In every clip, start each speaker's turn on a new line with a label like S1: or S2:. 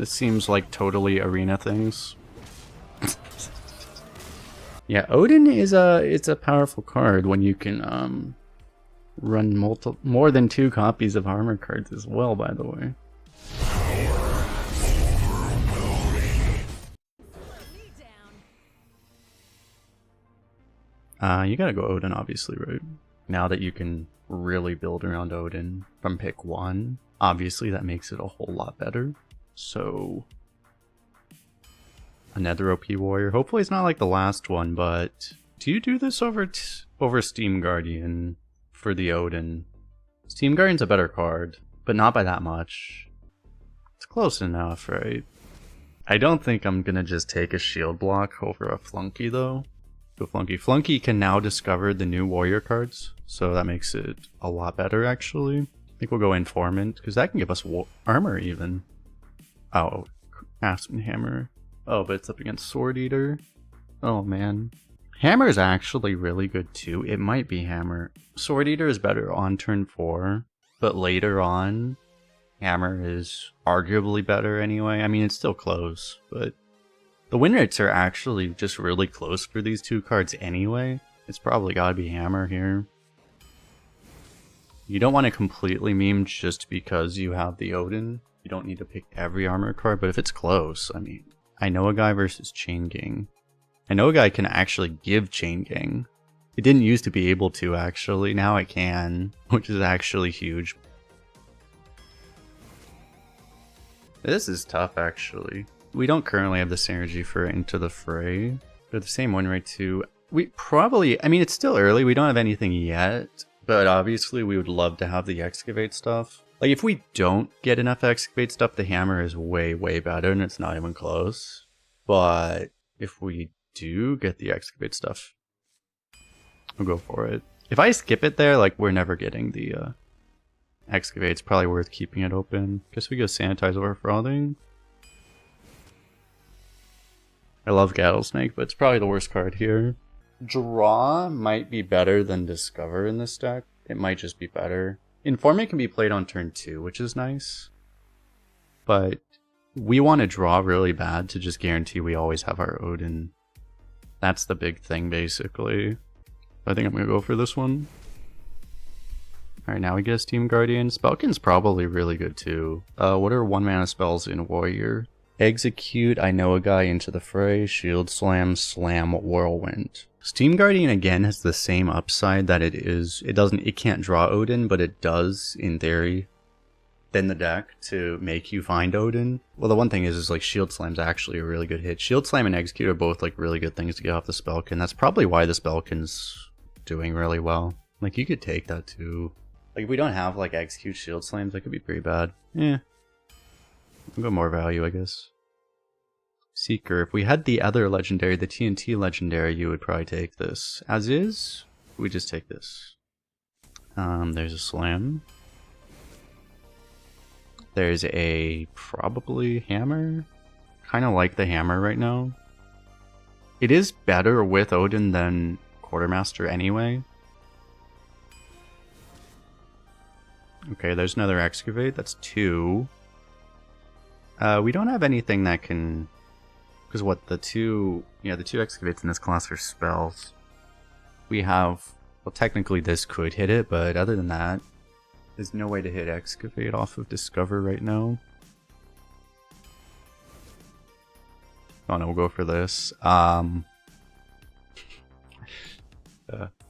S1: This seems like totally arena things. Yeah, Odyn is it's a powerful card when you can run more than 2 copies of armor cards as well, by the way. You gotta go Odyn, obviously, right? Now that you can really build around Odyn from pick 1, obviously that makes it a whole lot better. So, another OP warrior. Hopefully it's not like the last one, but do you do this over Steam Guardian for the Odyn? Steam Guardian's a better card, but not by that much. It's close enough, right? I don't think I'm gonna just take a shield block over a Flunky though. Flunky can now discover the new warrior cards, so that makes it a lot better actually. I think we'll go Informant, because that can give us armor even. Oh, Aspen Hammer. Oh, but it's up against Sword Eater. Oh man. Hammer is actually really good too. It might be Hammer. Sword Eater is better on turn 4, but later on, Hammer is arguably better anyway. I mean, it's still close, but the win rates are actually just really close for these 2 cards anyway. It's probably gotta be Hammer here. You don't want to completely meme just because you have the Odyn. You don't need to pick every armor card, but if it's close, I mean, I know a guy versus Chain Gang. I know a guy can actually give Chain Gang. It didn't used to be able to actually, now it can, which is actually huge. This is tough actually. We don't currently have the synergy for Into the Fray. They're the same win rate too. We probably, I mean, it's still early, we don't have anything yet, but obviously we would love to have the Excavate stuff. Like, if we don't get enough Excavate stuff, the Hammer is way, way better, and it's not even close. But if we do get the Excavate stuff, we'll go for it. If I skip it there, like, we're never getting the Excavate. It's probably worth keeping it open. Guess we go Sanitize over Frothing. I love Rattlesnake, but it's probably the worst card here. Draw might be better than Discover in this deck. It might just be better. Informant can be played on turn 2, which is nice. But we want to draw really bad to just guarantee we always have our Odyn. That's the big thing, basically. I think I'm going to go for this one. Alright, now we get a Steam Guardian. Spellkin's probably really good too. What are 1-mana spells in Warrior? Execute, I Know a Guy, Into the Fray, Shield Slam, Slam, Whirlwind. Steam Guardian again has the same upside that it can't draw Odyn, but it does, in theory, thin the deck to make you find Odyn. Well, the one thing is like Shield Slam's actually a really good hit. Shield Slam and Execute are both like really good things to get off the Spellkin. That's probably why the Spellkin's doing really well. Like, you could take that too. Like, if we don't have like Execute Shield Slams, that could be pretty bad. Yeah. We'll go more value, I guess. Seeker. If we had the other legendary, the TNT legendary, you would probably take this. As is, we just take this. There's a Slam. There's a probably Hammer. Kind of like the Hammer right now. It is better with Odyn than Quartermaster anyway. Okay, there's another Excavate. That's 2. We don't have anything that can... Because what, the two Excavates in this class are spells. We have... Well, technically this could hit it, but other than that, there's no way to hit Excavate off of Discover right now. Oh no, we'll go for this. I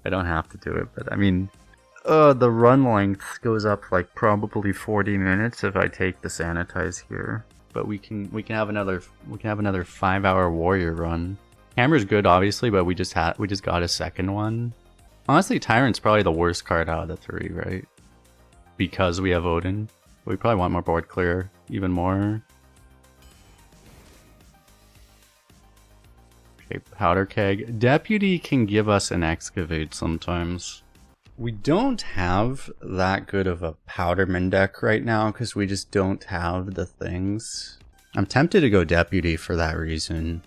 S1: don't have to do it, but I mean... the run length goes up like probably 40 minutes if I take the Sanitize here. But we can have another 5-hour warrior run. Hammer's good obviously, but we just got a second one. Honestly, Tyrant's probably the worst card out of the 3, right? Because we have Odyn. We probably want more board clear, even more. Okay, Powder Keg. Deputy can give us an Excavate sometimes. We don't have that good of a Powderman deck right now because we just don't have the things. I'm tempted to go Deputy for that reason.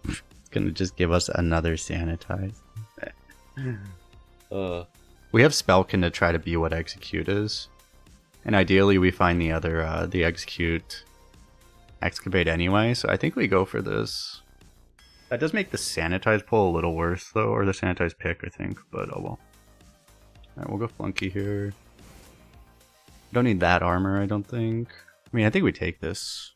S1: It's gonna just give us another Sanitize. We have Spellkin to try to be what Execute is. And ideally we find the other, the Execute excavate anyway, so I think we go for this. That does make the sanitize pull a little worse though, or the sanitize pick, I think, but oh well. Alright, we'll go flunky here. Don't need that armor, I don't think. I mean, I think we take this.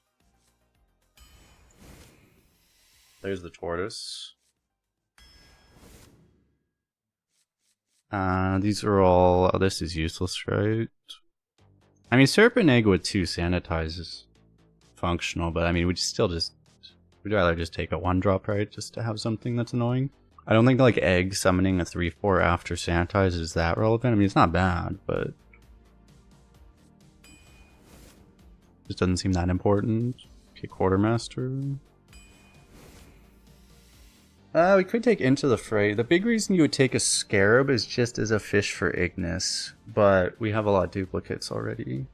S1: There's the tortoise. These are all... Oh, this is useless, right? I mean, Serpent Egg with 2 sanitize is functional, but I mean, we'd rather just take a 1-drop, right? Just to have something that's annoying. I don't think like Egg summoning a 3/4 after sanitize is that relevant. I mean, it's not bad, but just doesn't seem that important. Okay, Quartermaster. We could take Into the Fray. The big reason you would take a Scarab is just as a fish for Ignis, but we have a lot of duplicates already.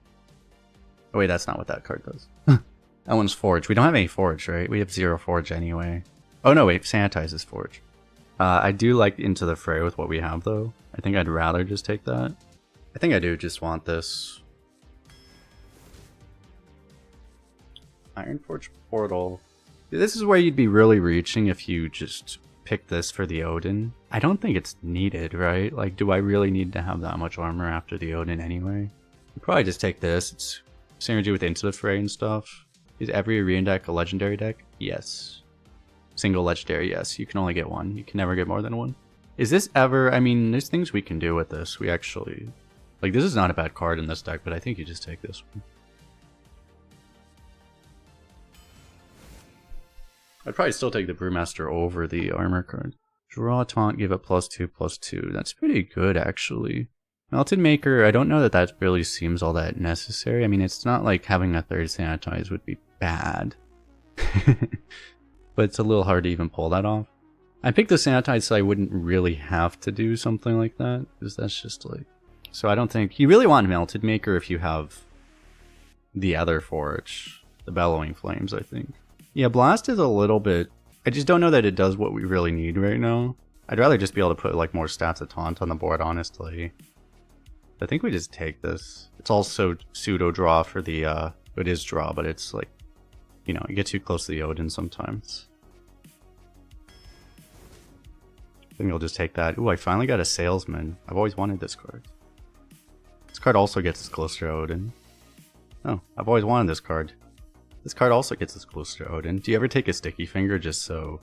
S1: Oh wait, that's not what that card does. That one's Forge. We don't have any Forge, right? We have 0 Forge anyway. Oh no, wait, Sanitize is Forge. I do like Into the Fray with what we have though. I think I'd rather just take that. I think I do just want this. Ironforge Portal. This is where you'd be really reaching if you just pick this for the Odyn. I don't think it's needed, right? Like, do I really need to have that much armor after the Odyn anyway? You'd probably just take this. It's synergy with Into the Fray and stuff. Is every arena deck a legendary deck? Yes. Single legendary, yes. You can only get 1. You can never get more than 1. Is this ever... I mean, there's things we can do with this. We actually... Like, this is not a bad card in this deck, but I think you just take this one. I'd probably still take the Brewmaster over the armor card. Draw Taunt, give it +2/+2. That's pretty good, actually. Melted Maker, I don't know that that really seems all that necessary. I mean, it's not like having a 3rd Sanitize would be bad. But it's a little hard to even pull that off. I picked the Sanitize so I wouldn't really have to do something like that, because that's just like... So I don't think... You really want Melted Maker if you have the other Forge. The Bellowing Flames, I think. Yeah, Blast is a little bit... I just don't know that it does what we really need right now. I'd rather just be able to put like more stats of Taunt on the board, honestly. I think we just take this. It's also pseudo draw for the... It is draw, but it's like... You know, you get too close to the Odyn sometimes. I think I'll just take that. Ooh, I finally got a Salesman. I've always wanted this card. This card also gets us closer to Odyn. Oh, I've always wanted this card. This card also gets us closer to Odyn. Do you ever take a Sticky Finger just so...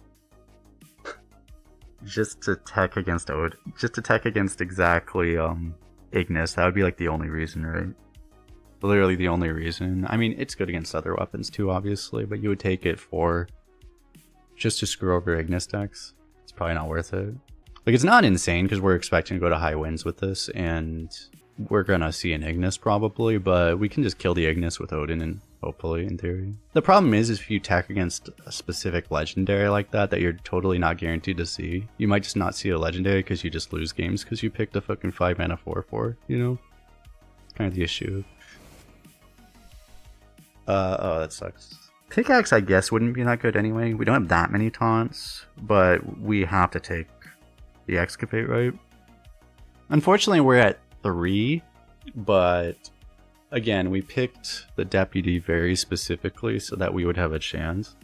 S1: just to tech against Odyn? Just to tech against exactly, Ignis. That would be like the only reason, right? Literally the only reason. I mean, it's good against other weapons too, obviously, but you would take it for... just to screw over Ignis decks. It's probably not worth it. Like, it's not insane, because we're expecting to go to high wins with this, and we're gonna see an Ignis probably, but we can just kill the Ignis with Odyn, and hopefully, in theory. The problem is if you attack against a specific legendary like that you're totally not guaranteed to see, you might just not see a legendary because you just lose games because you picked a fucking 5 mana 4/4, you know? It's kind of the issue. Oh, that sucks. Pickaxe, I guess, wouldn't be that good anyway. We don't have that many taunts, but we have to take the Excavate, right? Unfortunately, we're at 3, but again, we picked the Deputy very specifically so that we would have a chance,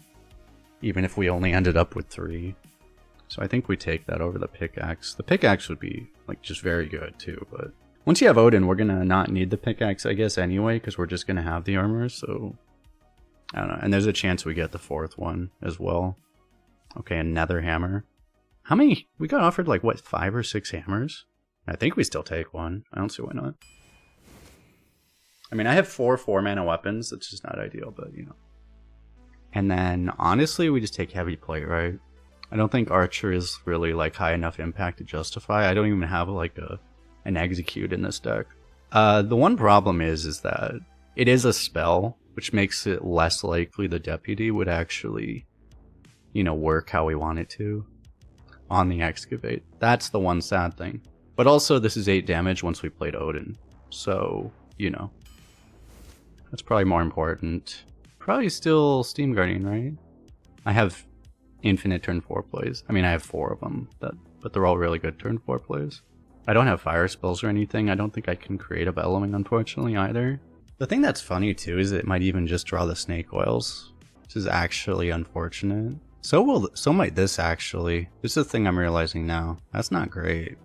S1: even if we only ended up with 3. So I think we take that over the Pickaxe. The Pickaxe would be like just very good too, but once you have Odyn, we're gonna not need the Pickaxe, I guess, anyway, because we're just gonna have the armor, so... I don't know. And there's a chance we get the 4th one as well. Okay, another hammer. How many? We got offered like, what, 5 or 6 hammers? I think we still take one. I don't see why not. I mean, I have 4 4-mana weapons. It's just not ideal, but, you know. And then, honestly, we just take Heavy Plate, right? I don't think Archer is really, like, high enough impact to justify. I don't even have, like, an Execute in this deck. The one problem is that it is a spell, which makes it less likely the Deputy would actually, you know, work how we want it to on the Excavate. That's the one sad thing. But also, this is 8 damage once we played Odyn. So, you know. That's probably more important. Probably still Steam Guardian, right? I have infinite turn 4 plays. I mean, I have 4 of them, but they're all really good turn 4 plays. I don't have fire spells or anything. I don't think I can create a Bellowing, unfortunately, either. The thing that's funny, too, is it might even just draw the Snake Oils. This is actually unfortunate. So might this actually. This is the thing I'm realizing now. That's not great.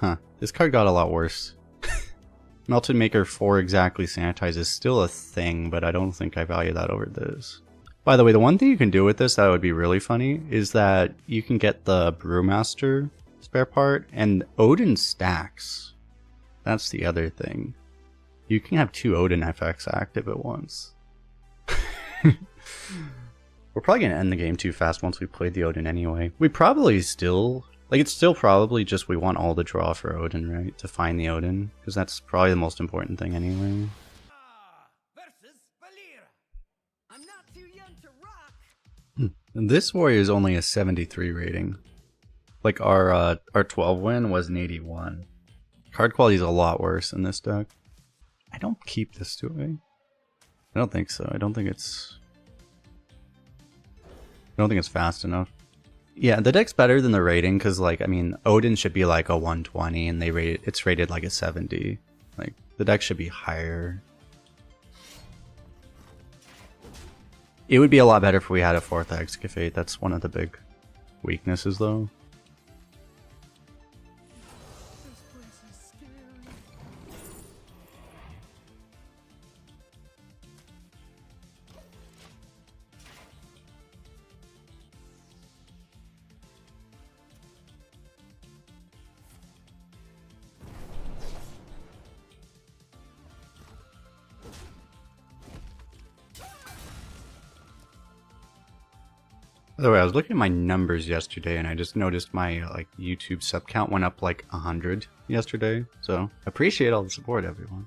S1: Huh. This card got a lot worse. Melted Maker 4 exactly sanitize is still a thing, but I don't think I value that over this. By the way, the one thing you can do with this that would be really funny is that you can get the Brewmaster spare part and Odyn stacks. That's the other thing. You can have 2 Odyn FX active at once. We're probably going to end the game too fast once we played the Odyn anyway. We probably still... Like, it's still probably just we want all the draw for Odyn, right? To find the Odyn. Because that's probably the most important thing anyway. And this warrior is only a 73 rating. Like, our 12 win was an 81. Card quality is a lot worse in this deck. I don't keep this, do I? I don't think so. I don't think it's fast enough. Yeah, the deck's better than the rating because, like, I mean, Odyn should be like a 120 and it's rated like a 70. Like, the deck should be higher. It would be a lot better if we had a 4th Excavate. That's one of the big weaknesses, though. By the way, I was looking at my numbers yesterday and I just noticed my like YouTube sub count went up like 100 yesterday. So appreciate all the support, everyone.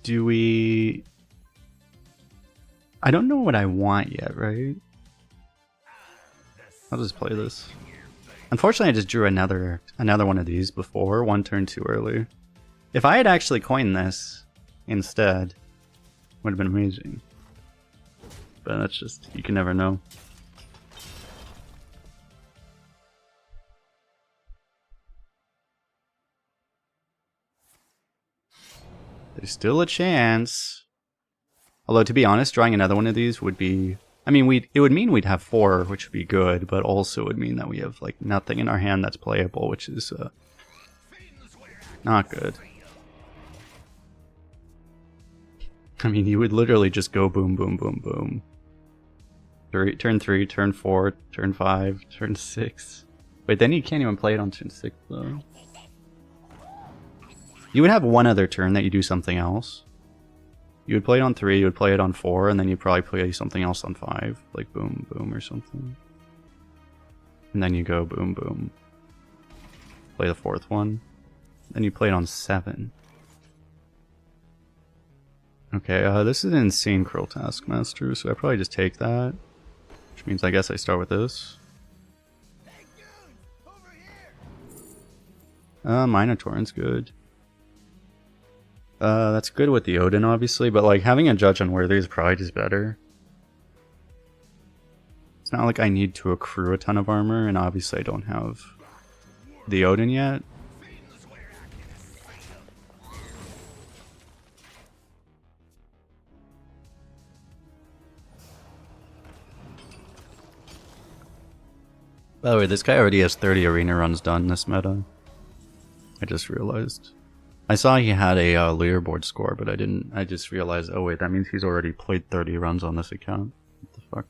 S1: Do we... I don't know what I want yet, right? I'll just play this. Unfortunately, I just drew another one of these before, one turn too early. If I had actually coined this instead, would have been amazing. But that's just, you can never know. There's still a chance. Although, to be honest, drawing another one of these would be... I mean, it would mean we'd have 4, which would be good, but also would mean that we have like nothing in our hand that's playable, which is not good. I mean, you would literally just go boom, boom, boom, boom. Turn 3, turn 4, turn 5, turn 6. Wait, then you can't even play it on turn 6, though. You would have one other turn that you do something else. You would play it on 3, you would play it on 4, and then you'd probably play something else on 5. Like boom, boom, or something. And then you go boom, boom. Play the 4th one. Then you play it on 7. Okay, this is an insane Cruel Taskmaster, so I probably just take that. Which means I guess I start with this. Minotaurin's good. That's good with the Odyn, obviously, but like having a Judge Unworthy is probably just better. It's not like I need to accrue a ton of armor, and obviously I don't have the Odyn yet. By the way, this guy already has 30 arena runs done this meta. I just realized. I saw he had a leaderboard score, but I didn't. I just realized, oh wait, that means he's already played 30 runs on this account. What the fuck?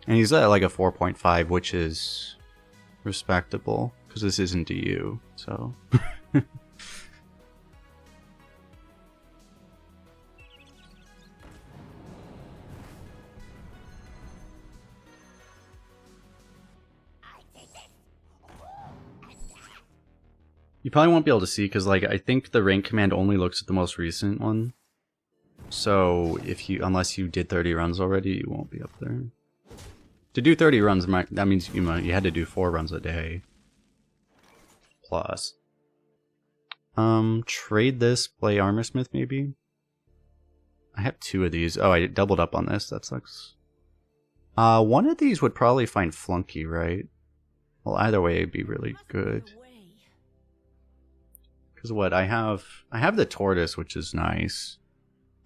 S1: And he's at like a 4.5, which is respectable, because this isn't DU, so... You probably won't be able to see because, like, I think the rank command only looks at the most recent one. So if you, unless you did 30 runs already, you won't be up there. To do 30 runs, that means you had to do 4 runs a day. Plus. Trade this, play Armorsmith maybe. I have 2 of these. Oh, I doubled up on this. That sucks. One of these would probably find Flunky, right? Well, either way, it'd be really good. Because what I have the Tortoise, which is nice.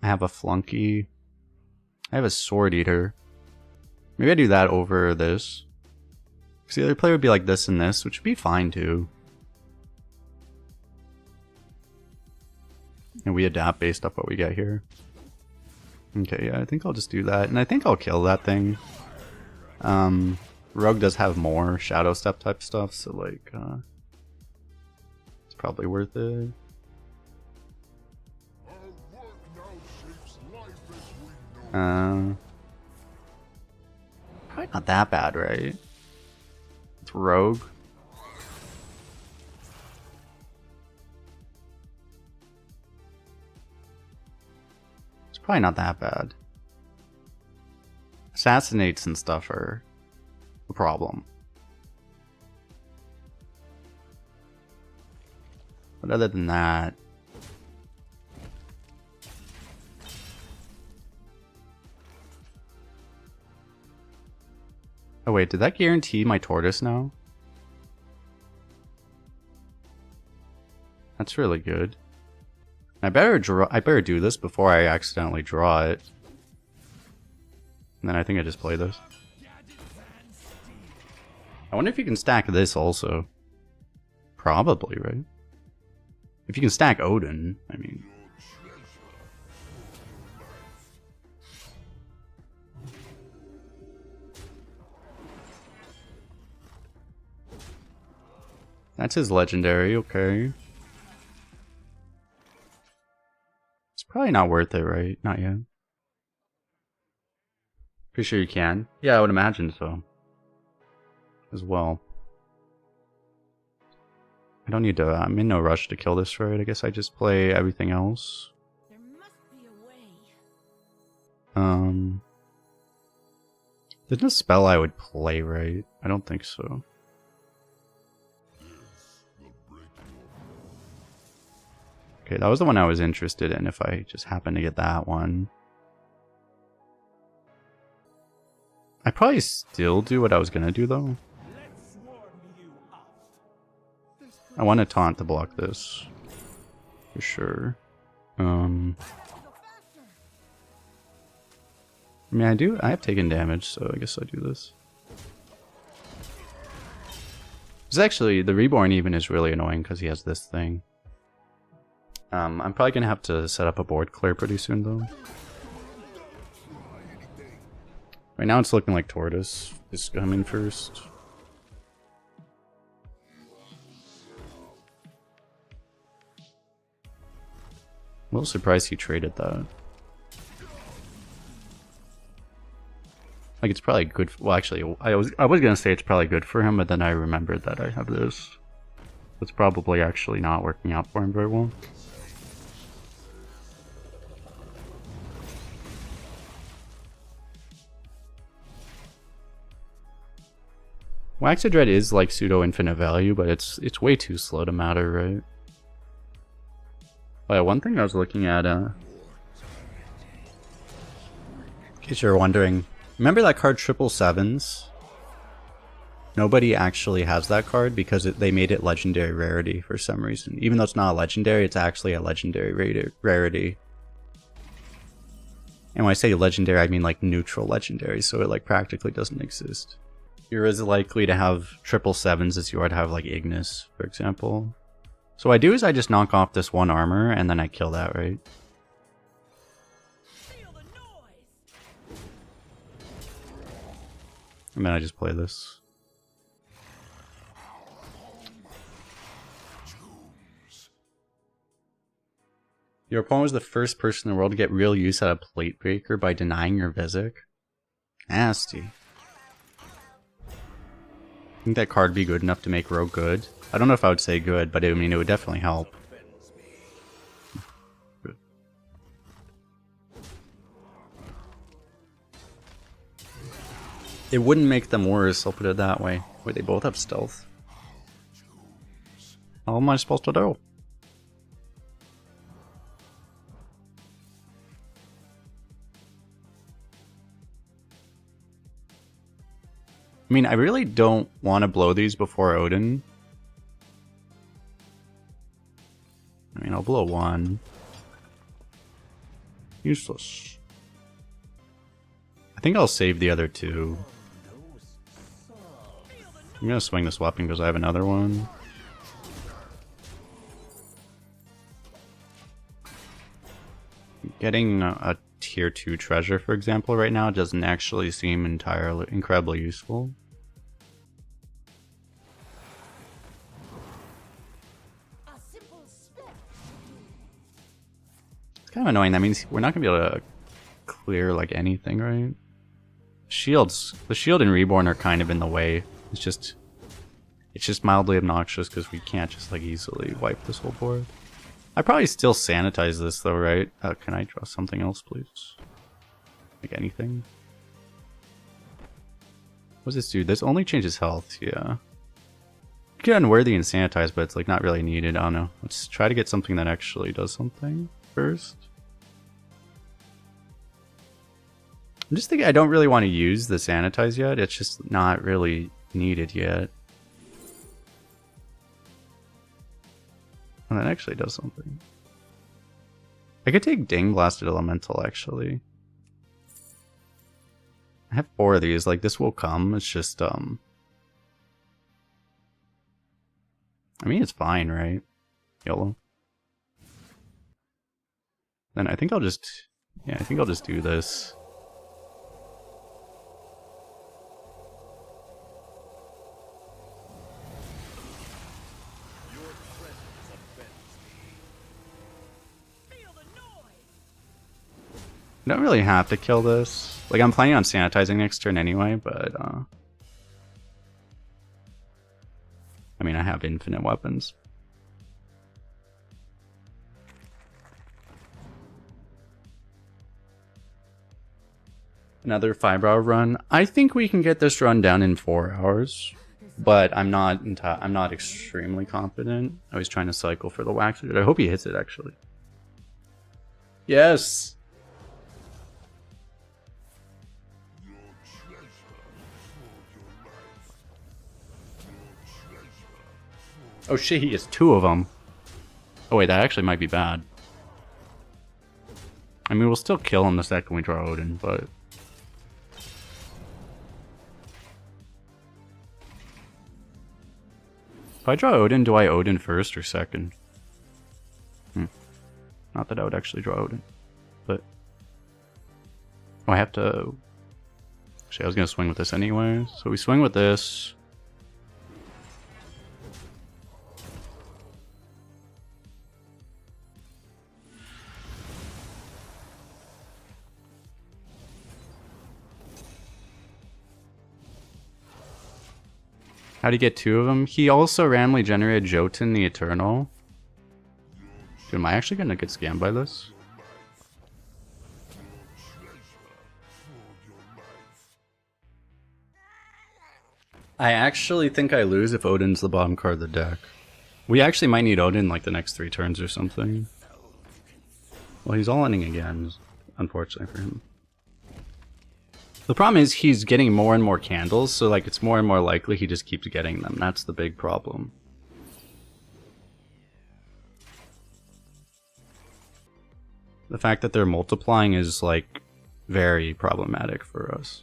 S1: I have a Flunky. I have a Sword Eater. Maybe I do that over this. Because the other player would be like this and this, which would be fine too. And we adapt based off what we get here. Okay, yeah, I think I'll just do that. And I think I'll kill that thing. Rogue does have more Shadow Step type stuff, so like, it's probably worth it. Probably not that bad, right? It's Rogue. It's probably not that bad. Assassinates and stuff are a problem. But other than that... Oh wait, did that guarantee my Tortoise now? That's really good. I better do this before I accidentally draw it. And then I think I just play this. I wonder if you can stack this also. Probably, right? If you can stack Odyn, I mean... That's his legendary, okay. It's probably not worth it, right? Not yet. Pretty sure you can. Yeah, I would imagine so. As well. I don't need to, I'm in no rush to kill this, right? I guess I just play everything else.
S2: There must be a way.
S1: There's no spell I would play, right? I don't think so. Okay, that was the one I was interested in if I just happen to get that one. I probably still do what I was gonna do though. I want to taunt to block this. For sure. I mean I have taken damage, so I guess I do this. It's actually, the Reborn even is really annoying because he has this thing. I'm probably gonna have to set up a board clear pretty soon though. Right now it's looking like Tortoise is coming first. A little surprised he traded that. Like it's probably good. Well, actually, I was gonna say it's probably good for him, but then I remembered that I have this. It's probably actually not working out for him very well. Waxadread is like pseudo infinite value, but it's way too slow to matter, right? Oh yeah, one thing I was looking at, in case you're wondering, remember that card 777s? Nobody actually has that card because they made it legendary rarity for some reason. Even though it's not a legendary, it's actually a legendary rarity. And when I say legendary, I mean like neutral legendary, so it like practically doesn't exist. You're as likely to have 777s as you are to have like Ignis, for example. So what I do is I just knock off this one armor and then I kill that, right? And then I just play this. Your opponent was the first person in the world to get real use out of Plate Breaker by denying your Visic. Nasty. Think that card be good enough to make Rogue good? I don't know if I would say good, but I mean it would definitely help. Good. It wouldn't make them worse, I'll put it that way. Wait, they both have stealth. How am I supposed to do? I mean, I really don't want to blow these before Odyn. I mean, I'll blow one. Useless. I think I'll save the other two. I'm gonna swing this weapon because I have another one. Getting a tier 2 treasure, for example, right now doesn't actually seem incredibly useful. It's kind of annoying. That means we're not gonna be able to clear like anything, right? The shield and reborn are kind of in the way. It's just mildly obnoxious because we can't just like easily wipe this whole board. I probably still sanitize this though, right? Can I draw something else, please? Like anything? What does this do? This only changes health, yeah. Get unworthy and sanitize, but it's like not really needed. I don't know. Let's try to get something that actually does something first. I'm just thinking I don't really want to use the sanitize yet. It's just not really needed yet. And that actually does something. I could take Ding Blasted Elemental, actually. I have 4 of these. Like, this will come. It's just, I mean, it's fine, right? YOLO. Then I think I'll just... Yeah, I think I'll just do this. I don't really have to kill this. Like, I'm planning on sanitizing next turn anyway, but, I mean, I have infinite weapons. Another 5-hour run. I think we can get this run down in 4 hours, but I'm not extremely confident. I was trying to cycle for the wax. I hope he hits it, actually. Yes! Oh shit, he has 2 of them. Oh wait, that actually might be bad. I mean, we'll still kill him the second we draw Odyn, but... If I draw Odyn, do I Odyn first or second? Not that I would actually draw Odyn, but... Oh, I have to... Actually, I was gonna swing with this anyway. So we swing with this. How'd he get 2 of them? He also randomly generated Jotun the Eternal. Dude, am I actually gonna get scammed by this? I actually think I lose if Odin's the bottom card of the deck. We actually might need Odyn like the next 3 turns or something. Well, he's all-inning again, unfortunately for him. The problem is he's getting more and more candles, so like it's more and more likely he just keeps getting them. That's the big problem. The fact that they're multiplying is like very problematic for us.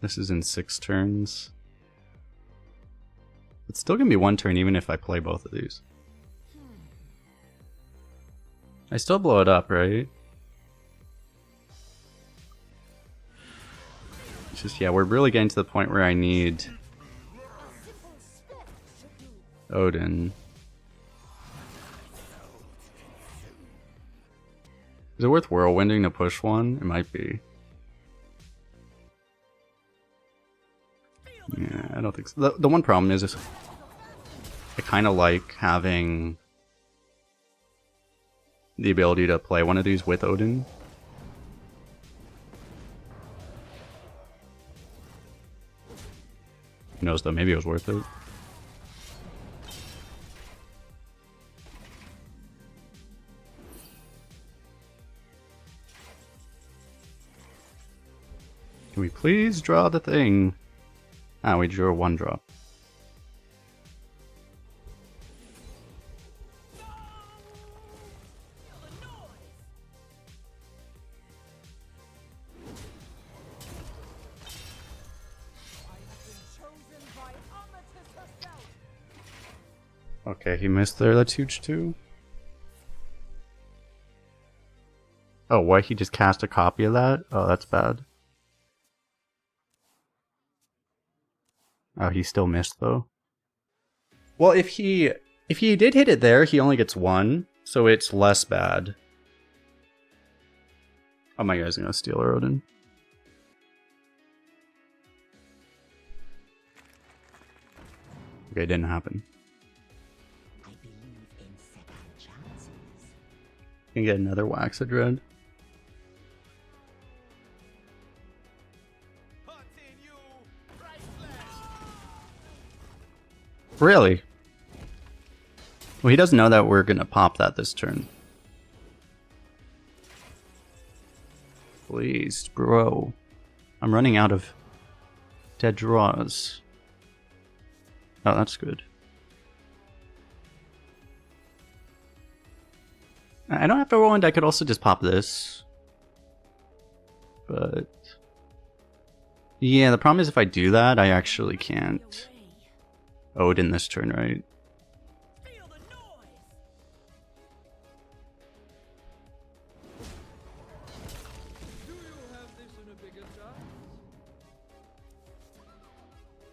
S1: This is in 6 turns. It's still gonna be 1 turn even if I play both of these. I still blow it up, right? It's just, yeah, we're really getting to the point where I need Odyn. Is it worth whirlwinding to push one? It might be. Yeah, I don't think so. The one problem is I kind of like having the ability to play one of these with Odyn. Who knows though, maybe it was worth it. Can we please draw the thing? Ah, we drew a 1-drop. Okay, he missed there. That's huge too. Oh, what? He just cast a copy of that? Oh, that's bad. Oh, he still missed though. Well, if he did hit it there, he only gets 1, so it's less bad. Oh, my guy's gonna steal our Odin. Okay, it didn't happen. Can get another Waxadread. Really? Well, he doesn't know that we're gonna pop that this turn. Please, bro. I'm running out of dead draws. Oh, that's good. I don't have to roll, and I could also just pop this. But yeah, the problem is if I do that, I actually can't Odin this turn, right?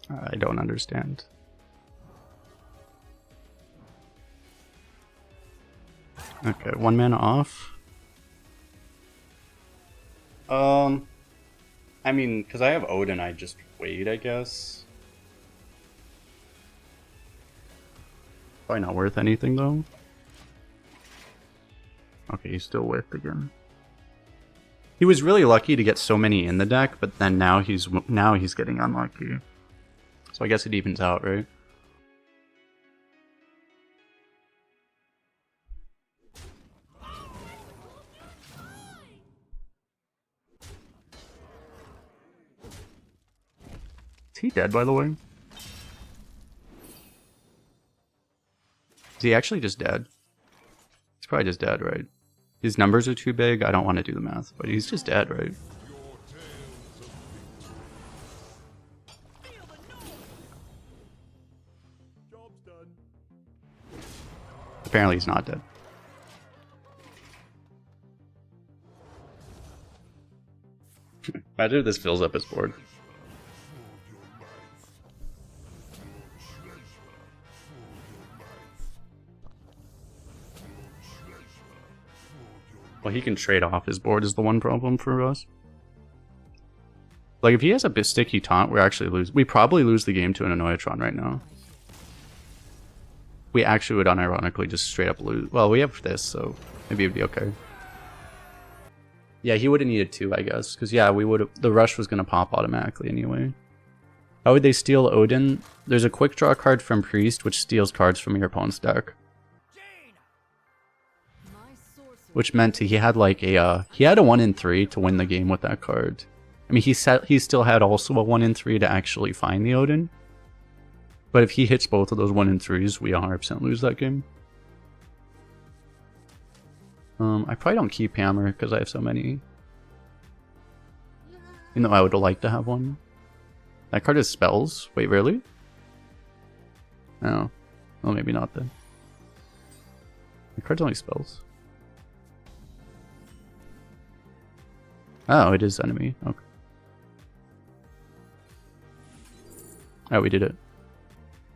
S1: I don't understand. Okay, 1 mana off. I mean, because I have Odin, I just wait, I guess. Probably not worth anything, though. Okay, he's still whiffed again. He was really lucky to get so many in the deck, but then now he's getting unlucky. So I guess it evens out, right? Is he dead, by the way? Is he actually just dead? He's probably just dead, right? His numbers are too big, I don't want to do the math, but he's just dead, right? Apparently he's not dead. Imagine if this fills up his board. Well, he can trade off his board is the one problem for us. Like, if he has a bit sticky taunt, we probably lose the game to an Annoyatron right now. We actually would unironically just straight up lose. Well, we have this, so maybe it'd be okay. Yeah, he would have needed 2, I guess. Because, yeah, the rush was going to pop automatically anyway. How would they steal Odin? There's a quick draw card from Priest, which steals cards from your opponent's deck. Which meant he had like a 1 in 3 to win the game with that card. I mean, he still had also a 1 in 3 to actually find the Odin. But if he hits both of those 1 in 3s, we 100% lose that game. I probably don't keep Hammer because I have so many. Even though I would like to have one. That card is spells. Wait, really? No. Well, maybe not then. The card's only spells. Oh, it is enemy. Okay. Oh, we did it.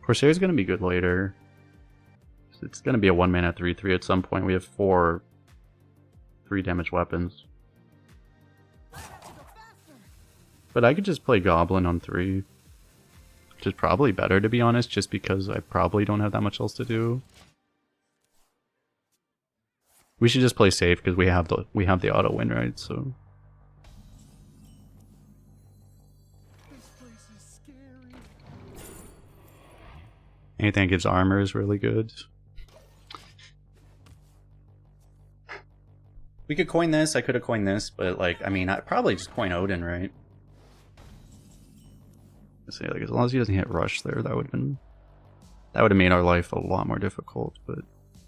S1: Corsair's gonna be good later. It's gonna be a 1 mana 3/3 at some point. We have 4 3-damage weapons. But I could just play Goblin on 3. Which is probably better, to be honest, just because I probably don't have that much else to do. We should just play safe because we have the auto win, right? So anything that gives armor is really good. We could coin this, I could have coined this, but like, I mean, I'd probably just coin Odin, right? Say, like, as long as he doesn't hit rush there, that would have made our life a lot more difficult, but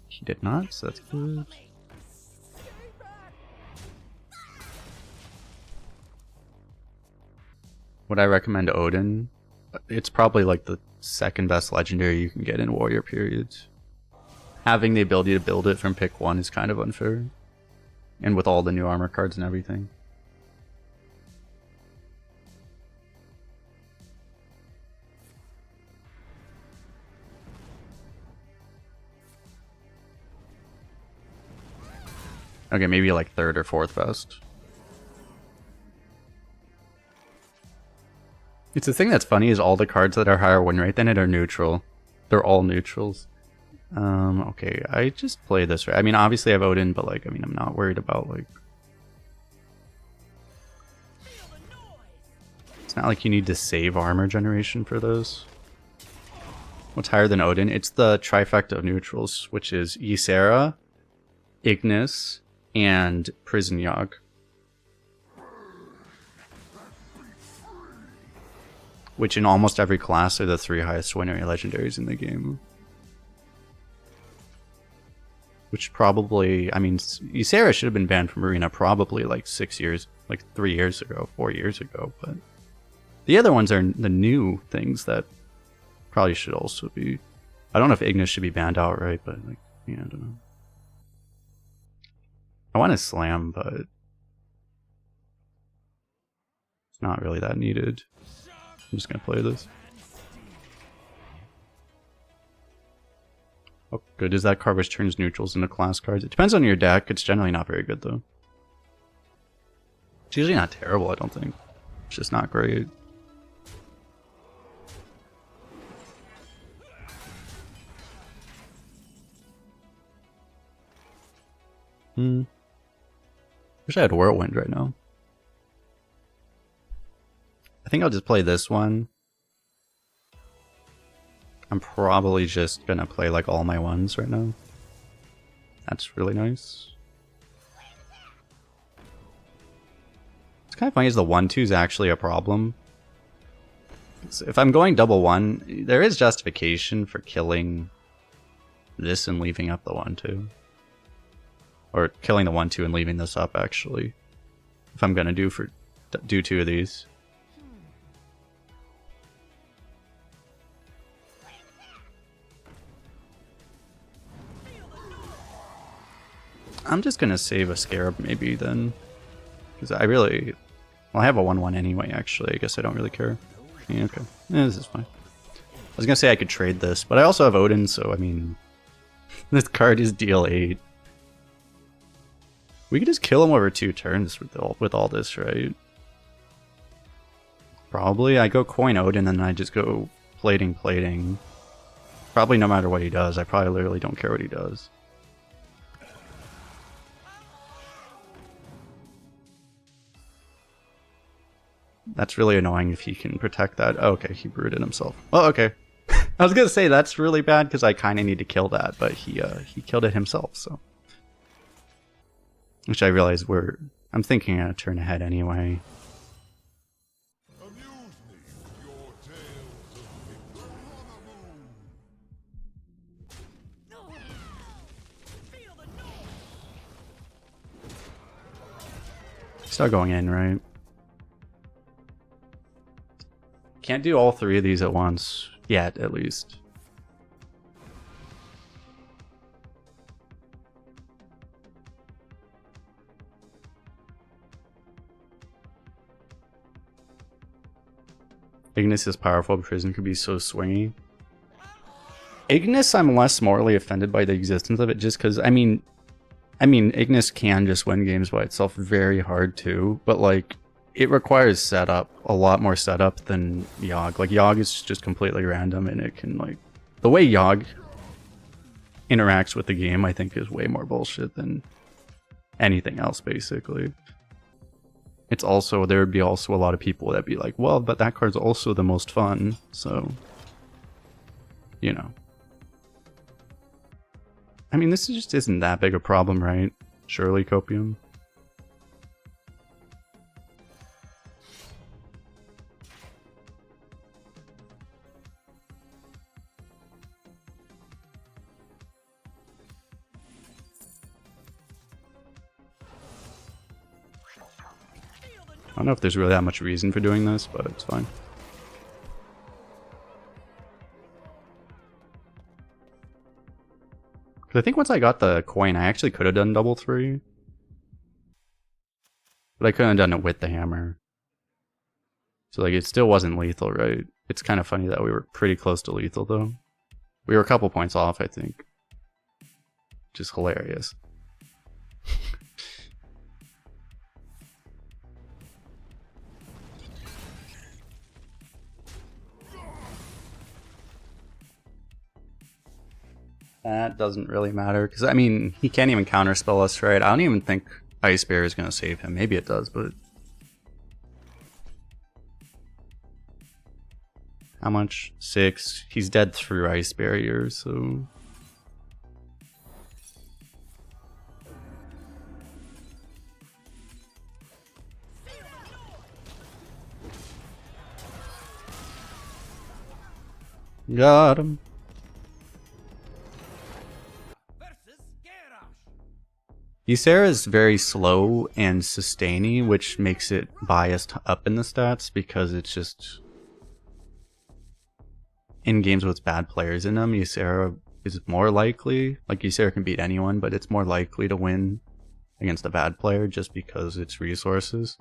S1: he did not, so that's good. Would I recommend Odyn? It's probably like the second best legendary you can get in warrior periods. Having the ability to build it from pick 1 is kind of unfair. And with all the new armor cards and everything. Okay, maybe like 3rd or 4th best. It's the thing that's funny is all the cards that are higher win rate than it are neutral. They're all neutrals. Okay, I just play this right. I mean, obviously I have Odyn, but like, I mean, I'm not worried about like... It's not like you need to save armor generation for those. What's higher than Odyn? It's the trifecta of neutrals, which is Ysera, Ignis, and Prison Yogg. Which in almost every class are the 3 highest win rate legendaries in the game. Which probably, I mean, Ysera should have been banned from Arena probably like 6 years, like 3 years ago, 4 years ago, but the other ones are the new things that probably should also be. I don't know if Ignis should be banned outright, but like, yeah, I don't know. I want to slam, but it's not really that needed. I'm just gonna play this. Oh, good. Is that card which turns neutrals into class cards? It depends on your deck. It's generally not very good, though. It's usually not terrible, I don't think. It's just not great. Wish I had Whirlwind right now. I think I'll just play this one. I'm probably just gonna play like all my ones right now. That's really nice. It's kind of funny is the 1-2 is actually a problem. So if I'm going double 1, there is justification for killing this and leaving up the 1-2. Or killing the 1-2 and leaving this up, actually. If I'm gonna do 2 of these. I'm just gonna save a Scarab maybe then. Because I really... Well, I have a 1-1 anyway, actually. I guess I don't really care. Yeah, okay. Yeah, this is fine. I was gonna say I could trade this, but I also have Odyn, so I mean... This card is deal 8. We could just kill him over 2 turns with all this, right? Probably. I go coin Odyn, and then I just go plating. Probably no matter what he does. I probably literally don't care what he does. That's really annoying if he can protect that. Oh, okay, he brewed it himself. Oh, okay. I was gonna say that's really bad because I kind of need to kill that, but he killed it himself, so. Which I realize I'm thinking a turn ahead anyway. Start going in, right? Can't do all 3 of these at once. Yet, at least. Ignis is powerful, but Prison could be so swingy. Ignis, I'm less morally offended by the existence of it, just because, I mean, Ignis can just win games by itself very hard too, but like, it requires setup, a lot more setup than Yogg. Like, Yogg is just completely random, and it can, like... The way Yogg interacts with the game, I think, is way more bullshit than anything else, basically. It's also... There would be also a lot of people that'd be like, well, but that card's also the most fun, so... You know. I mean, this just isn't that big a problem, right? Surely, Copium? I don't know if there's really that much reason for doing this, but it's fine. Because I think once I got the coin, I actually could have done double 3. But I couldn't have done it with the hammer. So like it still wasn't lethal, right? It's kind of funny that we were pretty close to lethal though. We were a couple points off, I think. Which is hilarious. That doesn't really matter, because I mean, he can't even counterspell us, right? I don't even think Ice Bear is going to save him. Maybe it does, but... How much? 6. He's dead through Ice Barrier, so... Got him. Ysera is very slow and sustainy, which makes it biased up in the stats because it's just... In games with bad players in them, Ysera is more likely... Like, Ysera can beat anyone, but it's more likely to win against a bad player just because it's resources.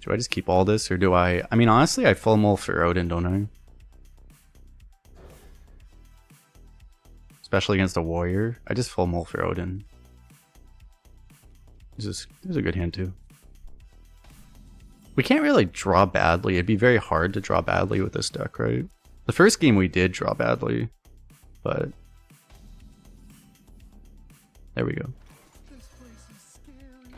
S1: Do I just keep all this, or do I... I mean, honestly, I full mull for Odyn, don't I? Especially against a warrior. I just full mull for Odyn. This is a good hand too. We can't really draw badly. It'd be very hard to draw badly with this deck, right? The first game we did draw badly, but there we go.
S2: This place is scary.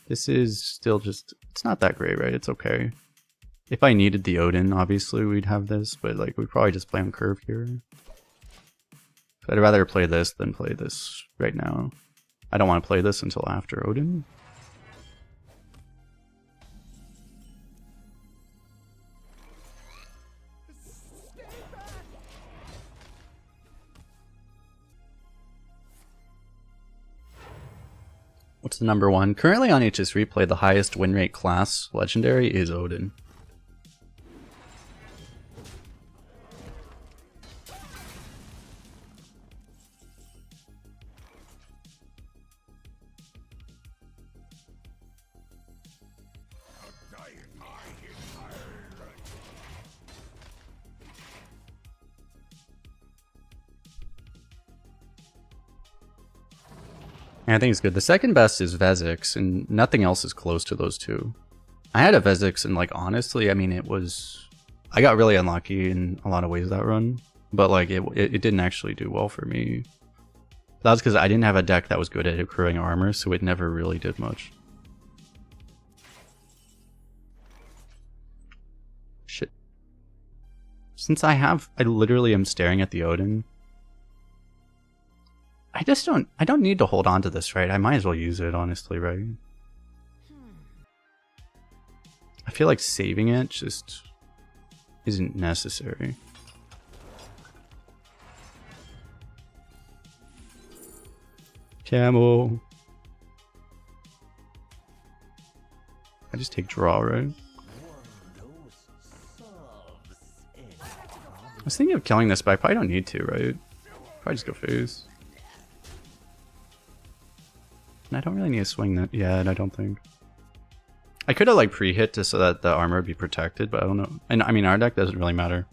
S1: This is still just, it's not that great, right? It's okay. If I needed the Odyn, obviously we'd have this, but like we'd probably just play on curve here. I'd rather play this than play this right now. I don't want to play this until after Odyn. What's the number 1? Currently on HS Replay, the highest win rate class legendary is Odyn. I think it's good. The second best is Vezix, and nothing else is close to those two. I had a Vezix, and like honestly, I mean, I got really unlucky in a lot of ways that run, but like it didn't actually do well for me. That's because I didn't have a deck that was good at accruing armor, so it never really did much. Shit. Since I literally am staring at the Odyn. I don't need to hold on to this, right? I might as well use it, honestly, right? I feel like saving it just isn't necessary. Camel. I just take draw, right? I was thinking of killing this, but I probably don't need to, right? Probably just go face. I don't really need to swing that yet, I don't think. I could have like pre-hit so that the armor would be protected, but I don't know. And I mean, our deck doesn't really matter.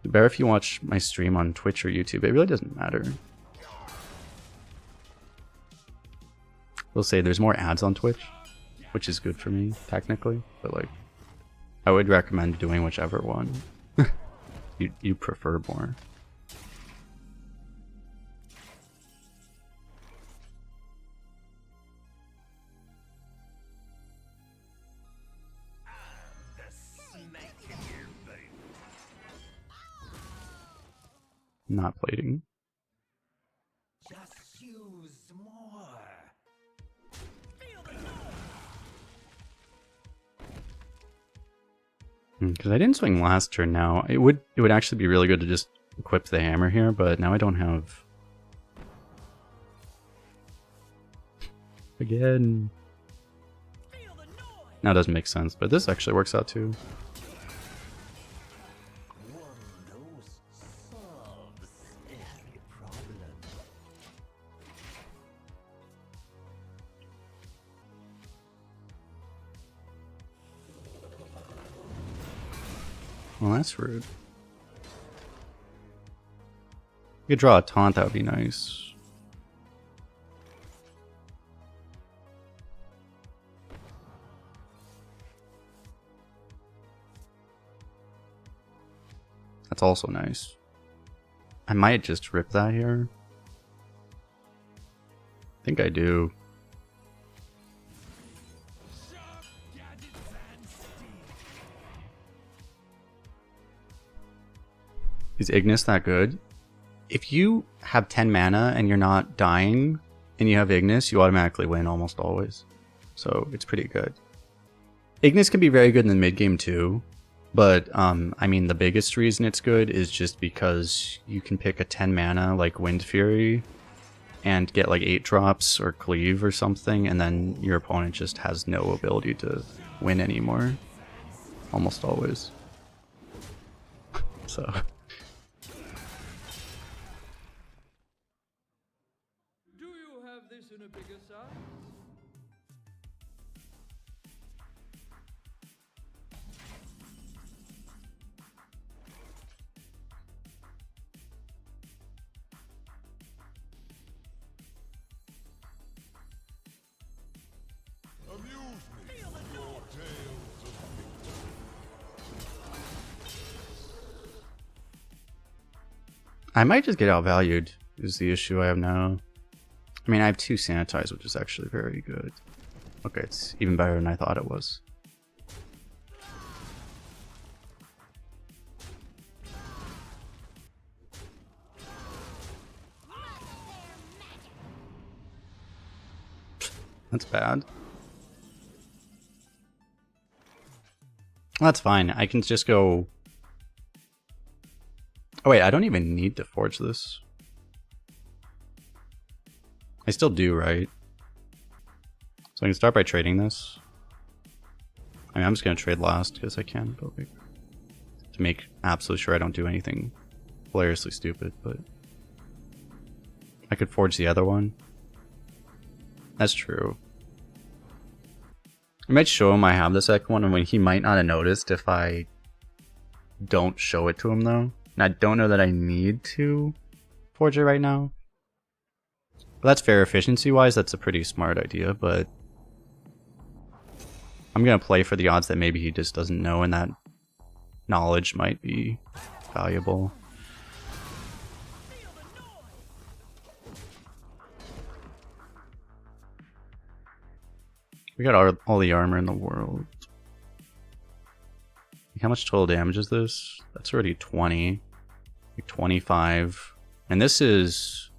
S1: Better if you watch my stream on Twitch or YouTube, it really doesn't matter. We'll say there's more ads on Twitch, which is good for me, technically. But like, I would recommend doing whichever one you prefer more. Not plating.
S2: Just use more.
S1: Because I didn't swing last turn now. It would actually be really good to just equip the hammer here, but now I don't have again. Now it doesn't make sense, but this actually works out too. Well, that's rude. You could draw a taunt, that would be nice. That's also nice. I might just rip that here. I think I do. Is Ignis that good? If you have 10 mana and you're not dying and you have Ignis, you automatically win almost always. So it's pretty good. Ignis can be very good in the mid game too, but I mean the biggest reason it's good is just because you can pick a 10 mana like Wind Fury and get like 8 drops or Cleave or something, and then your opponent just has no ability to win anymore. Almost always. So...
S2: This in a bigger size? Amuse me. Your tales of
S1: I might just get outvalued, is the issue I have now. I mean, I have 2 Sanitize, which is actually very good. Okay, it's even better than I thought it was. That's bad. That's fine. I can just go... Oh wait, I don't even need to forge this. I still do, right? So I can start by trading this. I mean, I'm just going to trade last because I can, but like, to make absolutely sure I don't do anything hilariously stupid, but I could forge the other one. That's true. I might show him I have the second one, and when he might not have noticed if I don't show it to him though. And I don't know that I need to forge it right now. Well, that's fair efficiency wise, that's a pretty smart idea, but I'm gonna play for the odds that maybe he just doesn't know, and that knowledge might be valuable. We got all the armor in the world. How much total damage is this? That's already 20. Like 25. And this is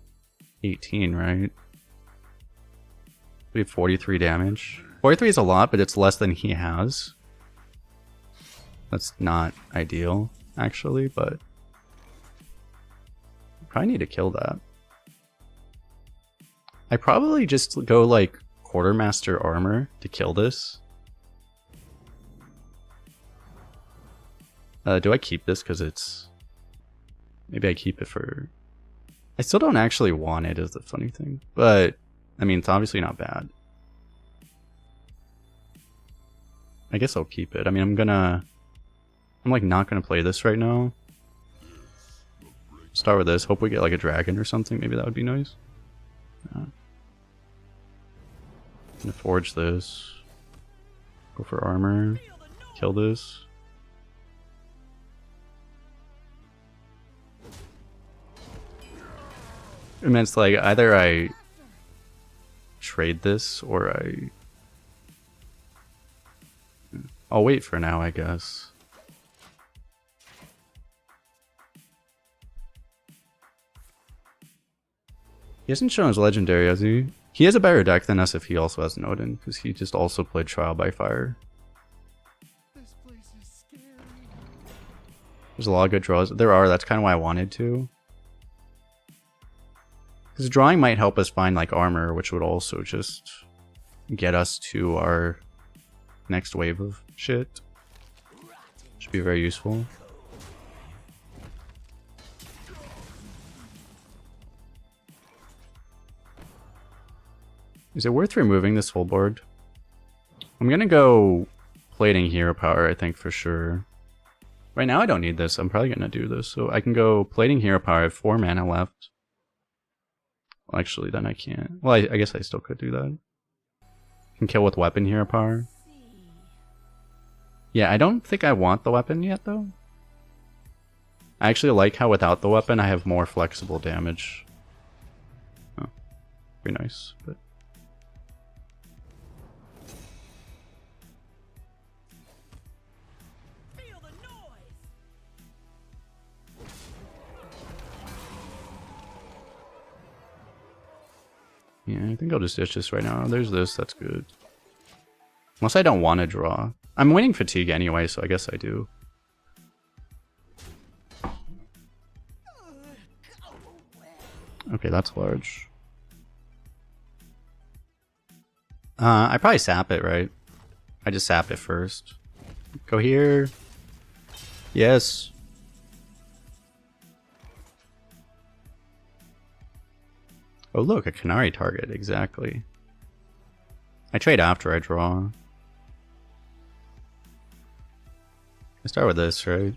S1: 18, right? We have 43 damage. 43 is a lot, but it's less than he has. That's not ideal, actually, but probably need to kill that. I probably just go like Quartermaster armor to kill this. Do I keep this because it's... Maybe I keep it for... I still don't actually want it, is the funny thing. But, I mean, it's obviously not bad. I guess I'll keep it. I mean, I'm like not gonna play this right now. Start with this. Hope we get like a dragon or something. Maybe that would be nice. I'm gonna forge this. Go for armor. Kill this. I mean, it's like either I trade this or I'll wait for now, I guess. He hasn't shown his legendary, has he? He has a better deck than us if he also has an Odin, because he just also played Trial by Fire.
S2: This place is scary.
S1: There's a lot of good draws. There are, that's kind of why I wanted to. Because drawing might help us find like armor, which would also just get us to our next wave of shit. Should be very useful. Is it worth removing this whole board? I'm gonna go plating hero power, I think, for sure. Right now I don't need this, I'm probably gonna do this. So I can go plating hero power, I have 4 mana left. Well, actually, then I can't. Well, I guess I still could do that. Can kill with weapon hero power. Yeah, I don't think I want the weapon yet, though. I actually like how without the weapon I have more flexible damage. Oh, pretty nice, but... Yeah, I think I'll just ditch this right now. There's this, that's good. Unless I don't want to draw. I'm winning fatigue anyway, so I guess I do. Okay, that's large. I probably sap it, right? I just sap it first. Go here. Yes. Oh look, a Canary target, exactly. I trade after I draw. I start with this, right?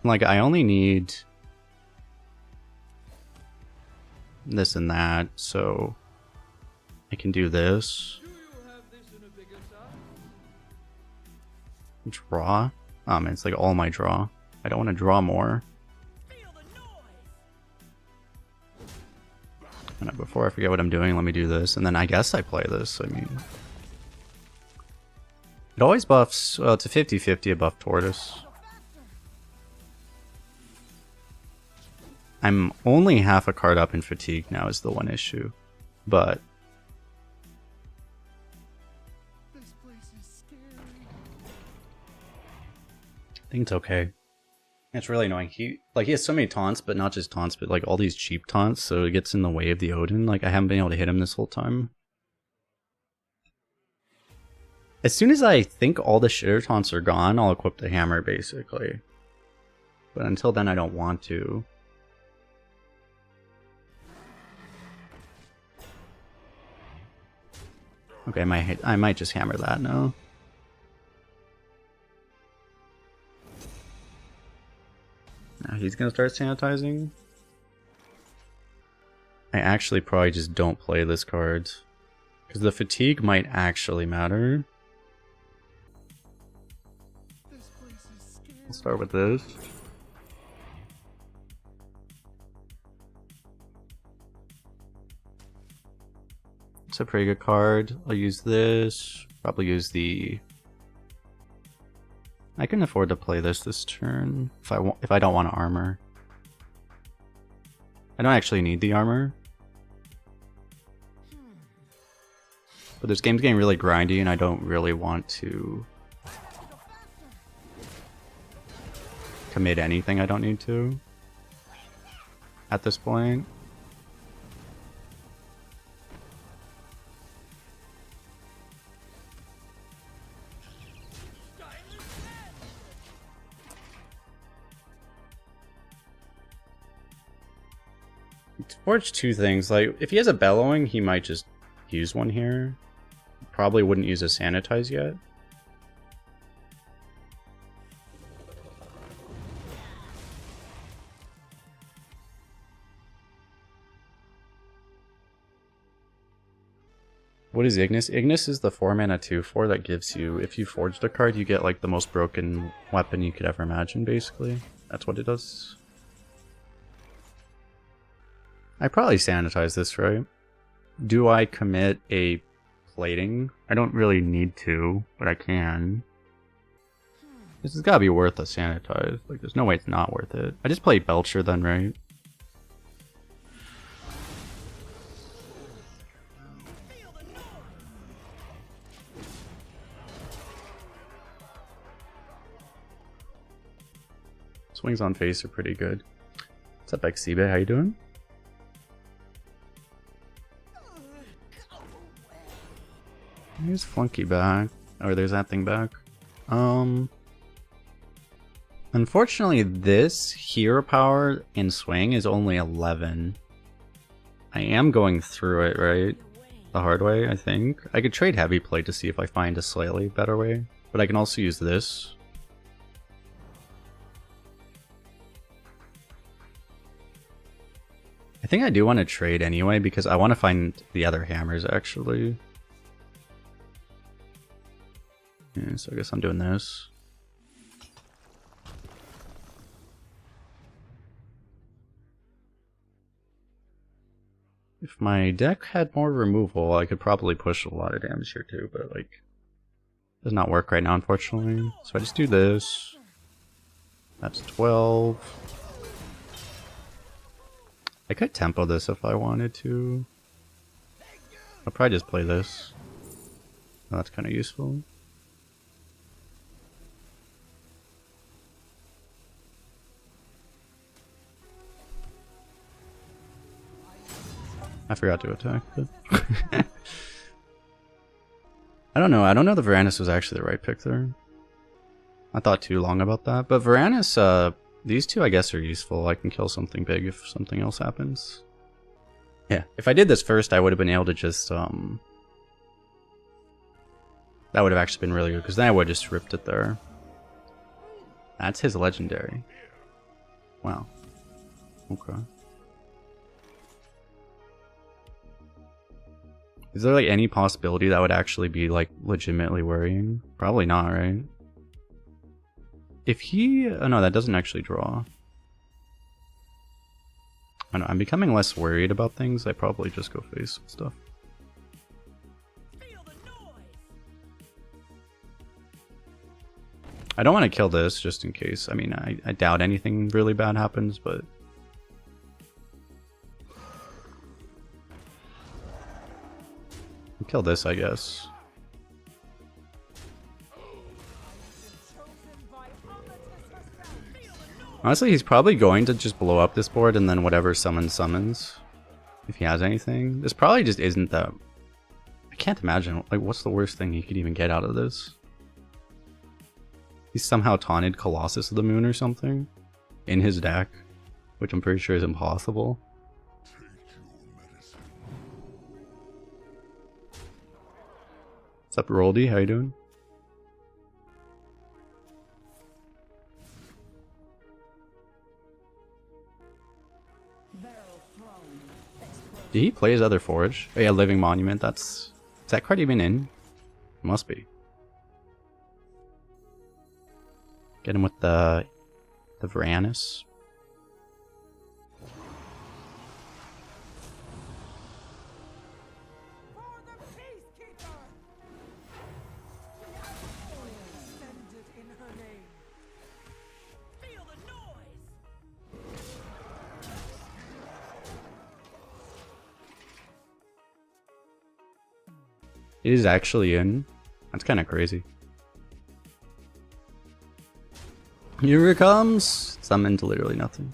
S1: Like, I only need this and that, so I can do this. Draw? Oh man, it's like all my draw. I don't want to draw more. And before I forget what I'm doing, let me do this, and then I guess I play this. I mean, it always buffs. Well, it's a 50-50 a buff Tortoise. I'm only half a card up in fatigue now is the one issue, but
S2: This place is scary.
S1: I think it's okay. It's really annoying. He has so many taunts, but not just taunts, but like all these cheap taunts, so it gets in the way of the Odyn. Like, I haven't been able to hit him this whole time. As soon as I think all the shitter taunts are gone, I'll equip the hammer, basically. But until then, I don't want to. Okay, I might just hammer that now. Now he's gonna start sanitizing. I actually probably just don't play this card, because the fatigue might actually matter.
S2: This place is scary.
S1: I'll start with this. It's a pretty good card. I'll use this. Probably use the... I can afford to play this turn if I don't want to armor. I don't actually need the armor. But this game's getting really grindy and I don't really want to commit anything I don't need to at this point. Forge two things. Like, if he has a bellowing, he might just use one here. Probably wouldn't use a sanitize yet. What is Ignis? Ignis is the 4-mana 2/4 that gives you, if you forged a card, you get like the most broken weapon you could ever imagine, basically. That's what it does. I probably sanitize this, right? Do I commit a plating? I don't really need to, but I can. This has gotta be worth a sanitize. Like, there's no way it's not worth it. I just play Belcher then, right? Swings on face are pretty good. What's up, XCB? How you doing? There's Flunky back. Or there's that thing back. Unfortunately, this hero power in swing is only 11. I am going through it, right? The hard way, I think. I could trade heavy plate to see if I find a slightly better way. But I can also use this. I think I do want to trade anyway because I want to find the other hammers actually. Yeah, so I guess I'm doing this. If my deck had more removal, I could probably push a lot of damage here too, but like, does not work right now, unfortunately. So I just do this. That's 12. I could tempo this if I wanted to. I'll probably just play this. Oh, that's kind of useful. I forgot to attack, but I don't know. I don't know if Varanus was actually the right pick there. I thought too long about that. But Varanus, these two I guess are useful. I can kill something big if something else happens. Yeah, if I did this first, I would have been able to just, that would have actually been really good, because then I would have just ripped it there. That's his legendary. Wow. Okay. Is there like any possibility that would actually be like legitimately worrying? Probably not, right? If he... oh no, that doesn't actually draw. I know, I'm becoming less worried about things. I probably just go face with stuff. I don't want to kill this just in case. I mean, I doubt anything really bad happens, but... kill this, I guess. Honestly, he's probably going to just blow up this board and then whatever summons, if he has anything. This probably just isn't that... I can't imagine, like, what's the worst thing he could even get out of this? He's somehow taunted Colossus of the Moon or something in his deck, which I'm pretty sure is impossible. What's up, Roldy? How you doing? Did he play his other Forge? Oh yeah, Living Monument. Is that card even in? It must be. Get him with the Varanus. It is actually in. That's kind of crazy. Here it comes! Summoned to literally nothing.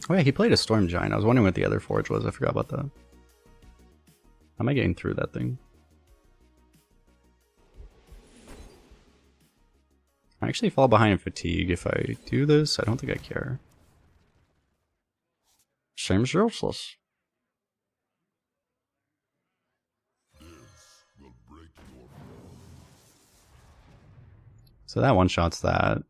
S1: Oh yeah, he played a Storm Giant. I was wondering what the other Forge was. I forgot about that. How am I getting through that thing? I actually fall behind in fatigue if I do this. I don't think I care. Seems useless. So that one shots that.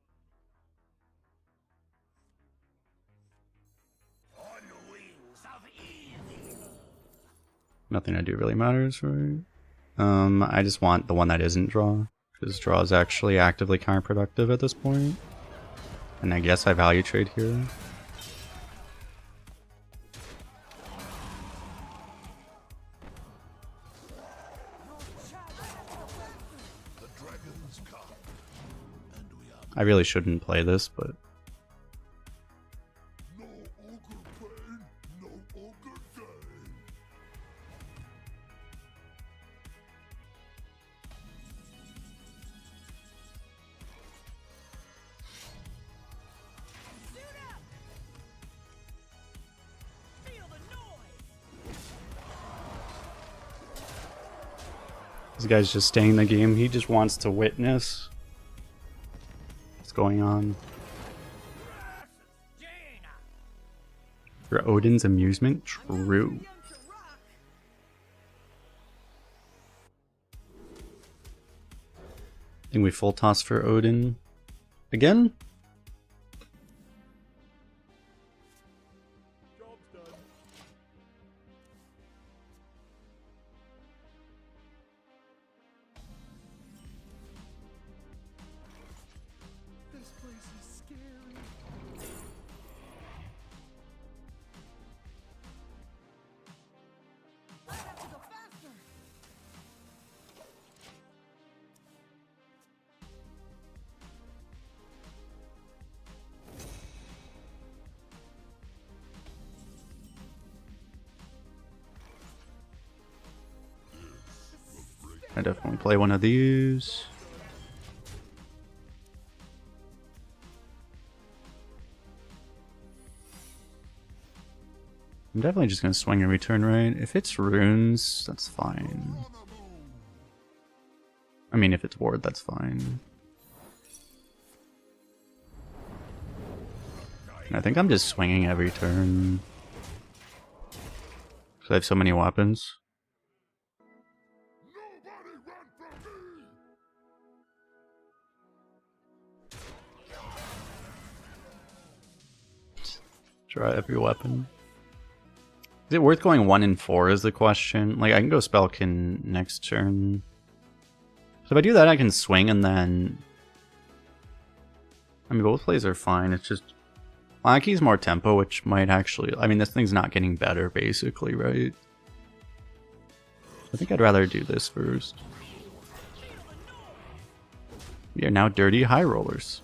S1: Nothing I do really matters, right? I just want the one that isn't draw. Because draw is actually actively counterproductive at this point. And I guess I value trade here. I really shouldn't play this, but...
S2: No ogre pain, no ogre gain.
S1: This guy's just staying in the game. He just wants to witness what's going on. For Odin's amusement? True. I think we full toss for Odin. Again? I definitely play one of these. I'm definitely just going to swing and return right. If it's runes, that's fine. I mean, if it's ward, that's fine. And I think I'm just swinging every turn. Because I have so many weapons. Try every weapon. Is it worth going 1 and 4 is the question? Like, I can go Spellkin next turn. So if I do that, I can swing and then... I mean, both plays are fine. It's just... Lackey's more tempo, which might actually... I mean, this thing's not getting better, basically, right? I think I'd rather do this first. We are now dirty high rollers.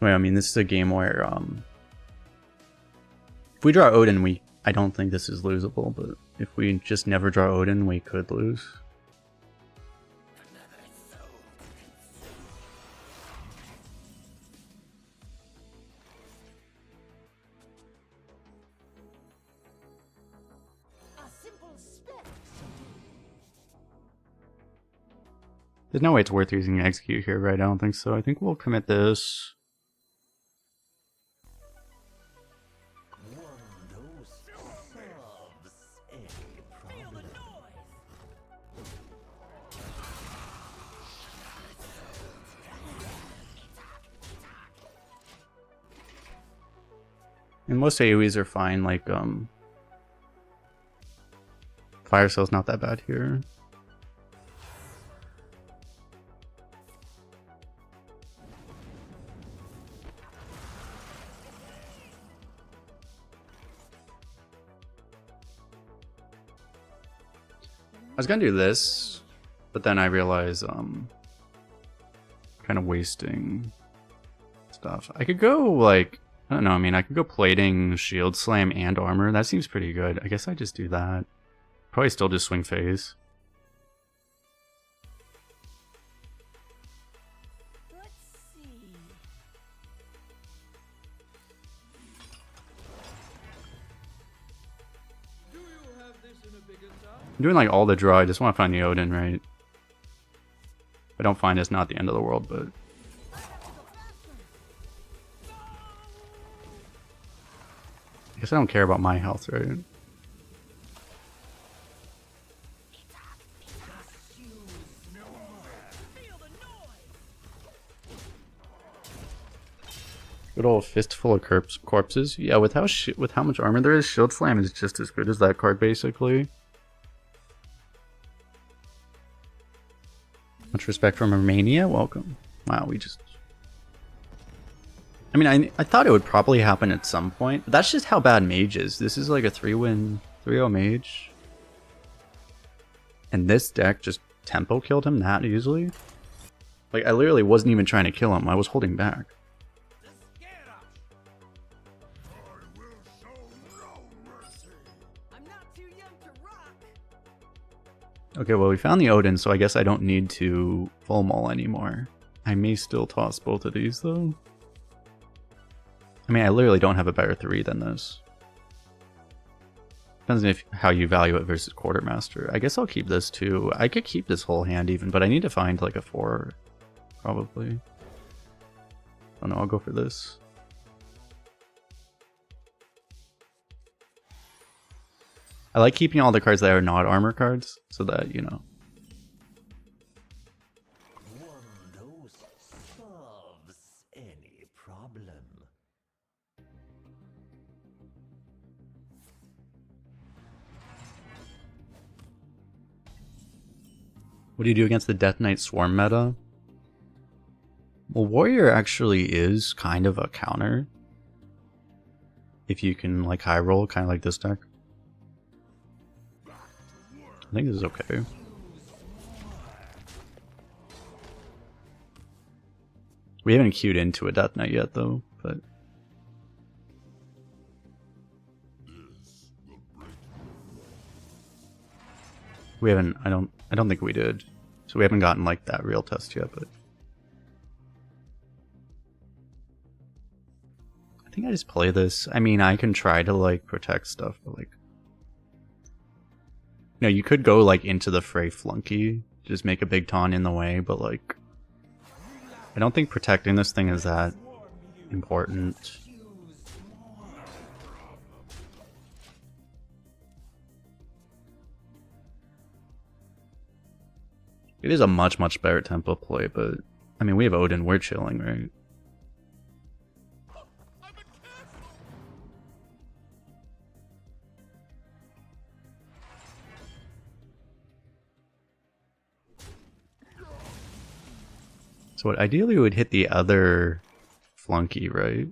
S1: Wait, I mean, this is a game where, if we draw Odin, I don't think this is losable, but if we just never draw Odin, we could lose. There's no way it's worth using execute here, right? I don't think so. I think we'll commit this. And most AoEs are fine, like, Fire Cell's not that bad here. I was gonna do this, but then I realized, kind of wasting stuff. I could go, like, I don't know, I mean, I could go plating, shield slam, and armor. That seems pretty good. I guess I just do that. Probably still just swing phase.
S3: Let's see.
S2: Do you have this in a bigger town?
S1: I'm doing like all the draw. I just want to find the Odin, right? If I don't find it, it's not the end of the world, but... I guess I don't care about my health, right? Good old fistful of corpses. Yeah, with how much armor there is, Shield Slam is just as good as that card, basically. Much respect from Romania. Welcome. Wow, we just... I mean, I thought it would probably happen at some point, but that's just how bad Mage is. This is like a 3-win, 3-0 Mage. And this deck just tempo killed him that easily. Like, I literally wasn't even trying to kill him. I was holding back. Okay, well, we found the Odin, so I guess I don't need to full maul anymore. I may still toss both of these, though. I mean, I literally don't have a better 3 than this. Depends on how you value it versus Quartermaster. I guess I'll keep this too. I could keep this whole hand even, but I need to find like a 4, probably. Oh no, I'll go for this. I like keeping all the cards that are not armor cards, so that, you know.
S4: One dose solves any problem.
S1: What do you do against the Death Knight Swarm meta? Well, Warrior actually is kind of a counter. If you can like high roll, kind of like this deck. I think this is okay. We haven't queued into a Death Knight yet though, but we haven't, I don't think we did. So we haven't gotten like that real test yet, but I think I just play this. I mean, I can try to like protect stuff, but like, you know, you could go like into the fray flunky, just make a big taunt in the way, but like, I don't think protecting this thing is that important. It is a much better tempo play, but I mean, we have Odyn, we're chilling, right? So what, ideally we would hit the other flunky, right?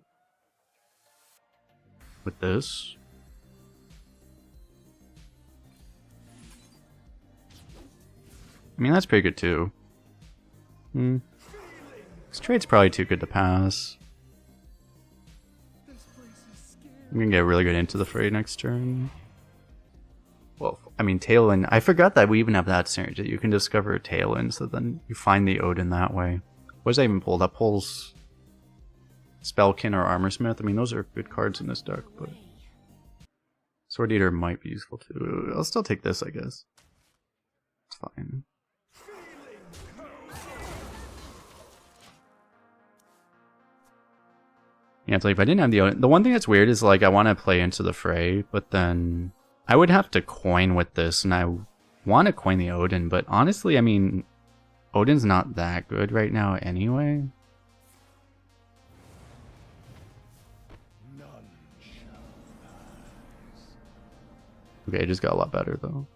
S1: With this. I mean, that's pretty good too. This trade's probably too good to pass. I'm gonna get really good into the fray next turn. Well, I mean, Tailwind. I forgot that we even have that synergy. You can discover a Tailwind, so then you find the Odyn that way. What does that even pull? That pulls Spellkin or Armorsmith. I mean, those are good cards in this deck, but Sword Eater might be useful too. I'll still take this, I guess. It's fine. Yeah, it's like if I didn't have the Odyn. The one thing that's weird is like I want to play into the fray, but then I would have to coin with this, and I want to coin the Odyn, but honestly, I mean, Odin's not that good right now anyway. Okay, it just got a lot better though.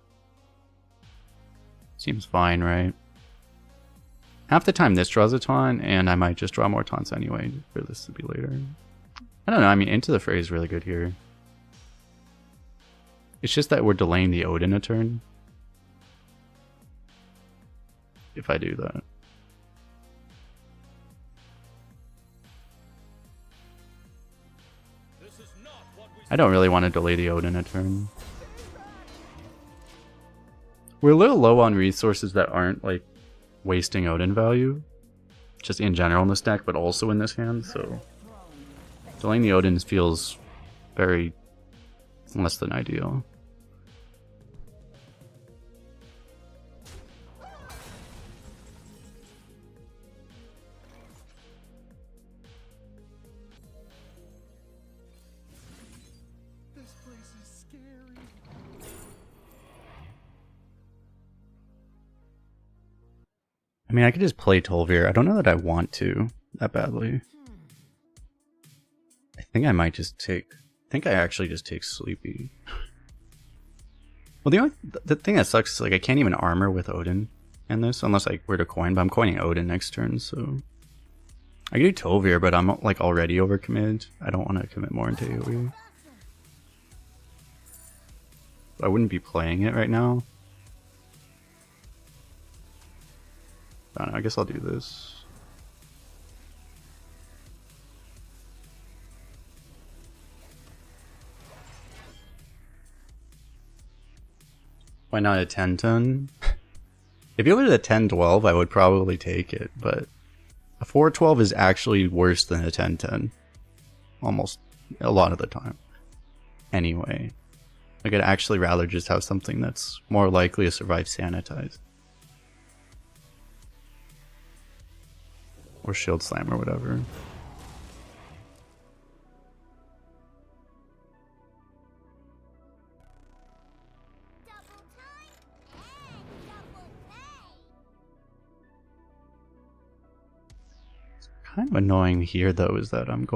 S1: Seems fine, right? Half the time this draws a taunt, and I might just draw more taunts anyway for this to be later. I don't know, I mean, Into the Fray is really good here. It's just that we're delaying the Odyn a turn. If I do that. I don't really want to delay the Odyn a turn. We're a little low on resources that aren't like wasting Odyn value, just in general in this deck, but also in this hand, so delaying the Odyn feels very less than ideal.
S2: This place is scary.
S1: I mean, I could just play Tolvir. I don't know that I want to that badly. I think I might just take... I think I actually just take Sleepy. Well, the thing that sucks is like I can't even armor with Odyn in this unless I were to coin, but I'm coining Odyn next turn, so... I could do Tolvir, but I'm like already overcommitted. I don't want to commit more into AoE. I wouldn't be playing it right now. I don't know, I guess I'll do this. Why not a 10-10? If it was a 10-12, I would probably take it, but a 4-12 is actually worse than a 10-10. Almost a lot of the time. Anyway. Like, I'd actually rather just have something that's more likely to survive sanitized. Or shield slam or whatever.
S3: Double time and double pay.
S1: Kind of annoying here though is that I'm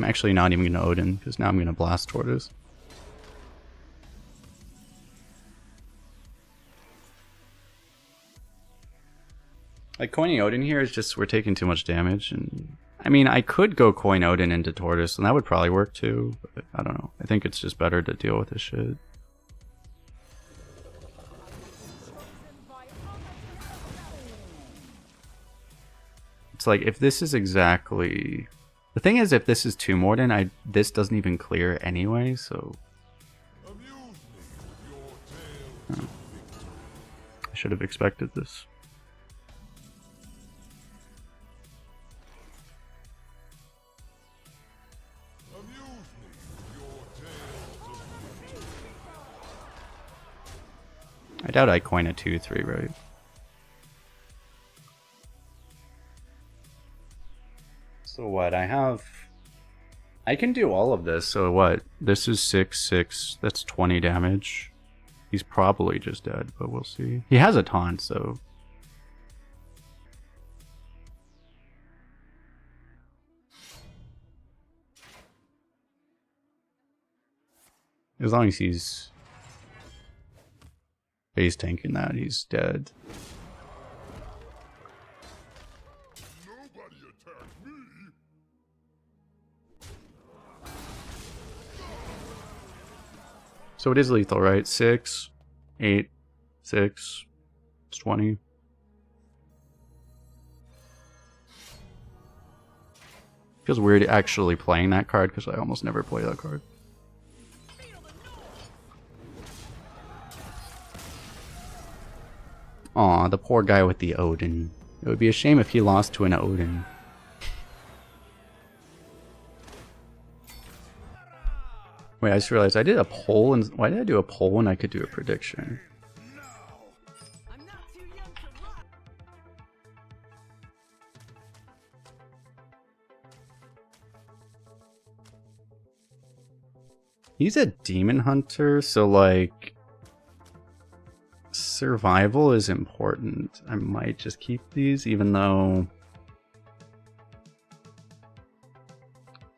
S1: actually not even going to Odin, because now I'm going to Blast Tortoise. Like, coining Odin here is just, we're taking too much damage, and I mean, I could go coin Odin into Tortoise, and that would probably work too, but I don't know. I think it's just better to deal with this shit. It's like, if this is exactly... The thing is, if this is 2 Morden, this doesn't even clear anyway, so...
S2: Amuse me with your tales.
S1: I should have expected this.
S2: Amuse me with your tales of
S1: I doubt I coin a 2-3, right? So what, I can do all of this, so what? This is 6, that's 20 damage. He's probably just dead, but we'll see. He has a taunt, so... As long as he's base tanking that, he's dead.
S2: nobody attack me.
S1: So it is lethal, right? 6, 8, 6, it's 20. Feels weird actually playing that card because I almost never play that card. Aw, the poor guy with the Odin. It would be a shame if he lost to an Odin. Wait, I just realized I did a poll, and why did I do a poll when I could do a prediction?
S3: I'm not too young to rock.
S1: He's a demon hunter, so like survival is important. I might just keep these, even though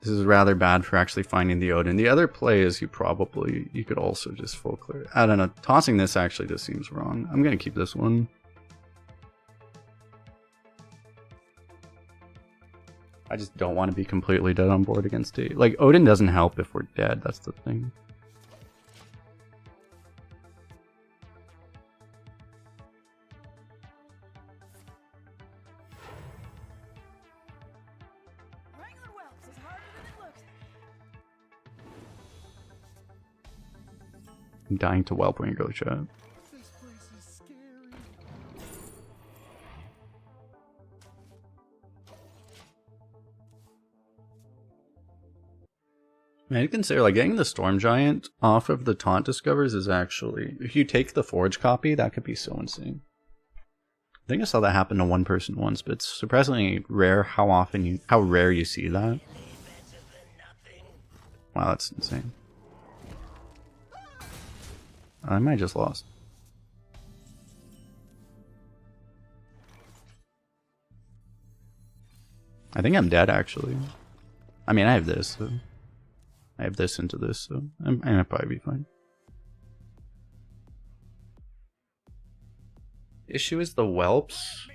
S1: this is rather bad for actually finding the Odin. The other play is you could also just full clear. I don't know, tossing this actually just seems wrong. I'm gonna keep this one. I just don't want to be completely dead on board against it. Like, Odin doesn't help if we're dead, that's the thing.
S3: Wrangler Wells is harder than it looks.
S1: I'm dying to whelp when you go chat.
S2: This place is scary.
S1: Man, you consider like getting the Storm Giant off of the taunt discovers is actually, if you take the Forge copy, that could be so insane. I think I saw that happen to one person once, but it's surprisingly rare how rare you see that. Wow, that's insane. I might have just lost. I think I'm dead actually. I mean, I have this, so I have this into this, so I'll probably be fine. Issue is the whelps.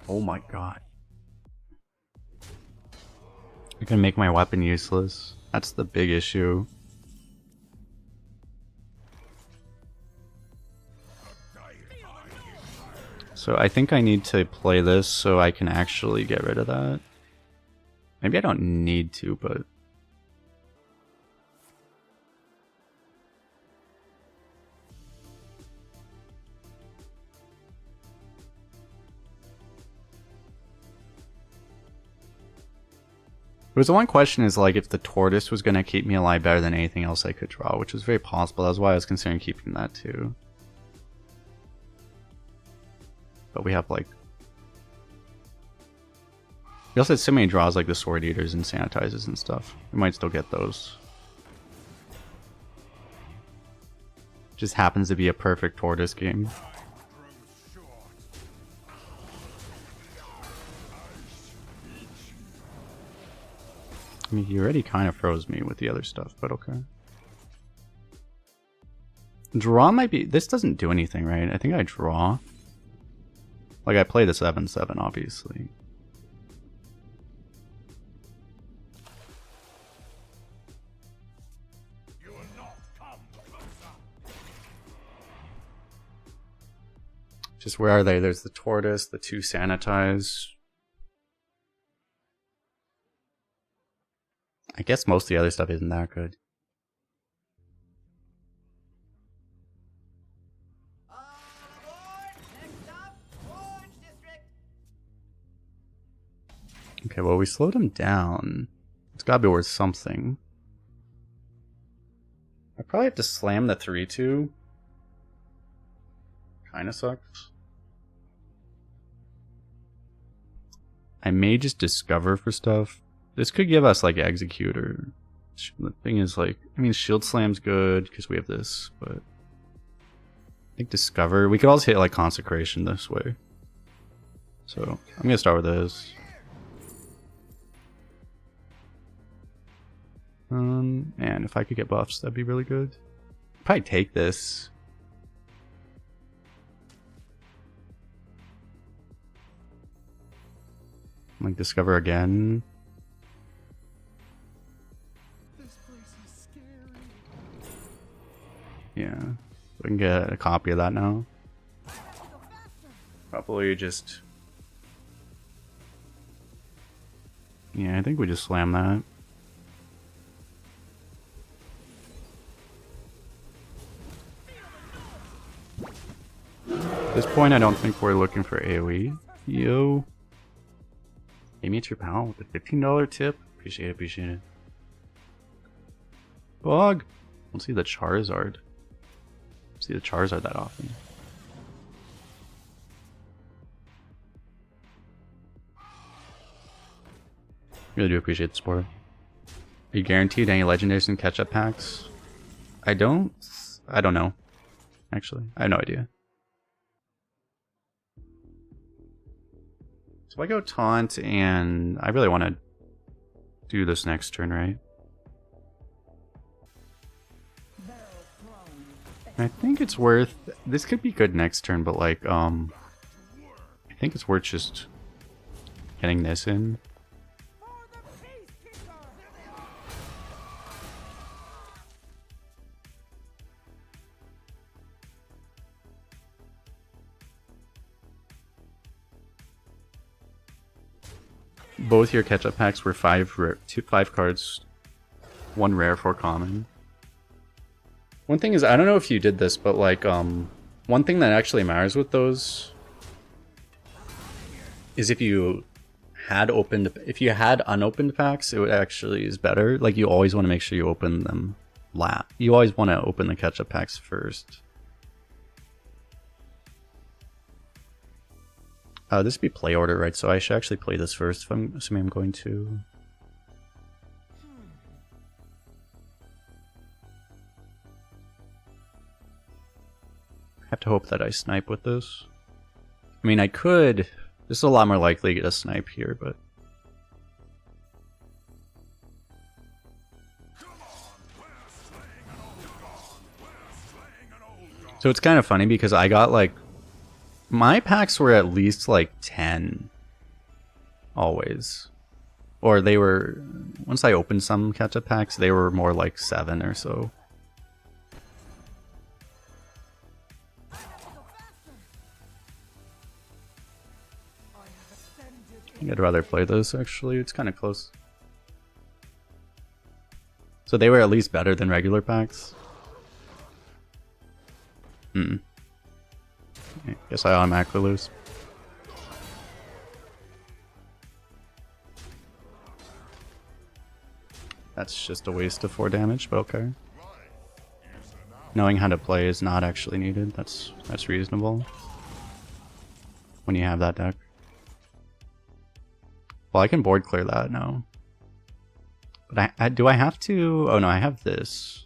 S1: Oh my god. I can make my weapon useless. That's the big issue. So I think I need to play this so I can actually get rid of that. Maybe I don't need to, but... It was the one question is like if the tortoise was going to keep me alive better than anything else I could draw, which was very possible. That's why I was considering keeping that too. But we have like... We also had so many draws like the Sword Eaters and Sanitizers and stuff. We might still get those. Just happens to be a perfect tortoise game. I mean, he already kind of froze me with the other stuff, but okay. Draw might be... This doesn't do anything, right? I think I draw. Like, I play the 7/7, obviously. Just where are they? There's the tortoise, the 2 sanitize. I guess most of the other stuff isn't that good. Okay, well, we slowed him down. It's gotta be worth something. I probably have to slam the 3/2. Kinda sucks. I may just discover for stuff. This could give us like Executor. The thing is like, I mean Shield Slam's good because we have this, but I think Discover. We could also hit like Consecration this way. So I'm gonna start with this. And if I could get buffs, that'd be really good. Probably take this. Like Discover again.
S2: This place is scary.
S1: Yeah, we can get a copy of that now. Probably just... Yeah, I think we just slam that. At this point, I don't think we're looking for AoE. Yo. Amy at your pal with a $15 tip. Appreciate it, appreciate it. Bug! Don't see the Charizard. Don't see the Charizard that often. Really do appreciate the support. Are you guaranteed any legendaries and catch-up packs? I don't know. Actually, I have no idea. So I go taunt, and I really want to do this next turn, right? I think it's worth... This could be good next turn, but like, I think it's worth just getting this in. Both your catch-up packs were 5 cards, 1 rare, 4 common. One thing is, I don't know if you did this, but like, one thing that actually matters with those is if you had unopened packs, it would actually is better. Like, you always want to make sure you open them last. You always want to open the catch-up packs first. This would be play order, right? So I should actually play this first if I'm assuming I'm going to. I have to hope that I snipe with this. I mean, I could. This is a lot more likely to get a snipe here, but. So it's kind of funny because I got like. My packs were at least like 10. Always. Or they were... Once I opened some catch-up packs, they were more like 7 or so. I think I'd rather play this, actually. It's kind of close. So they were at least better than regular packs. Guess I automatically lose. That's just a waste of 4 damage, but okay. Knowing how to play is not actually needed. That's reasonable when you have that deck. Well, I can board clear that now. But do I have to? Oh no, I have this.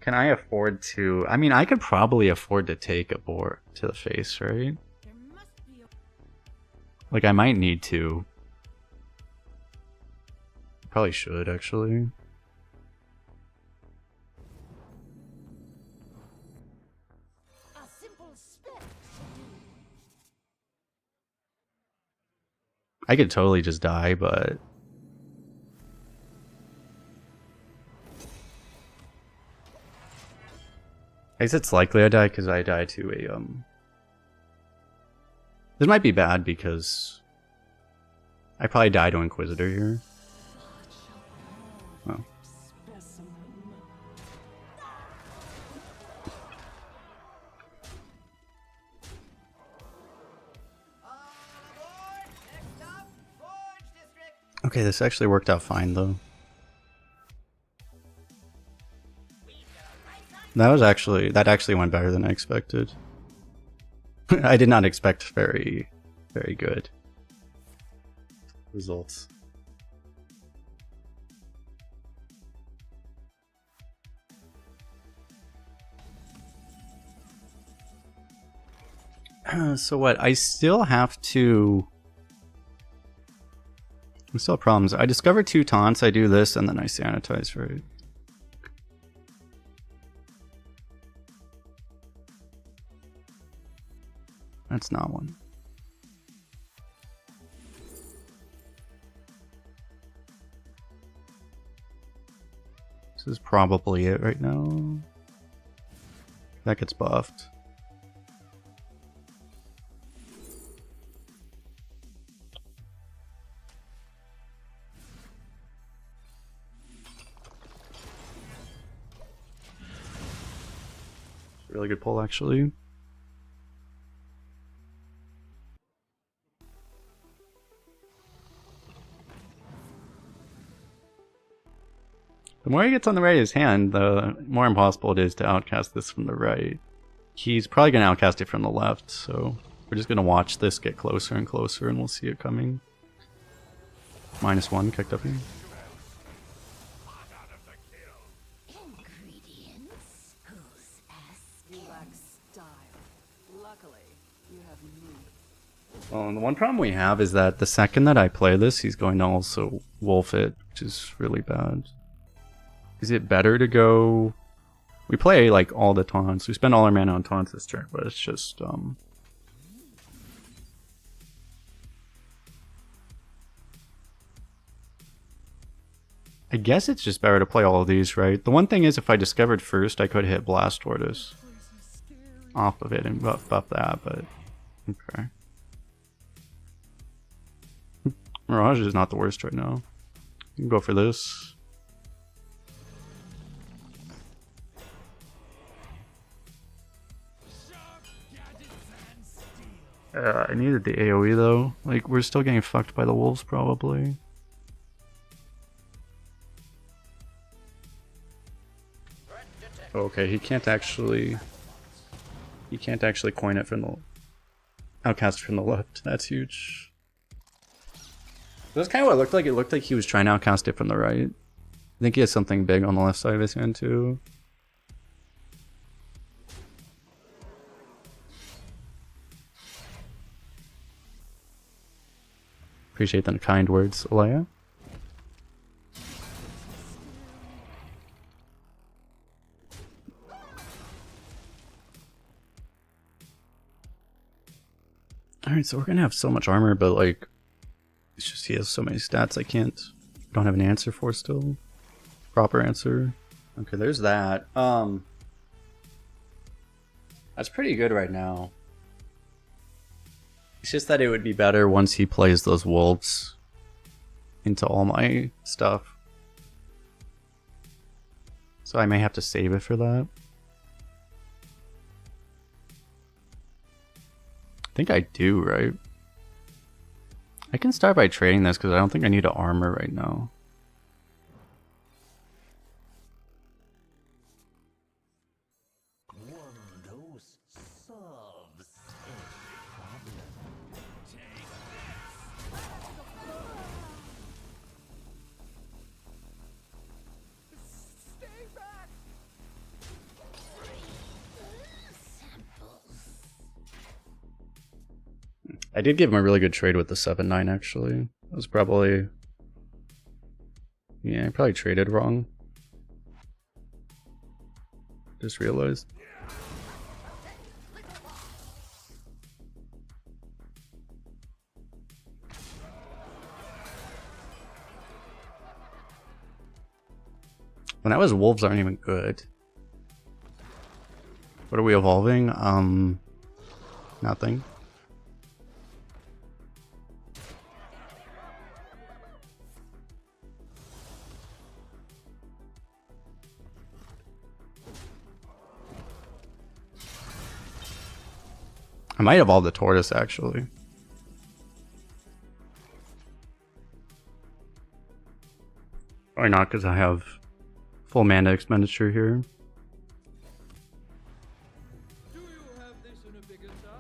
S1: Can I afford to? I mean, I could probably afford to take a board to the face, right?
S3: There must be a
S1: Like, I might need to. Probably should, actually.
S3: simple spell.
S1: I could totally just die, but... I guess it's likely I die because I die to a, This might be bad because... I probably die to Inquisitor here. Oh. Okay, this actually worked out fine though. That actually went better than I expected. I did not expect very good results. So what? I still have to... I still have problems. I discover 2 taunts, I do this, and then I sanitize, right? That's not one. This is probably it right now. That gets buffed. Really good pull, actually. The more he gets on the right of his hand, the more impossible it is to outcast this from the right. He's probably going to outcast it from the left, so we're just going to watch this get closer and closer, and we'll see it coming. -1 kicked up here.
S3: Ingredients? Who's asking? Lack style. Luckily, you have me.
S1: Well, and the one problem we have is that the second that I play this, he's going to also wolf it, which is really bad. Is it better to go... We play, like, all the taunts. We spend all our mana on taunts this turn, but it's just, I guess it's just better to play all of these, right? The one thing is, if I discovered first, I could hit Blast Tortoise off of it and buff that, but... Okay. Mirage is not the worst right now. You can go for this. I needed the AoE though. Like, we're still getting fucked by the wolves probably. Okay, he can't actually coin it from the outcast from the left. That's huge. That's kind of what it looked like. It looked like he was trying to outcast it from the right. I think he has something big on the left side of his hand too. Appreciate the kind words, Alea. Alright, so we're gonna have so much armor, but like, it's just he has so many stats I don't have an answer for still. Proper answer. Okay, there's that. That's pretty good right now. It's just that it would be better once he plays those wolves into all my stuff. So I may have to save it for that. I think I do, right? I can start by trading this because I don't think I need to armor right now.
S4: One dose solves any problem.
S3: Stay back!
S1: I did give him a really good trade with the 7-9 actually. That was probably... Yeah, I probably traded wrong. Just realized. When I was wolves aren't even good. What are we evolving? Nothing. I might evolve the tortoise actually. Or not, because I have full mana expenditure here.
S5: Do you have this in a bigger size?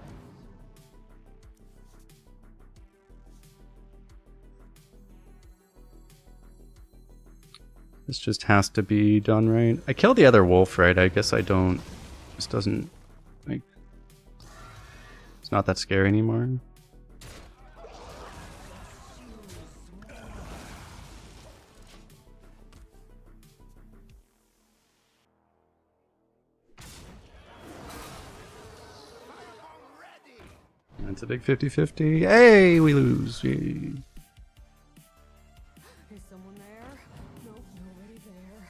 S1: This just has to be done right. I killed the other wolf, right? I guess I don't... This doesn't... like... It's not that scary anymore. It's a big 50-50. Hey, we lose. Yay.
S3: Is someone there? Nope, nobody there.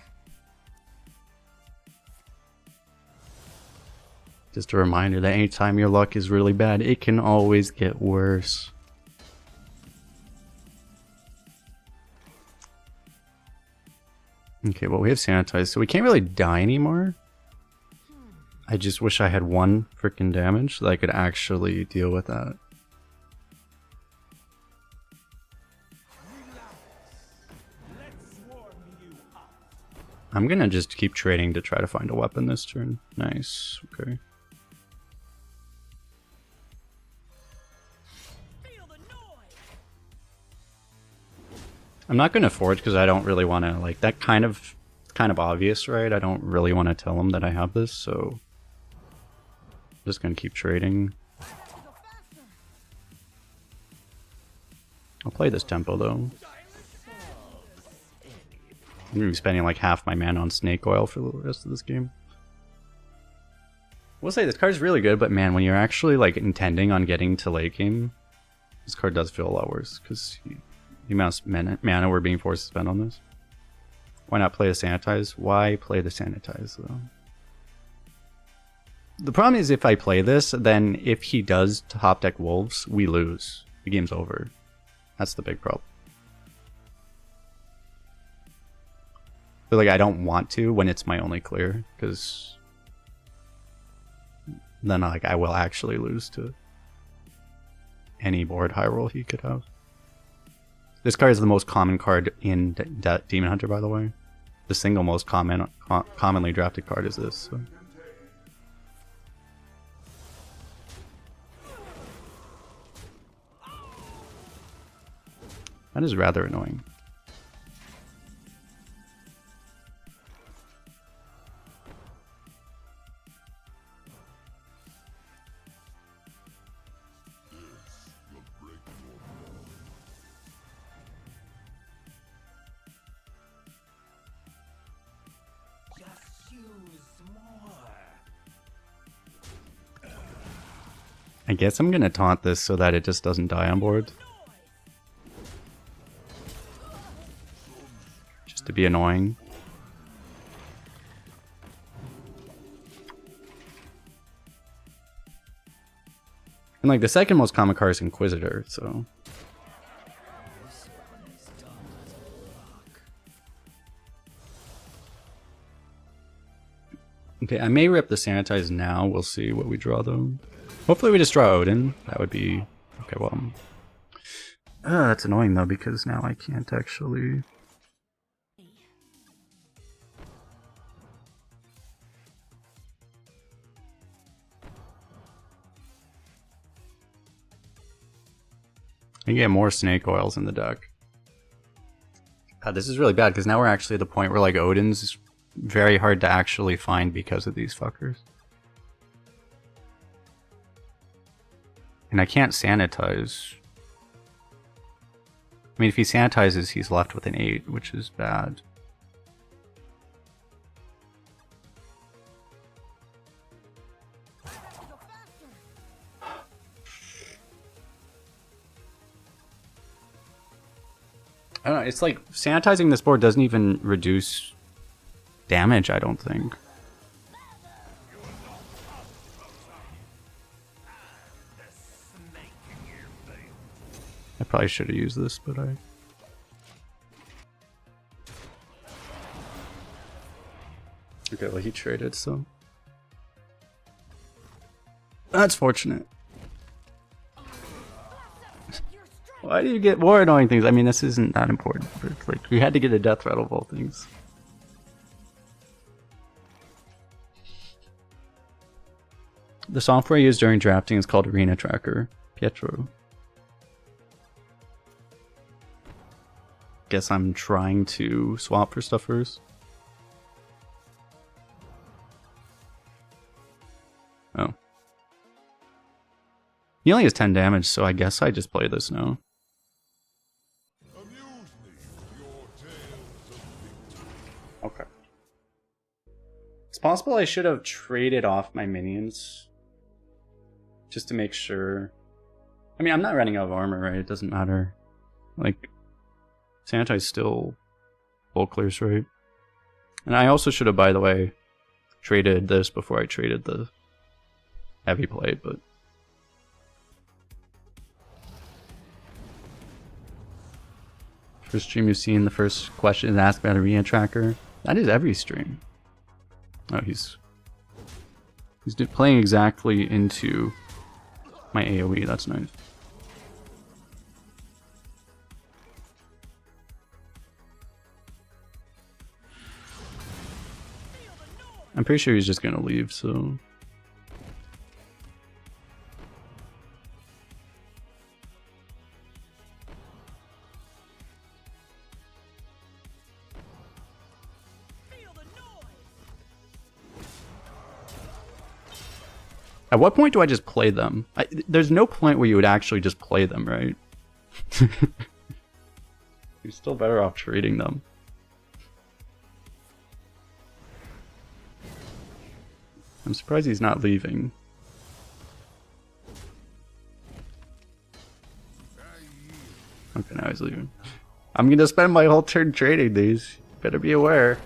S1: Just a reminder that anytime your luck is really bad, it can always get worse. Okay, well we have sanitized, so we can't really die anymore. I just wish I had one freaking damage so that I could actually deal with that. I'm gonna just keep trading to try to find a weapon this turn. Nice, okay.
S3: Feel the noise!
S1: I'm not gonna forge because I don't really want to, like, that kind of obvious, right? I don't really want to tell him that I have this, so I'm just gonna keep trading. I'll play this tempo though. I'm gonna be spending like half my mana on snake oil for the rest of this game. We'll say this card's really good, but man, when you're actually like intending on getting to late game, this card does feel a lot worse because the amount of mana we're being forced to spend on this. Why not play the sanitize? Why play the sanitize though? The problem is if I play this, then if he does top deck wolves, we lose. The game's over. That's the big problem. But like I don't want to when it's my only clear, because then like I will actually lose to any board high roll he could have. This card is the most common card in Demon Hunter, by the way. The single most commonly drafted card is this. So. That is rather annoying. I guess I'm gonna taunt this so that it just doesn't die on board. Just to be annoying. And like the second most common card is Inquisitor, so. Okay, I may rip the sanitize now. We'll see what we draw though. Hopefully we just draw Odyn. That would be... Okay, well... That's annoying though, because now I can't actually... I get more snake oils in the deck. God, this is really bad, because now we're actually at the point where, like, Odin's very hard to actually find because of these fuckers. And I can't sanitize. I mean, if he sanitizes, he's left with an 8, which is bad. I don't know, it's like sanitizing this board doesn't even reduce damage, I don't think. I probably should have used this, but I... Okay, well he traded, so... That's fortunate. Why do you get more annoying things? I mean, this isn't that important, but it's like, we had to get a death rattle of all things. The software used during drafting is called Arena Tracker. Pietro. Guess I'm trying to swap for stuff first. Oh. He only has 10 damage, so I guess I just play this now.
S2: Amuse me with your tales of victory.
S1: Okay. It's possible I should have traded off my minions. Just to make sure. I mean, I'm not running out of armor, right? It doesn't matter. Like, Sanitize still full clears, right? And I also should have, by the way, traded this before I traded the heavy plate, but... First stream you've seen, the first question is asked about Arena Tracker. That is every stream. Oh, he's playing exactly into my AoE, that's nice. I'm pretty sure he's just gonna leave, so... At what point do I just play them? There's no point where you would actually just play them, right? You're still better off trading them. I'm surprised he's not leaving. Okay, now he's leaving. I'm gonna spend my whole turn trading these. Better be aware.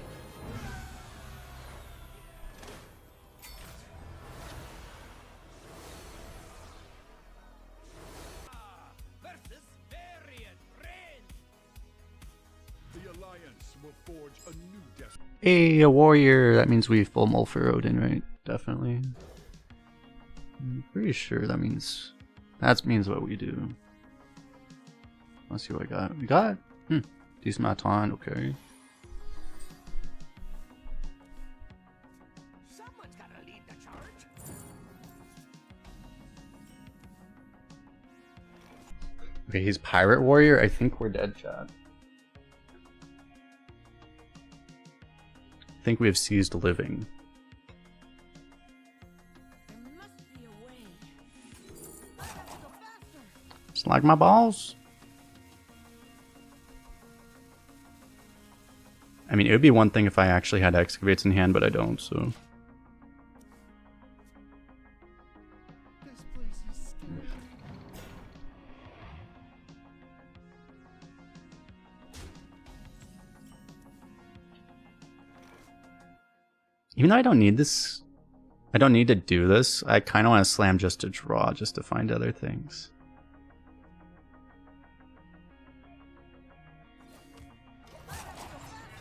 S1: Hey, a warrior. That means we full mull for Odyn, right? Definitely. I'm pretty sure that means what we do. Let's see what I got. We got decent amount of taunt, okay.
S4: Someone's gotta lead the charge.
S1: Okay, he's pirate warrior. I think we're dead, chat. I think we have seized living.
S3: There must be a way. Go faster.
S1: Just like my balls. I mean, it would be one thing if I actually had excavates in hand, but I don't, so.
S2: This place is scary.
S1: Even though I don't need this, I don't need to do this, I kind of want to slam just to draw, just to find other things.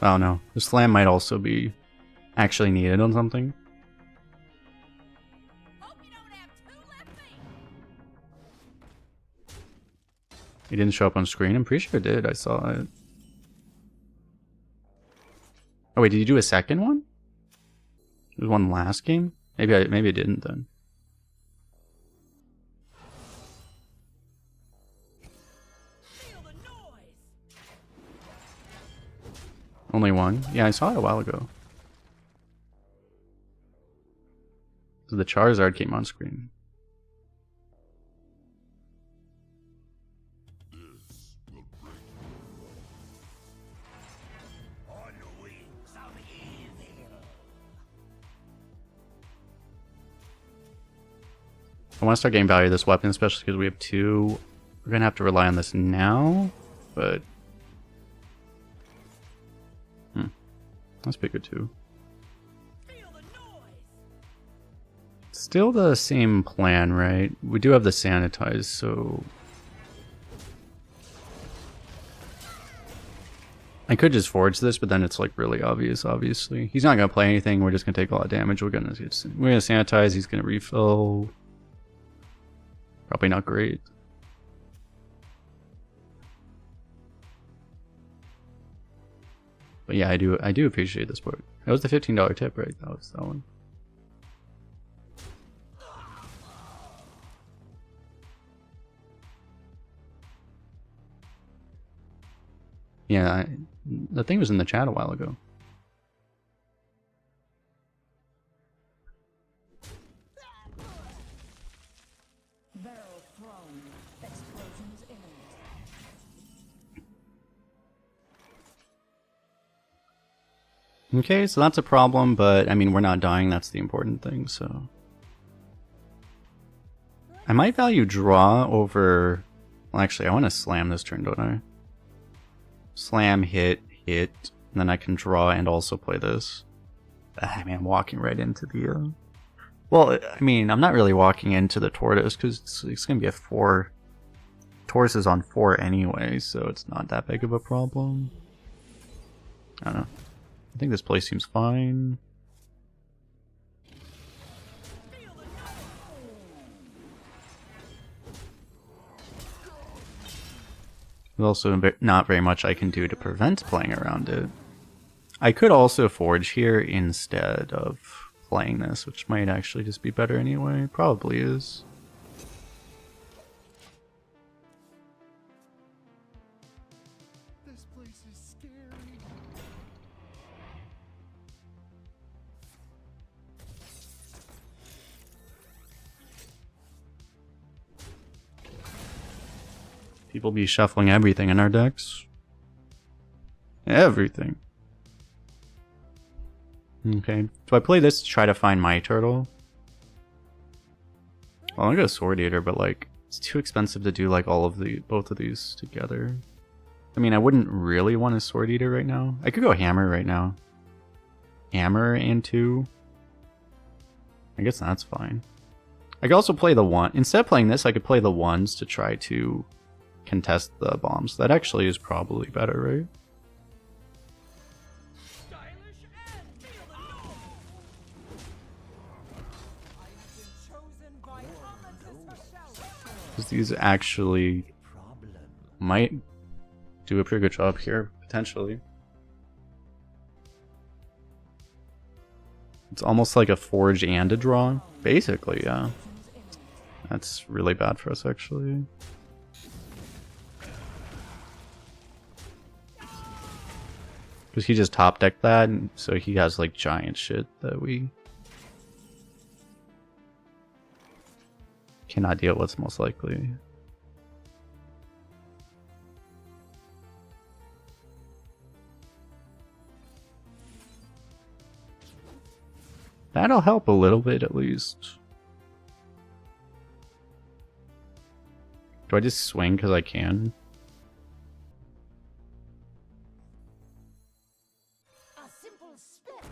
S1: Oh no, the slam might also be actually needed on something.
S3: Hope you don't have two left feet.
S1: He didn't show up on screen? I'm pretty sure it did. I saw it. Oh wait, did you do a second one? There was one last game? Maybe I didn't then.
S3: Feel the noise.
S1: Only one? Yeah, I saw it a while ago. So the Charizard came on screen.
S2: This will break
S4: On the wings of evil.
S1: I want to start getting value of this weapon, especially because we have two. We're going to have to rely on this now, but... That's bigger too.
S3: Feel the noise.
S1: Still the same plan, right? We do have the sanitize, so... I could just forge this, but then it's like really obvious, obviously. He's not going to play anything, we're just going to take a lot of damage. We're gonna sanitize, he's going to refill. Probably not great. But yeah, I do appreciate this part. That was the $15 tip, right? That was that one. Yeah, the thing was in the chat a while ago.
S3: Barrel thrown. Explosions imminent.
S1: Okay, so that's a problem, but I mean, we're not dying, that's the important thing, so... I might value draw over... Well, actually, I want to slam this turn, don't I? Slam, hit, and then I can draw and also play this. I mean, I'm walking right into the... Well, I mean, I'm not really walking into the tortoise, because it's going to be a 4... Tortoise is on 4 anyway, so it's not that big of a problem. I don't know. I think this play seems fine. There's also not very much I can do to prevent playing around it. I could also forge here instead of playing this, which might actually just be better anyway. Probably is.
S2: This place is scary.
S1: People be shuffling everything in our decks. Everything. Okay, so I play this to try to find my turtle. Well, I'm gonna go Sword Eater, but like, it's too expensive to do like both of these together. I mean, I wouldn't really want a Sword Eater right now. I could go Hammer right now. Hammer and 2. I guess that's fine. I could also play the 1. Instead of playing this, I could play the 1s to try to contest the bombs. That actually is probably better, right?
S3: Stylish and feel the noise. I have been chosen by Amethyst Herself.
S1: Because these actually might do a pretty good job here, potentially. It's almost like a forge and a draw, basically, yeah. That's really bad for us, actually. Because he just top decked that, and so he has like giant shit that we cannot deal with, most likely. That'll help a little bit, at least. Do I just swing because I can?
S3: A simple spit.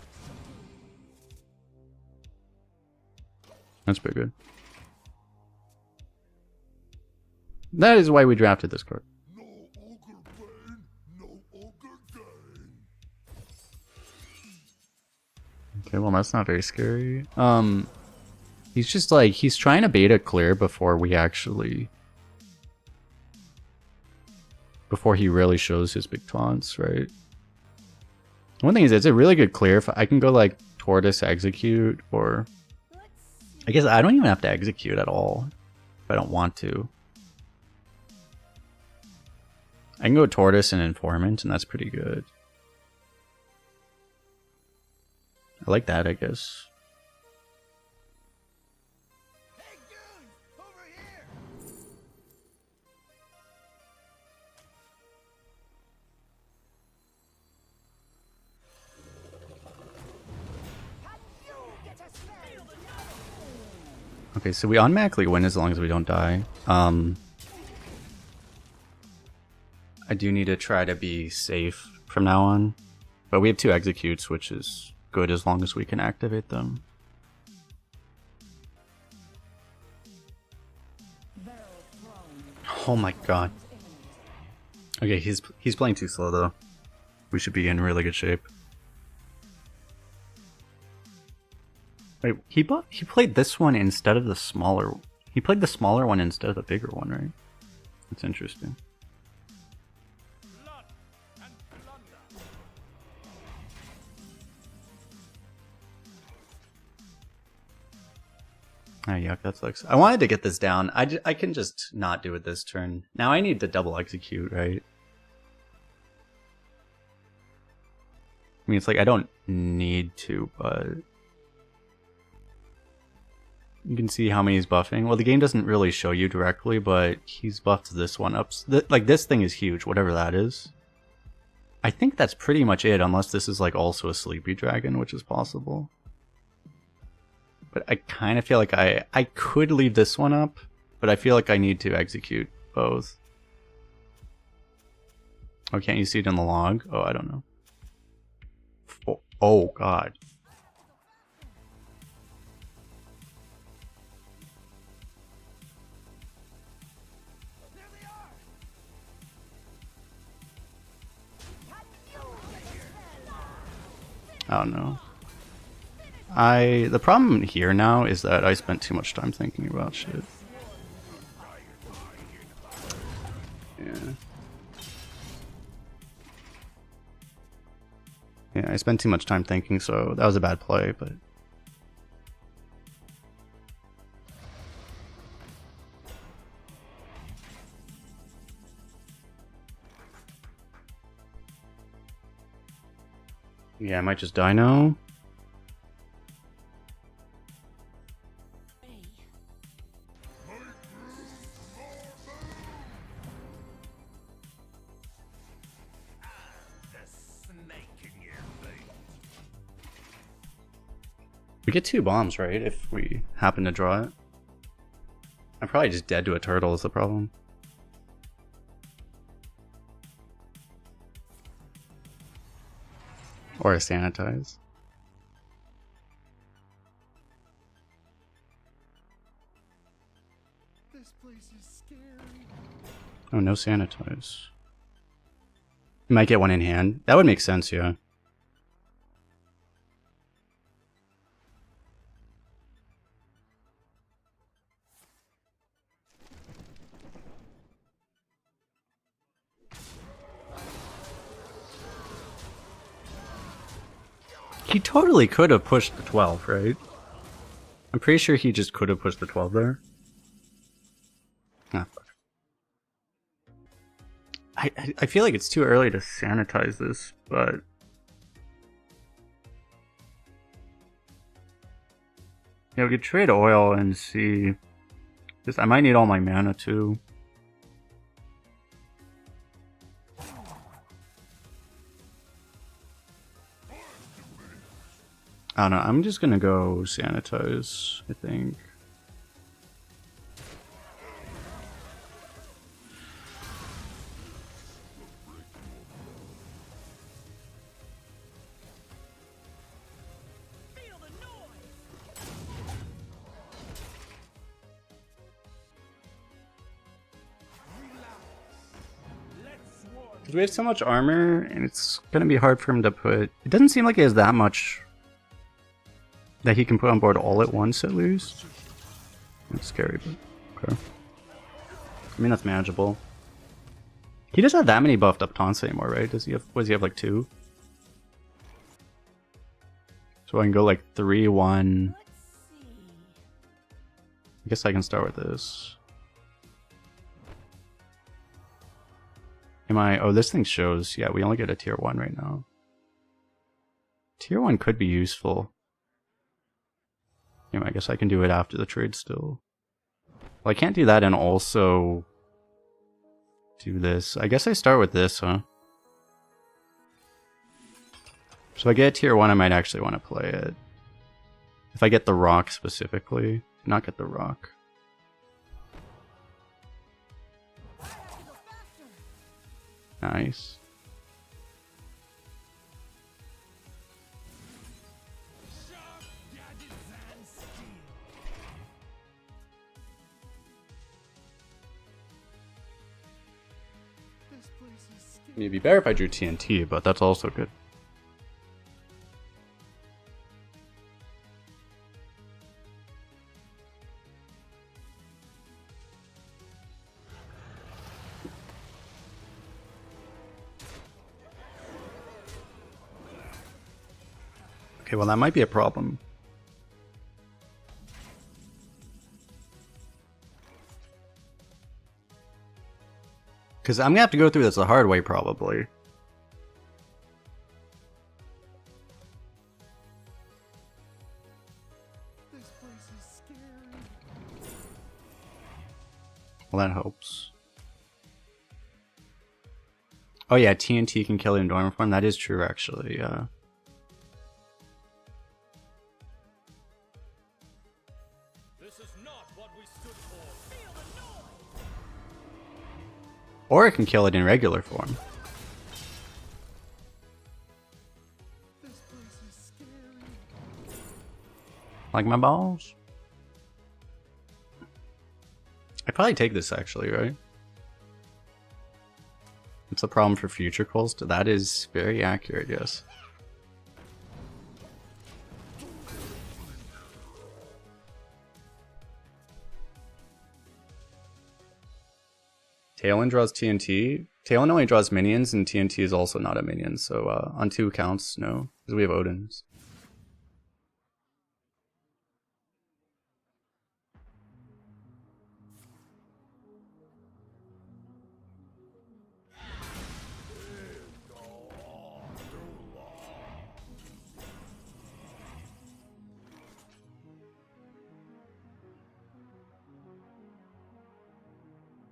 S1: That's pretty good. That is why we drafted this card.
S2: No ogre pain, no ogre gain.
S1: Okay, well that's not very scary. He's just like, he's trying to beta clear before we actually before he really shows his big taunts, right? One thing is, it's a really good clear. If I can go like Tortoise execute, or I guess I don't even have to execute at all if I don't want to. I can go Tortoise and Informant, and that's pretty good. I like that, I guess.
S4: Hey, goons! Over here!
S1: Okay, so we automatically win as long as we don't die. I do need to try to be safe from now on. But we have 2 executes, which is good as long as we can activate them. Oh my god. Okay, he's playing too slow though. We should be in really good shape. Wait, he played this one instead of the smaller. He played the smaller one instead of the bigger one, right? That's interesting.
S2: Blood and plunder.
S1: Oh, yuck, that sucks. I wanted to get this down. I can just not do it this turn. Now I need to double execute, right? I mean, it's like I don't need to, but... You can see how many he's buffing. Well, the game doesn't really show you directly, but he's buffed this one up. Like, this thing is huge, whatever that is. I think that's pretty much it, unless this is like also a sleepy dragon, which is possible. But I kind of feel like I could leave this one up, but I feel like I need to execute both. Oh, can't you see it in the log? Oh, I don't know. Oh god. I don't know. The problem here now is that I spent too much time thinking about shit. Yeah. Yeah, I spent too much time thinking, so that was a bad play, but... Yeah, I might just die now. We get 2 bombs, right? If we happen to draw it. I'm probably just dead to a turtle is the problem. Or a sanitize.
S2: This place is scary.
S1: Oh, no sanitize. You might get one in hand. That would make sense, yeah. He totally could have pushed the 12, right? I'm pretty sure he just could have pushed the 12 there. Ah, fuck. I feel like it's too early to sanitize this, but... Yeah, we could trade oil and see... Just, I might need all my mana too. I don't know, I'm just gonna go sanitize, I think. Because we have so much armor, and it's gonna be hard for him to put... It doesn't seem like he has that much that he can put on board all at once, at least. That's scary, but okay. I mean, that's manageable. He doesn't have that many buffed up taunts anymore, right? Does he have? What does he have? Like 2? So I can go like 3, 1.
S3: Let's see.
S1: I guess I can start with this. Am I? Oh, this thing shows. Yeah, we only get a tier 1 right now. Tier 1 could be useful. I guess I can do it after the trade still. Well, I can't do that and also do this. I guess I start with this, huh? So if I get tier 1, I might actually want to play it. If I get the rock specifically. Not get the rock. Nice. It'd be better if I drew TNT, but that's also good. Okay, well that might be a problem. Because I'm going to have to go through this the hard way, probably.
S2: This place is scary.
S1: Well, that helps. Oh yeah, TNT can kill it in dorm form. That is true, actually, yeah.
S5: This is not what we stood for. Feel the noise.
S1: Or it can kill it in regular form.
S2: This place is scary.
S1: Like my balls. I'd probably take this actually, right? It's a problem for future Kolst. That is very accurate, yes. Talon draws TNT. Talon only draws minions, and TNT is also not a minion, so on 2 counts, no. Because we have Odyns.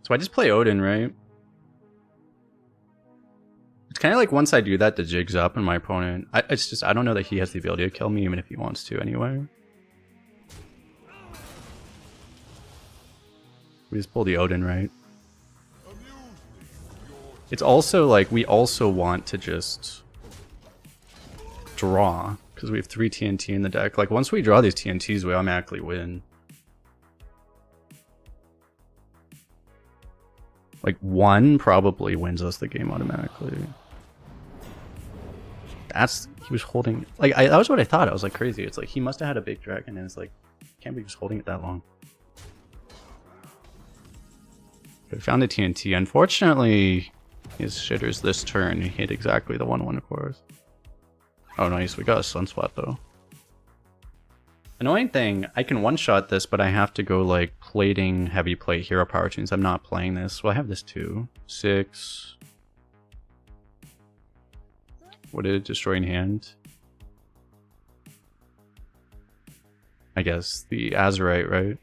S1: So I just play Odyn, right? It's kind of like once I do that, the jig's up and my opponent... it's just, I don't know that he has the ability to kill me, even if he wants to anyway. We just pull the Odyn, right? It's also like, we also want to just draw, because we have 3 TNT in the deck. Like, once we draw these TNTs, we automatically win. Like, 1 probably wins us the game automatically. He was holding, like, that was what I thought. I was like, crazy. It's like, he must have had a big dragon, and it's like, can't be just holding it that long. I found the TNT. Unfortunately, his shitters this turn. He hit exactly the 1/1, of course. Oh, nice. We got a Sunspot, though. Annoying thing, I can one-shot this, but I have to go, like, plating heavy plate hero power tunes. I'm not playing this. Well, I have this too. 6. What did it destroy in hand? I guess the Azurite, right?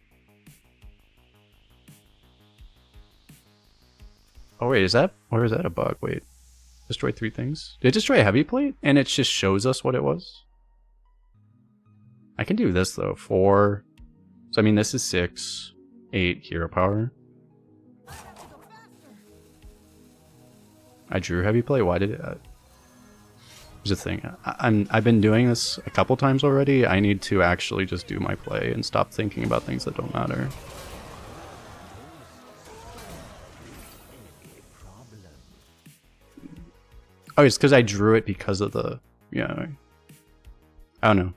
S1: Oh wait, is that, or is that a bug? Wait, destroy 3 things? Did it destroy a heavy plate? And it just shows us what it was? I can do this though, 4. So I mean this is 6, 8 hero power. I drew heavy plate, why did it? Here's the thing, I've been doing this a couple times already. I need to actually just do my play and stop thinking about things that don't matter. Oh, it's because I drew it because of the... Yeah. I don't know.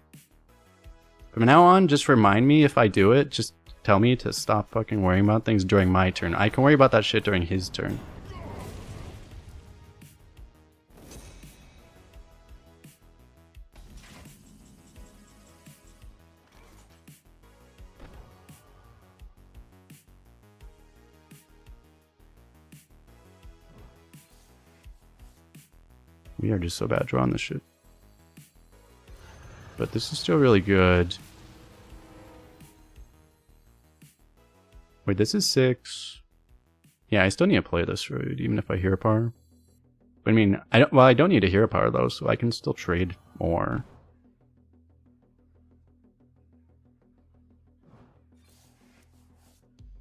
S1: From now on, just remind me if I do it. Just tell me to stop fucking worrying about things during my turn. I can worry about that shit during his turn. We are just so bad drawing this shit. But this is still really good. Wait, this is 6. Yeah, I still need to play this route, even if I hero power. But I mean, I don't need a hero power though, so I can still trade more.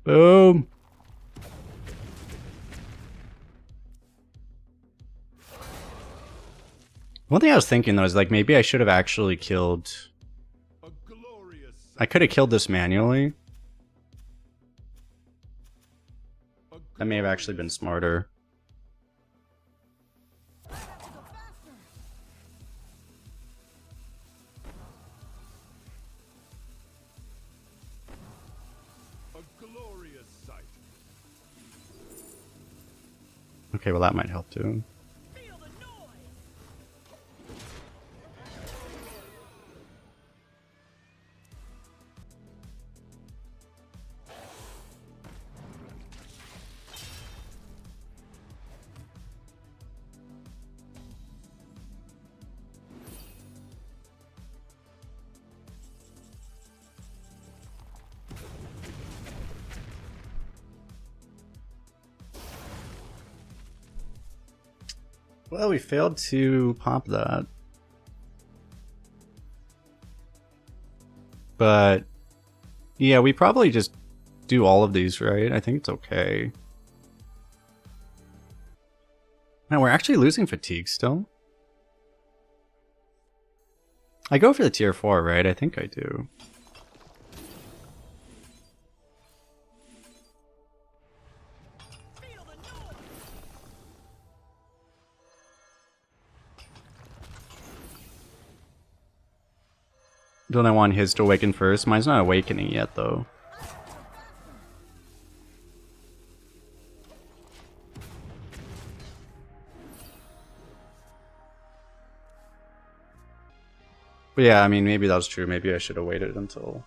S1: Boom! One thing I was thinking though is like maybe I should have actually killed.
S2: A glorious
S1: I could have killed this manually. That may have actually been smarter.
S2: a glorious sight.
S1: Okay, well that might help too.
S5: Feel the noise!
S1: Well, we failed to pop that. But yeah, we probably just do all of these, right? I think it's okay. Man, we're actually losing fatigue still. I go for the tier 4, right? I think I do.
S5: Feel the noise!
S1: Don't I want his to awaken first? Mine's not awakening yet, though. But yeah, I mean, maybe that was true. Maybe I should have waited until...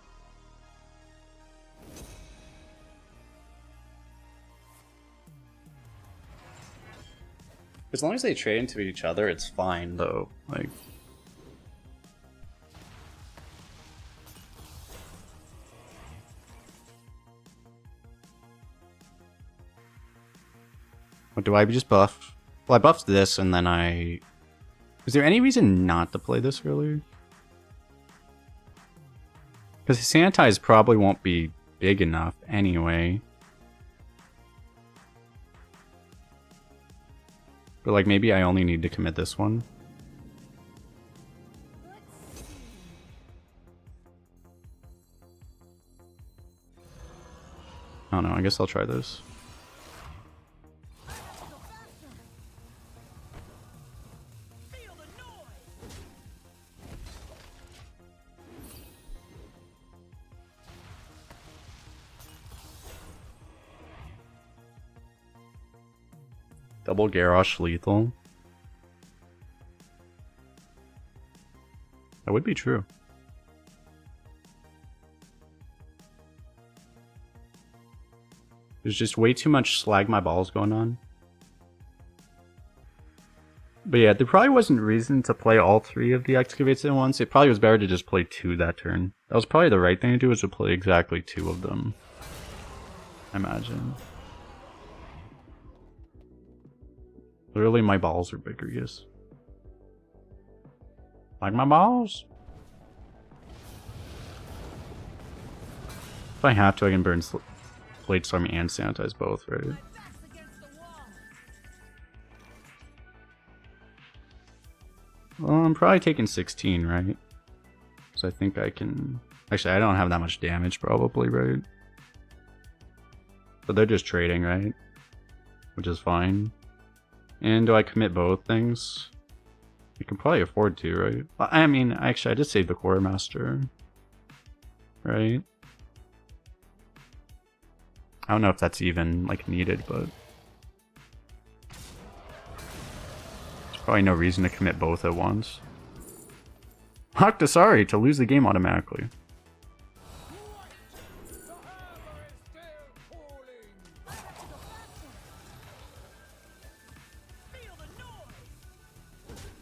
S1: As long as they trade into each other, it's fine, though. Like... What do I just buff? Well, I buffed this and then I... Is there any reason not to play this earlier? Because Sanitize probably won't be big enough anyway. But like maybe I only need to commit this one. I don't know, I guess I'll try this.
S5: Feel the noise!
S1: Double Garrosh lethal. That would be true. There's just way too much slag my balls going on. But yeah, there probably wasn't reason to play all 3 of the excavates at once. It probably was better to just play 2 that turn. That was probably the right thing to do, was to play exactly 2 of them. I imagine. Literally, my balls are bigger, yes. Like my balls? If I have to, I can burn Blade Storm and Sanitize both, right?
S5: My back's against the wall!
S1: Well, I'm probably taking 16, right? So I think I can... Actually, I don't have that much damage, probably, right? But they're just trading, right? Which is fine. And do I commit both things? I can probably afford to, right? I mean, actually, I just saved the Quartermaster. Right? I don't know if that's even, like, needed, but... There's probably no reason to commit both at once. Haktasari to lose the game automatically.
S2: The hammer is still falling.
S5: Feel the noise!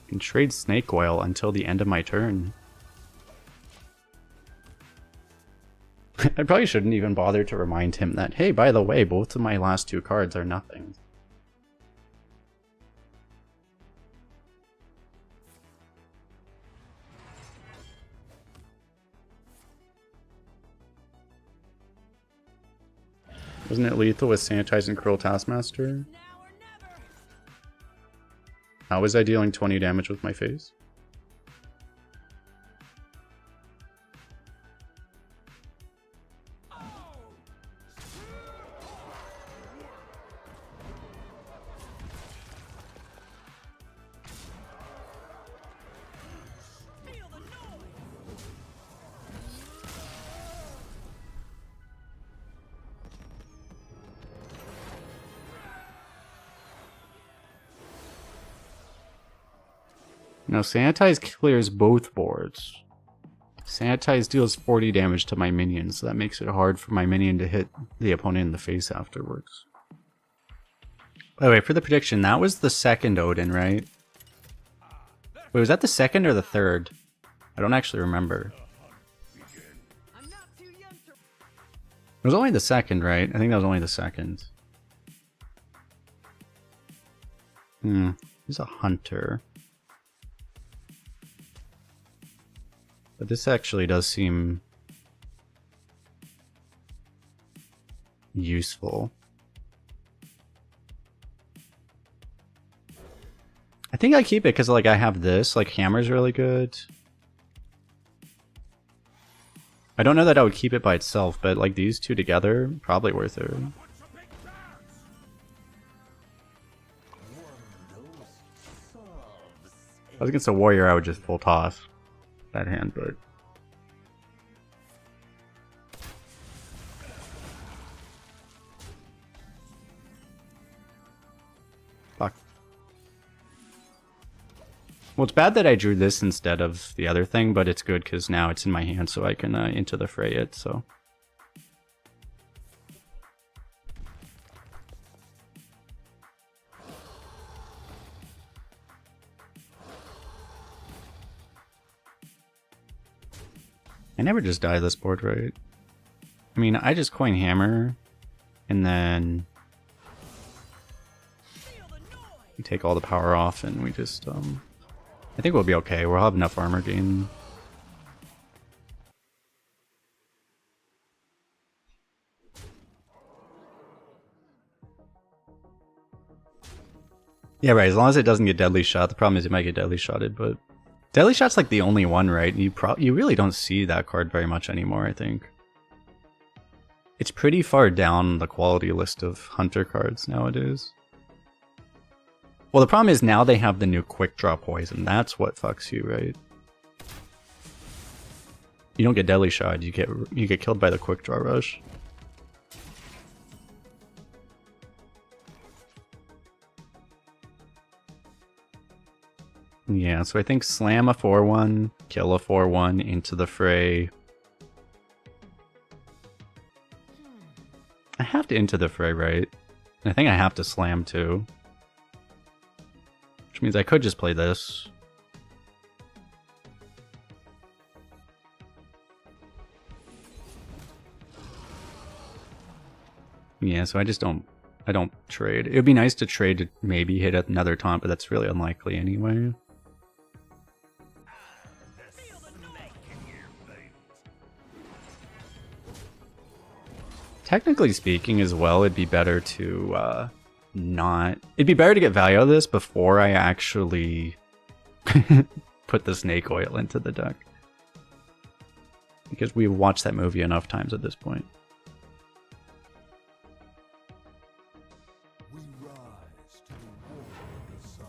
S1: I can trade snake oil until the end of my turn. I probably shouldn't even bother to remind him that, hey, by the way, both of my last 2 cards are nothing. Wasn't it lethal with Sanitize and Cruel Taskmaster?
S3: Now or never.
S1: How was I dealing 20 damage with my face?
S3: Feel the noise.
S1: Now Sanitize clears both boards. Sanitize deals 40 damage to my minion, so that makes it hard for my minion to hit the opponent in the face afterwards. By the way, for the prediction, that was the second Odyn, right? Wait, was that the second or the third? I don't actually remember.
S3: I'm not too young to.
S1: It was only the second, right? I think that was only the second. He's a hunter. But this actually does seem useful. I think I keep it because like I have this, like Hammer's really good. I don't know that I would keep it by itself, but like these two together, probably worth it. If I was against a warrior, I would just full toss that hand, but fuck. Well, it's bad that I drew this instead of the other thing, but it's good because now it's in my hand, so I can into the fray it. So. I never just die this board, right? I mean, I just coin hammer, and then we take all the power off, and we just, I think we'll be okay. We'll have enough armor gain. Yeah, right, as long as it doesn't get deadly shot. The problem is it might get deadly shotted, but deadly shot's like the only one, right? You really don't see that card very much anymore, I think. It's pretty far down the quality list of hunter cards nowadays. Well, the problem is now they have the new quick draw poison. That's what fucks you, right? You don't get deadly shot, you get killed by the quick draw rush. Yeah, so I think slam a 4-1, kill a 4-1 into the fray. I have to into the fray, right? And I think I have to slam too. Which means I could just play this. Yeah, so I don't trade. It would be nice to trade to maybe hit another taunt, but that's really unlikely anyway. Technically speaking as well, it'd be better to not... It'd be better to get value out of this before I actually put the snake oil into the deck. Because we've watched that movie enough times at this point.
S2: We rise to the war of the sun.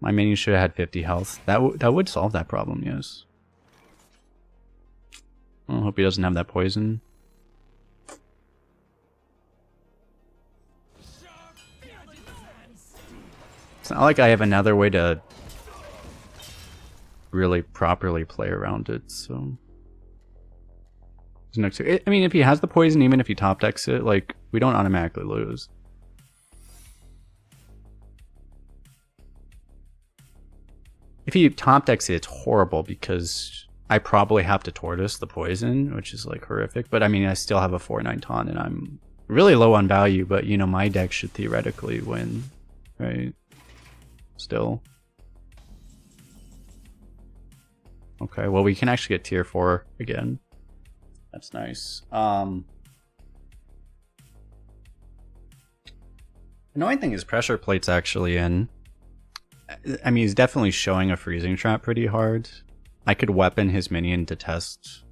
S1: My minion should have had 50 health. That would solve that problem, yes. I hope he doesn't have that poison. It's not like I have another way to really properly play around it, so... I mean, if he has the poison, even if he top decks it, like, we don't automatically lose. If he top decks it, it's horrible because I probably have to Tortoise the poison, which is like horrific. But I mean, I still have a 4/9 taunt and I'm really low on value, but you know, my deck should theoretically win, right? Still. Okay, well, we can actually get tier 4 again. That's nice. Annoying thing is pressure plate's actually in. I mean, he's definitely showing a freezing trap pretty hard. I could weapon his minion to test,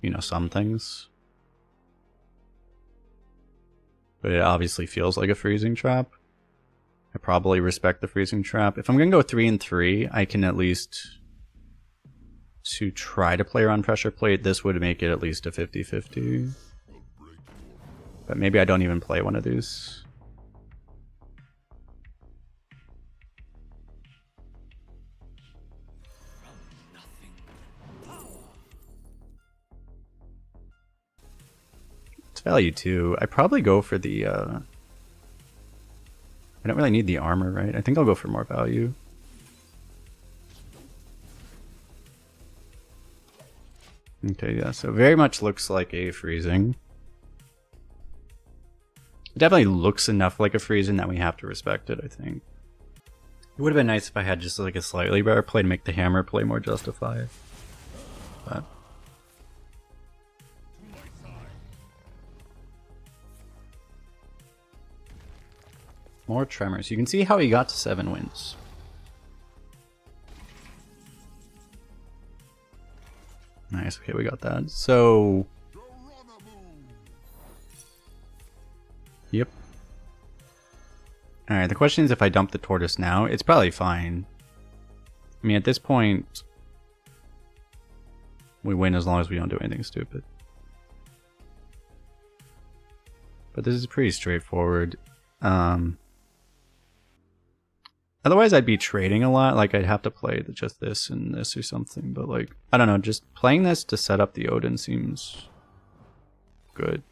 S1: you know, some things. But it obviously feels like a freezing trap. I probably respect the freezing trap. If I'm gonna go 3 and 3, I can at least... to try to play around pressure plate, this would make it at least a 50-50. But maybe I don't even play one of these. It's value 2. I probably go for the... I don't really need the armor, right? I think I'll go for more value. Okay, yeah, so very much looks like a freezing. It definitely looks enough like a freezing that we have to respect it, I think. It would have been nice if I had just like a slightly better play to make the hammer play more justified. But... more tremors. You can see how he got to 7 wins. Nice, okay, we got that. So... yep. Alright, the question is if I dump the Tortoise now, it's probably fine. I mean, at this point, we win as long as we don't do anything stupid. But this is pretty straightforward. Otherwise, I'd be trading a lot. Like, I'd have to play just this and this or something. But, like, I don't know. Just playing this to set up the Odyn seems good.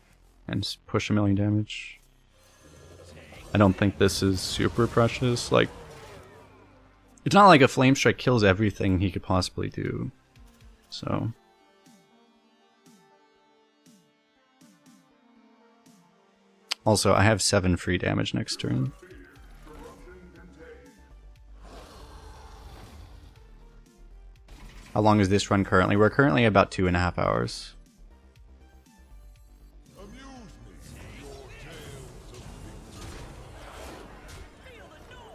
S1: And just push 1 million damage. I don't think this is super precious. Like, it's not like a Flame Strike kills everything he could possibly do. So... also, I have 7 free damage next turn. How long is this run currently? We're currently about 2.5 hours.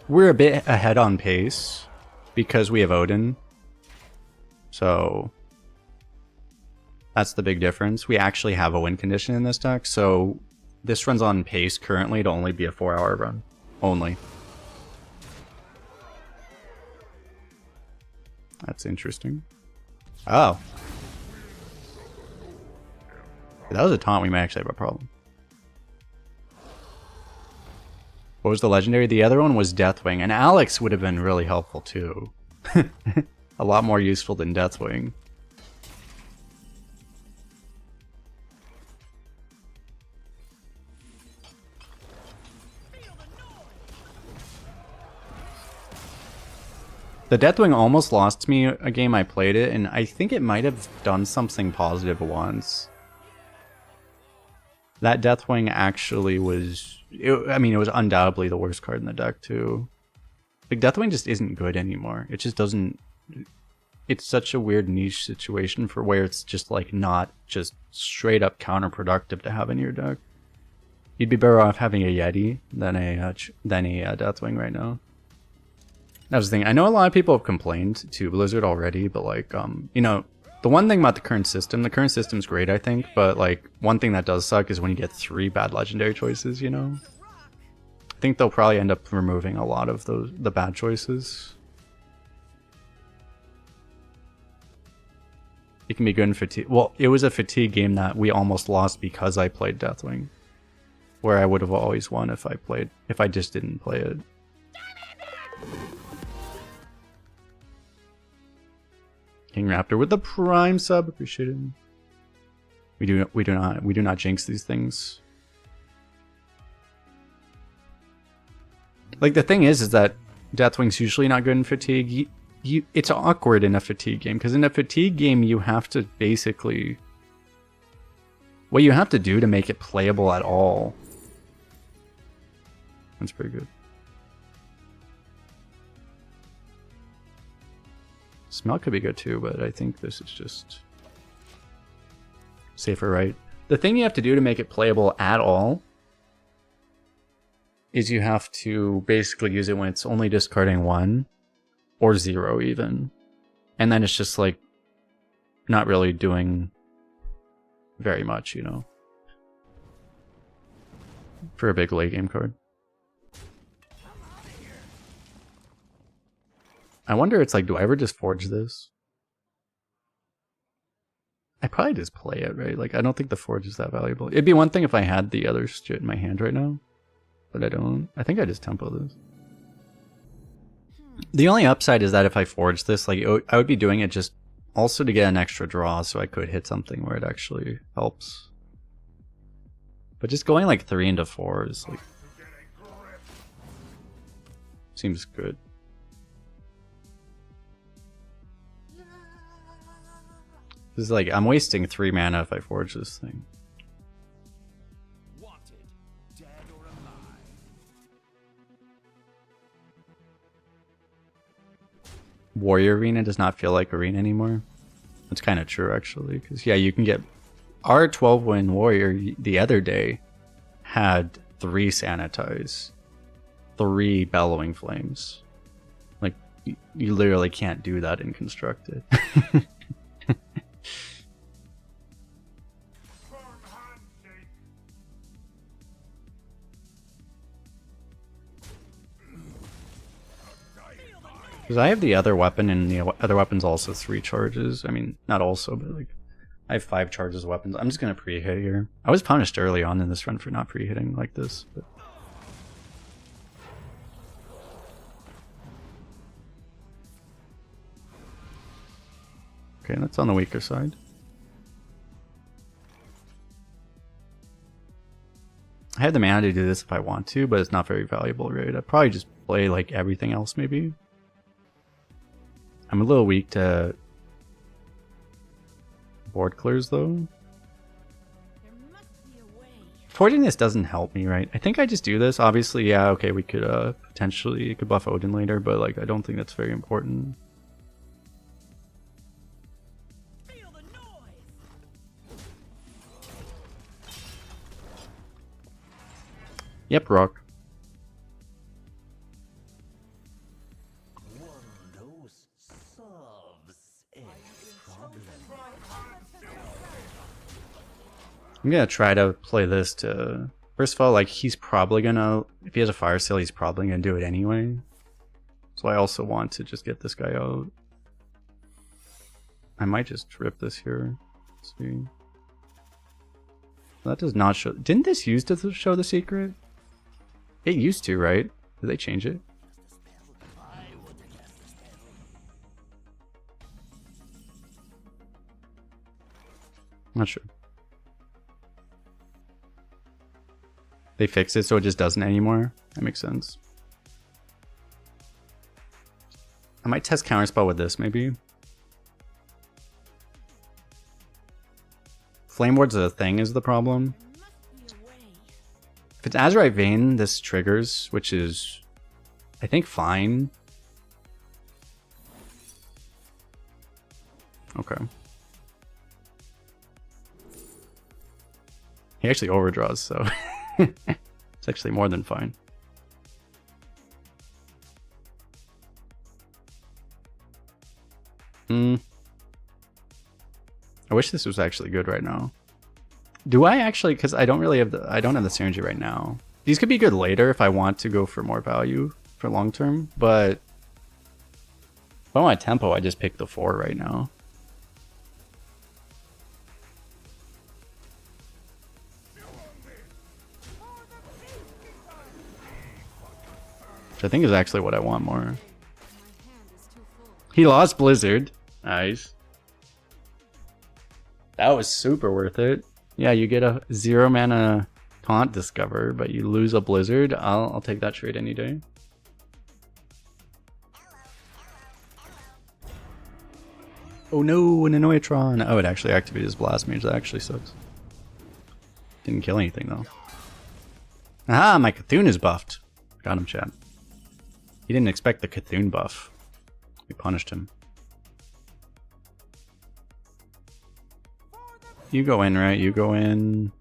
S1: We're a bit ahead on pace because we have Odyn. So that's the big difference. We actually have a win condition in this deck. So this run's on pace currently to only be a 4-hour run. Only. That's interesting. Oh. If that was a taunt, we might actually have a problem. What was the legendary? The other one was Deathwing, and Alex would have been really helpful too. A lot more useful than Deathwing. The Deathwing almost lost me a game I played it, and I think it might have done something positive once. That Deathwing actually was... I mean, it was undoubtedly the worst card in the deck, too. Like, Deathwing just isn't good anymore. It just doesn't... it's such a weird niche situation for where it's just, like, not just straight up counterproductive to have in your deck. You'd be better off having a Yeti than a Deathwing right now. That was the thing. I know a lot of people have complained to Blizzard already, but like, you know, the one thing about the current system's great, I think, but like, one thing that does suck is when you get 3 bad legendary choices, you know? I think they'll probably end up removing a lot of the bad choices. It can be good in fatigue. Well, it was a fatigue game that we almost lost because I played Deathwing. Where I would have always won if I just didn't play it. King Raptor with the Prime sub, appreciate it. We do not jinx these things. Like the thing is that Deathwing's usually not good in fatigue. It's awkward in a fatigue game because in a fatigue game you have to basically what you have to do to make it playable at all. That's pretty good. Smell could be good too, but I think this is just safer, right? The thing you have to do to make it playable at all is you have to basically use it when it's only discarding 1 or 0 even. And then it's just like not really doing very much, you know, for a big late game card. I wonder, it's like, do I ever just forge this? I probably just play it, right? Like, I don't think the forge is that valuable. It'd be one thing if I had the other shit in my hand right now, but I don't. I think I just tempo this. The only upside is that if I forge this, like, I would be doing it just also to get an extra draw, so I could hit something where it actually helps. But just going like 3 into 4 is like seems good. This is like I'm wasting 3 mana if I forge this thing.
S4: Wanted, dead or alive.
S1: Warrior Arena does not feel like Arena anymore. That's kind of true actually, because yeah, you can get our 12-win Warrior the other day had 3 Sanitize, 3 Bellowing Flames. Like you literally can't do that in Constructed. Because I have the other weapon, and the other weapon's also 3 charges. I mean, not also, but like, I have 5 charges of weapons. I'm just gonna pre-hit here. I was punished early on in this run for not pre-hitting like this, but... Okay, that's on the weaker side. I have the mana to do this if I want to, but it's not very valuable, right? I'd probably just play like everything else, maybe. I'm a little weak to board clears though.
S3: There must be a way.
S1: Forging this doesn't help me, right? I think I just do this. Obviously, yeah, okay, we could potentially could buff Odyn later, but like I don't think that's very important.
S3: Feel the noise.
S1: Yep, rock.
S4: One dose solves a problem.
S1: I'm gonna try to play this to... First of all, like, he's probably gonna... If he has a fire sale, he's probably gonna do it anyway. So I also want to just get this guy out. I might just rip this here. Let's see. That does not show... Didn't this used to show the secret? It used to, right? Did they change it? Not sure. They fixed it so it just doesn't anymore. That makes sense. I might test counterspell with this, maybe. Flame Ward's a thing is the problem.
S3: There must be a way.
S1: If it's Azurite Vein, this triggers, which is, I think, fine. Okay. He actually overdraws, so it's actually more than fine. I wish this was actually good right now. Do I actually? Because I don't really have the synergy right now. These could be good later if I want to go for more value for long term, but if I want tempo, I just pick the 4 right now. Which I think is actually what I want more.
S3: My hand is too full.
S1: He lost Blizzard. Nice. That was super worth it. Yeah, you get a 0 mana taunt discover, but you lose a blizzard. I'll take that trade any day. Oh no, an Annoyatron. Oh, it actually activated his Blast Mage. That actually sucks. Didn't kill anything though. Aha, my Cthulhu is buffed. Got him, chat. He didn't expect the Cthulhu buff. We punished him. You go in, right? You go in.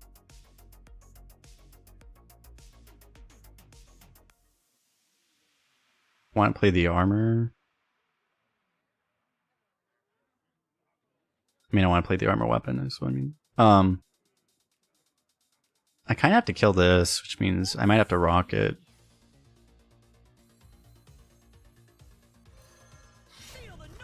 S1: Want to play the armor? I mean, I want to play the armor weapon, is what I mean. I kind of have to kill this, which means I might have to rock it.
S5: Feel the noise!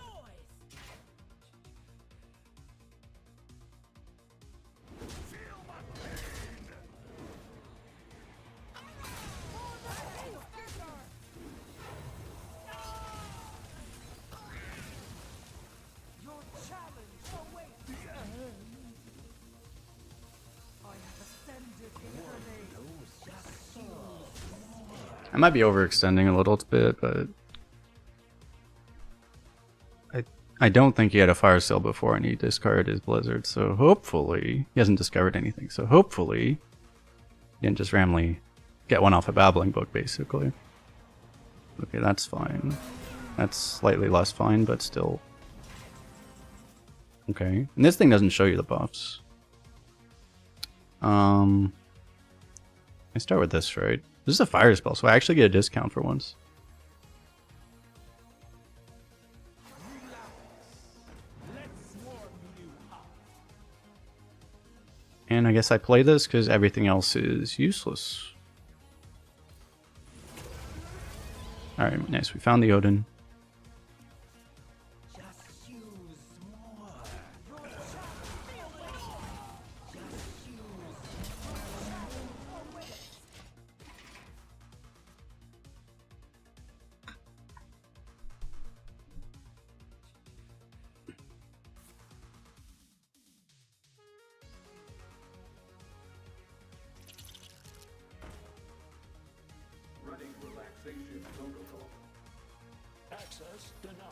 S3: Your challenge awaits the end. I have ascended in your name.
S1: I might be overextending a little bit, but I don't think he had a fire sale before and he discarded his blizzard, so hopefully he hasn't discovered anything. So hopefully he didn't just randomly get one off a babbling book, basically. Okay, that's fine. That's slightly less fine, but still. Okay, and this thing doesn't show you the buffs. I start with this, right? This is a fire spell, so I actually get a discount for once. And I guess I play this because everything else is useless. Alright, nice. We found the Odyn.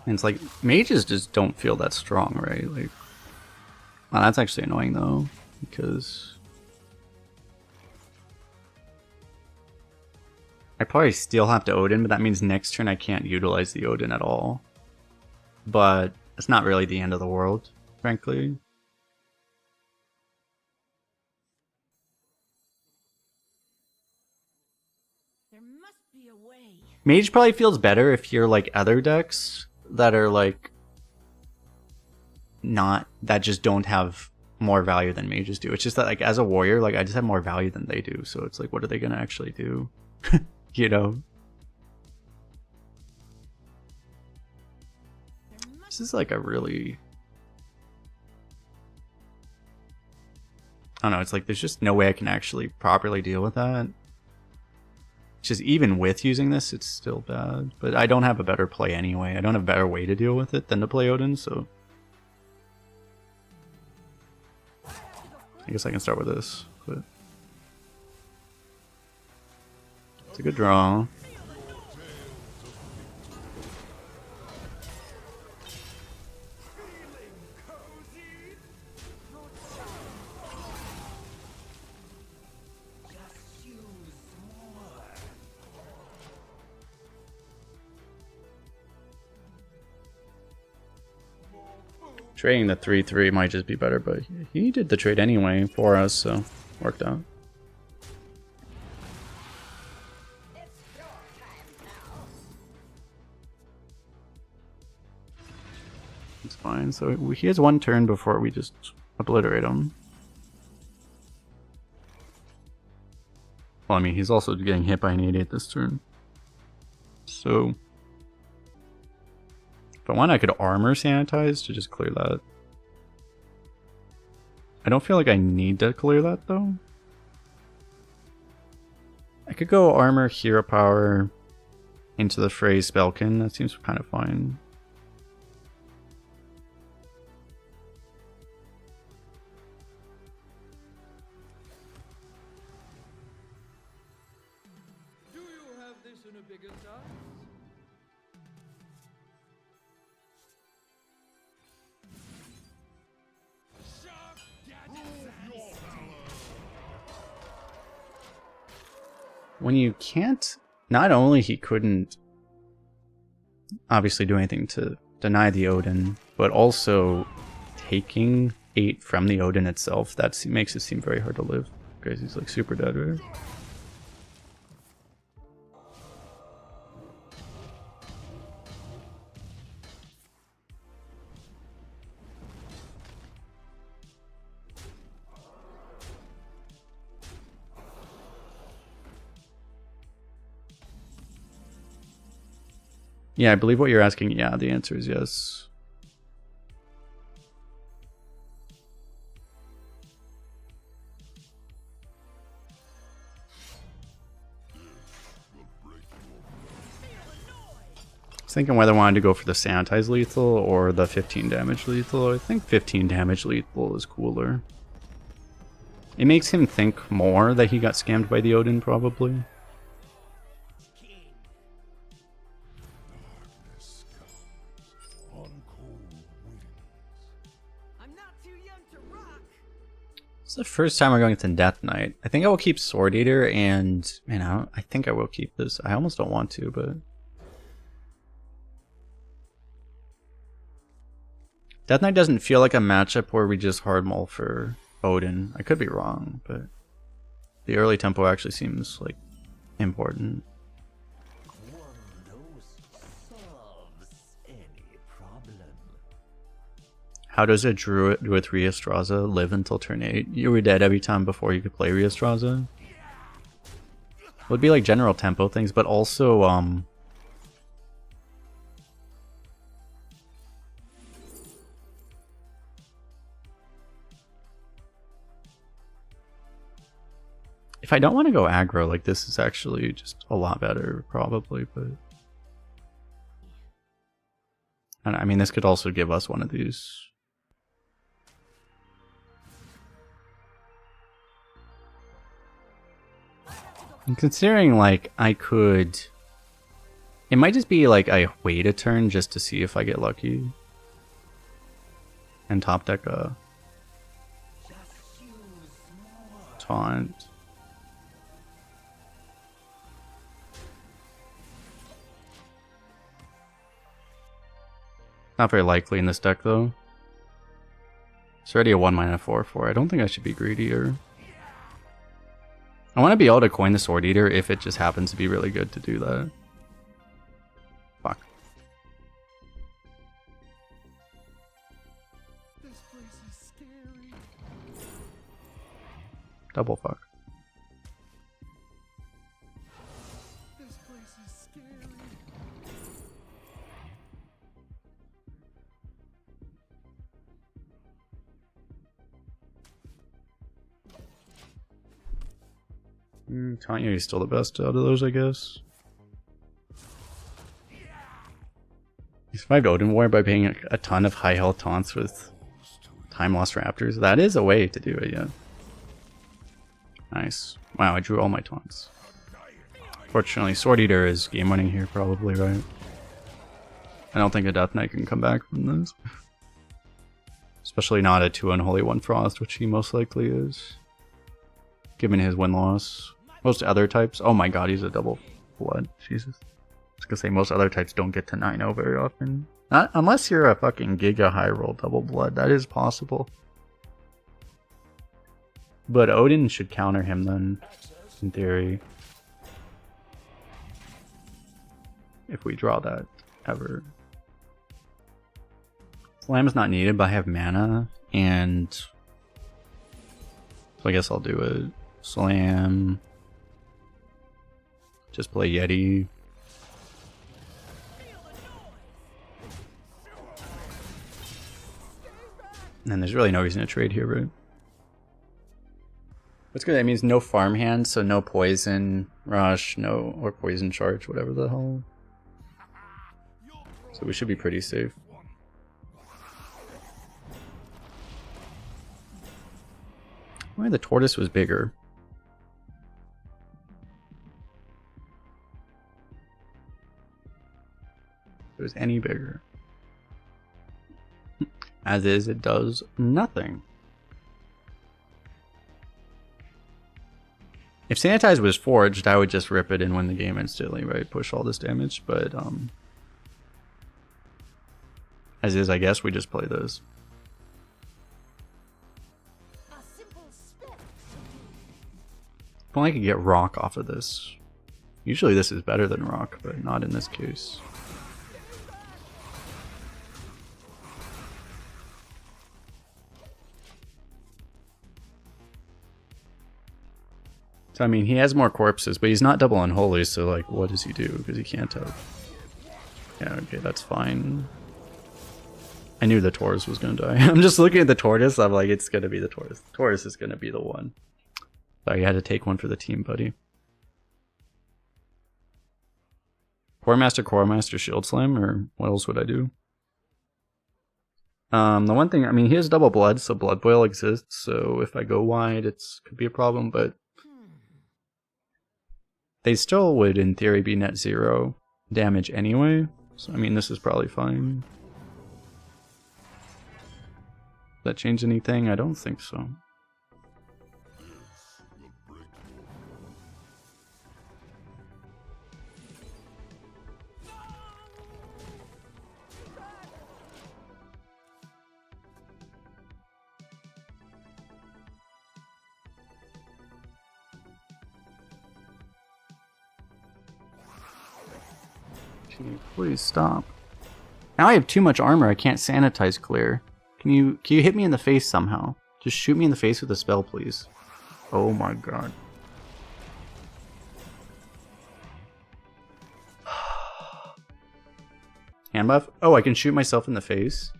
S1: And it's like, mages just don't feel that strong, right? Like, well, that's actually annoying though, because I probably still have to Odyn, but that means next turn I can't utilize the Odyn at all. But it's not really the end of the world, frankly.
S3: There must be a way.
S1: Mage probably feels better if you're like other decks that are like not, that just don't have more value than mages do. It's just that like as a warrior, like I just have more value than they do. So it's like, what are they gonna actually do? You know? This is like a really, I don't know, it's like there's just no way I can actually properly deal with that. Just even with using this, it's still bad. But I don't have a better play anyway. I don't have a better way to deal with it than to play Odyn, so I guess I can start with this. But it's a good draw. Trading the 3/3 might just be better, but he did the trade anyway for us, so worked out. It's fine. So he has one turn before we just obliterate him. Well, I mean, he's also getting hit by an 8/8 this turn. So if I want, I could armor sanitize to just clear that. I don't feel like I need to clear that though. I could go armor, hero power into the phrase Spellkin. That seems kind of fine. when you can't, not only he couldn't obviously do anything to deny the Odin, but also taking 8 from the Odin itself, that makes it seem very hard to live. Because he's like super dead, right? Yeah, I believe what you're asking. Yeah, the answer is yes. I was thinking whether I wanted to go for the sanitize lethal or the 15 damage lethal. I think 15 damage lethal is cooler. It makes him think more that he got scammed by the Odin, probably. It's the first time we're going to Death Knight. I think I will keep Sword Eater and, you know, I think I will keep this. I almost don't want to, but... Death Knight doesn't feel like a matchup where we just hard mull for Odin. I could be wrong, but the early tempo actually seems like important. How does a druid with Rheastraza live until turn 8? You were dead every time before you could play Rheastraza. It would be like general tempo things, but also if I don't want to go aggro, like this is actually just a lot better, probably, but... And I mean, this could also give us one of these. And considering, like, I could... It might just be, like, I wait a turn just to see if I get lucky. And top deck a... Taunt. Not very likely in this deck, though. It's already a 1-mana 4/4. I don't think I should be greedier. I want to be able to coin the Sword Eater if it just happens to be really good to do that. Fuck.
S2: This place is scary.
S1: Double fuck.
S2: This place is scary.
S1: Tanya is still the best out of those, I guess. He survived Odyn Warrior by paying a ton of high health taunts with time lost raptors. That is a way to do it, yeah. Nice. Wow, I drew all my taunts. Fortunately, Sword Eater is game winning here, probably, right? I don't think a Death Knight can come back from this. Especially not a 2 Unholy 1 Frost, which he most likely is. Given his win-loss. Most other types... Oh my god, he's a double blood. Jesus. I was gonna say, most other types don't get to 9-0 very often. Not unless you're a fucking Giga high roll double blood. That is possible. But Odin should counter him then, in theory. If we draw that, ever. Slam is not needed, but I have mana, and... So I guess I'll do it. Slam. Just play Yeti. And there's really no reason to trade here, right? What's good? That means no farm hand, so no poison rush, no, or poison charge, whatever the hell. So we should be pretty safe. Why the tortoise was bigger? If it was any bigger. As is, it does nothing. If Sanitize was forged, I would just rip it and win the game instantly, right? Push all this damage, but as is, I guess we just play this. If only I could get rock off of this. Usually this is better than rock, but not in this case. So I mean, he has more corpses, but he's not double unholy, so like, what does he do? Because he can't have... Yeah, okay, that's fine. I knew the Taurus was gonna die. I'm just looking at the Tortoise, I'm like, it's gonna be the Taurus. The Taurus is gonna be the one. So you had to take one for the team, buddy. Core Master, Shield Slam, or what else would I do? The one thing, I mean, he has double blood, so Blood Boil exists, so if I go wide, it's could be a problem, but they still would, in theory, be net 0 damage anyway, so I mean, this is probably fine. Does that change anything? I don't think so. Please stop. Now I have too much armor, I can't sanitize clear. Can you hit me in the face somehow? Just shoot me in the face with a spell, please. Oh my god. Hand buff? Oh, I can shoot myself in the face?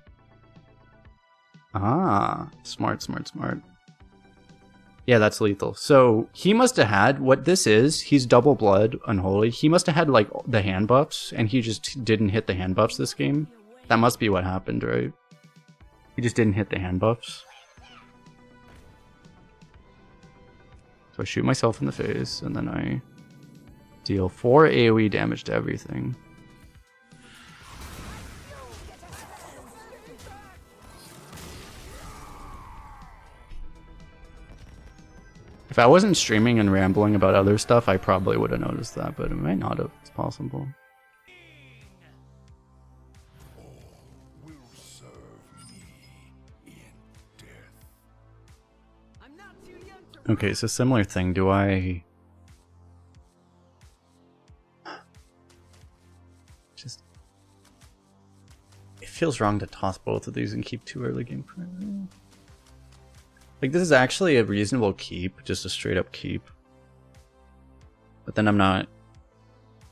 S1: Ah, smart. Yeah, that's lethal. So he must have had what this is. He's double blood, unholy. He must have had like the hand buffs, and he just didn't hit the hand buffs this game. That must be what happened, right? He just didn't hit the hand buffs. So I shoot myself in the face, and then I deal 4 AoE damage to everything. If I wasn't streaming and rambling about other stuff, I probably would have noticed that, but it might not have. It's possible.
S2: Will serve me in death.
S3: I'm not too young to
S1: Okay, so similar thing. Do I... Just... It feels wrong to toss both of these and keep 2 early game players. Like, this is actually a reasonable keep, just a straight up keep. But then I'm not...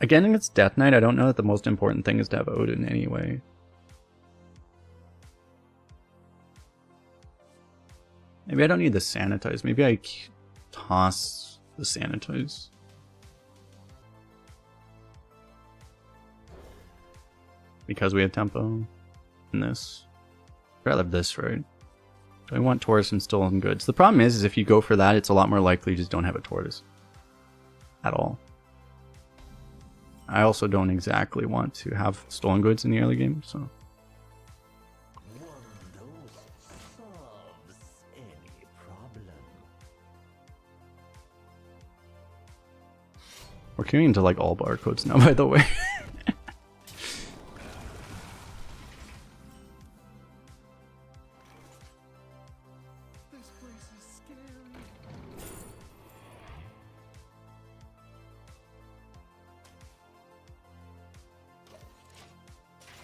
S1: Again, against Death Knight, I don't know that the most important thing is to have Odyn anyway. Maybe I don't need the Sanitize. Maybe I toss the Sanitize. Because we have tempo in this. I'd rather have this, right? I want Taurus and Stolen Goods. The problem is if you go for that, it's a lot more likely you just don't have a Tortoise. At all. I also don't exactly want to have Stolen Goods in the early game, so...
S4: One dose solves any problem.
S1: We're queuing into like all barcodes now, by the way.
S3: This place is scary.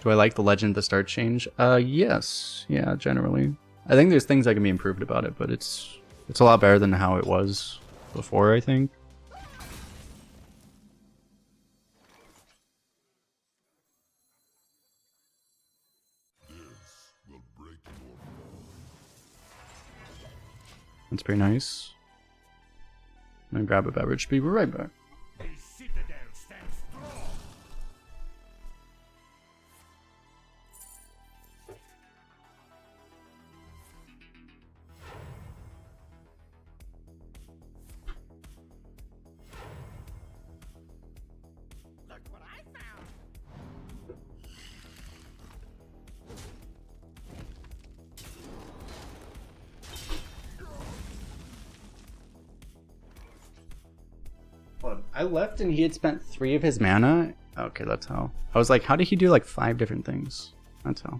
S1: Do I like the Legend at the start change? Yes. Yeah, generally. I think there's things that can be improved about it, but it's a lot better than how it was before, I think. That's pretty nice. I'm gonna grab a beverage. Be right back.
S4: A citadel stands strong. Look what I found.
S1: I left and he had spent 3 of his mana. Okay, that's how. I was like, how did he do like 5 different things? That's how.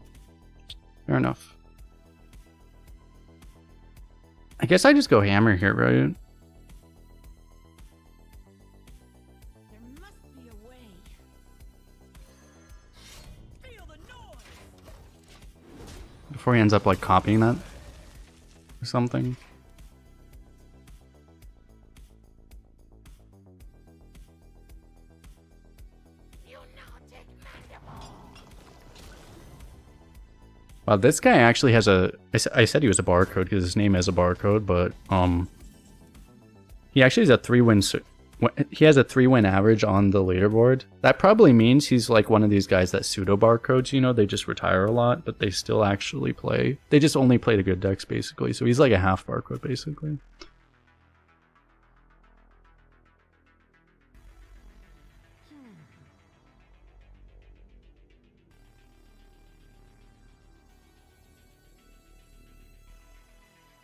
S1: Fair enough. I guess I just go hammer here, right?
S3: There must be a way. Feel the noise.
S1: Before he ends up like copying that or something. Wow, this guy actually has a... I said he was a barcode because his name has a barcode, but he actually has a 3-win... He has a 3-win average on the leaderboard. That probably means he's like one of these guys that pseudo barcodes, you know, they just retire a lot, but they still actually play. They just only play the good decks, basically. So he's like a half barcode, basically.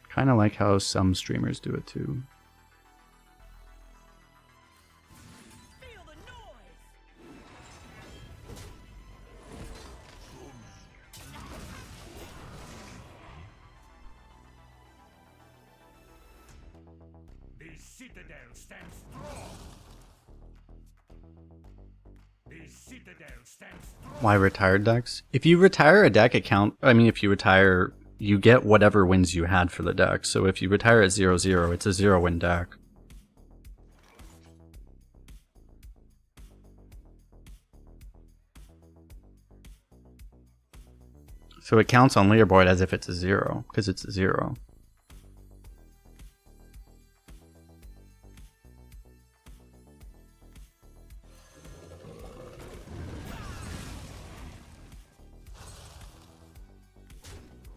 S1: Kind of like how some streamers do it too.
S3: Feel the noise.
S4: The citadel stands strong. The citadel stands strong.
S1: Why retired decks? If you retire a deck account, I mean, if you retire, you get whatever wins you had for the deck. So if you retire at 0-0, it's a 0-win deck. So it counts on leaderboard as if it's a 0, because it's a 0.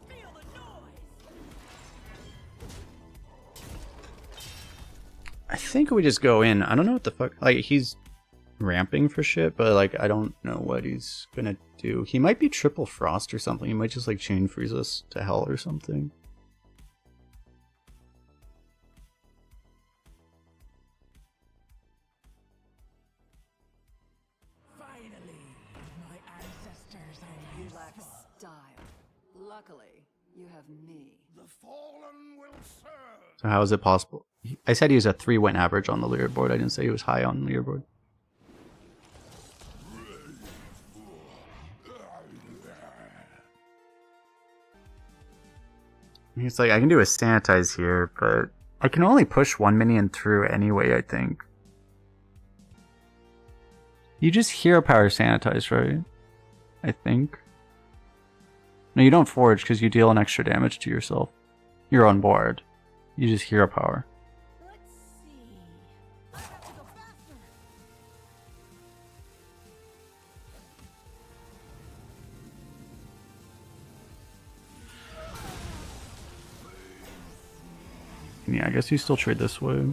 S3: Feel the noise.
S1: I think we just go in. I don't know what the fuck. Like, he's ramping for shit, but like, I don't know what he's gonna do. He might be triple frost or something. He might just like chain freeze us to hell or something.
S2: Finally, my ancestors are
S3: You lack
S2: useful.
S3: style. Luckily, you have me.
S4: The fallen will serve.
S1: So how is it possible? I said he was a 3-win average on the leaderboard. I didn't say he was high on the leaderboard. He's like, I can do a sanitize here, but I can only push 1 minion through anyway, I think. You just hero power sanitize, right? I think. No, you don't forge because you deal an extra damage to yourself. You're on board. You just hero power.
S3: Let's see. I have to go faster.
S1: Yeah, I guess you still trade this way.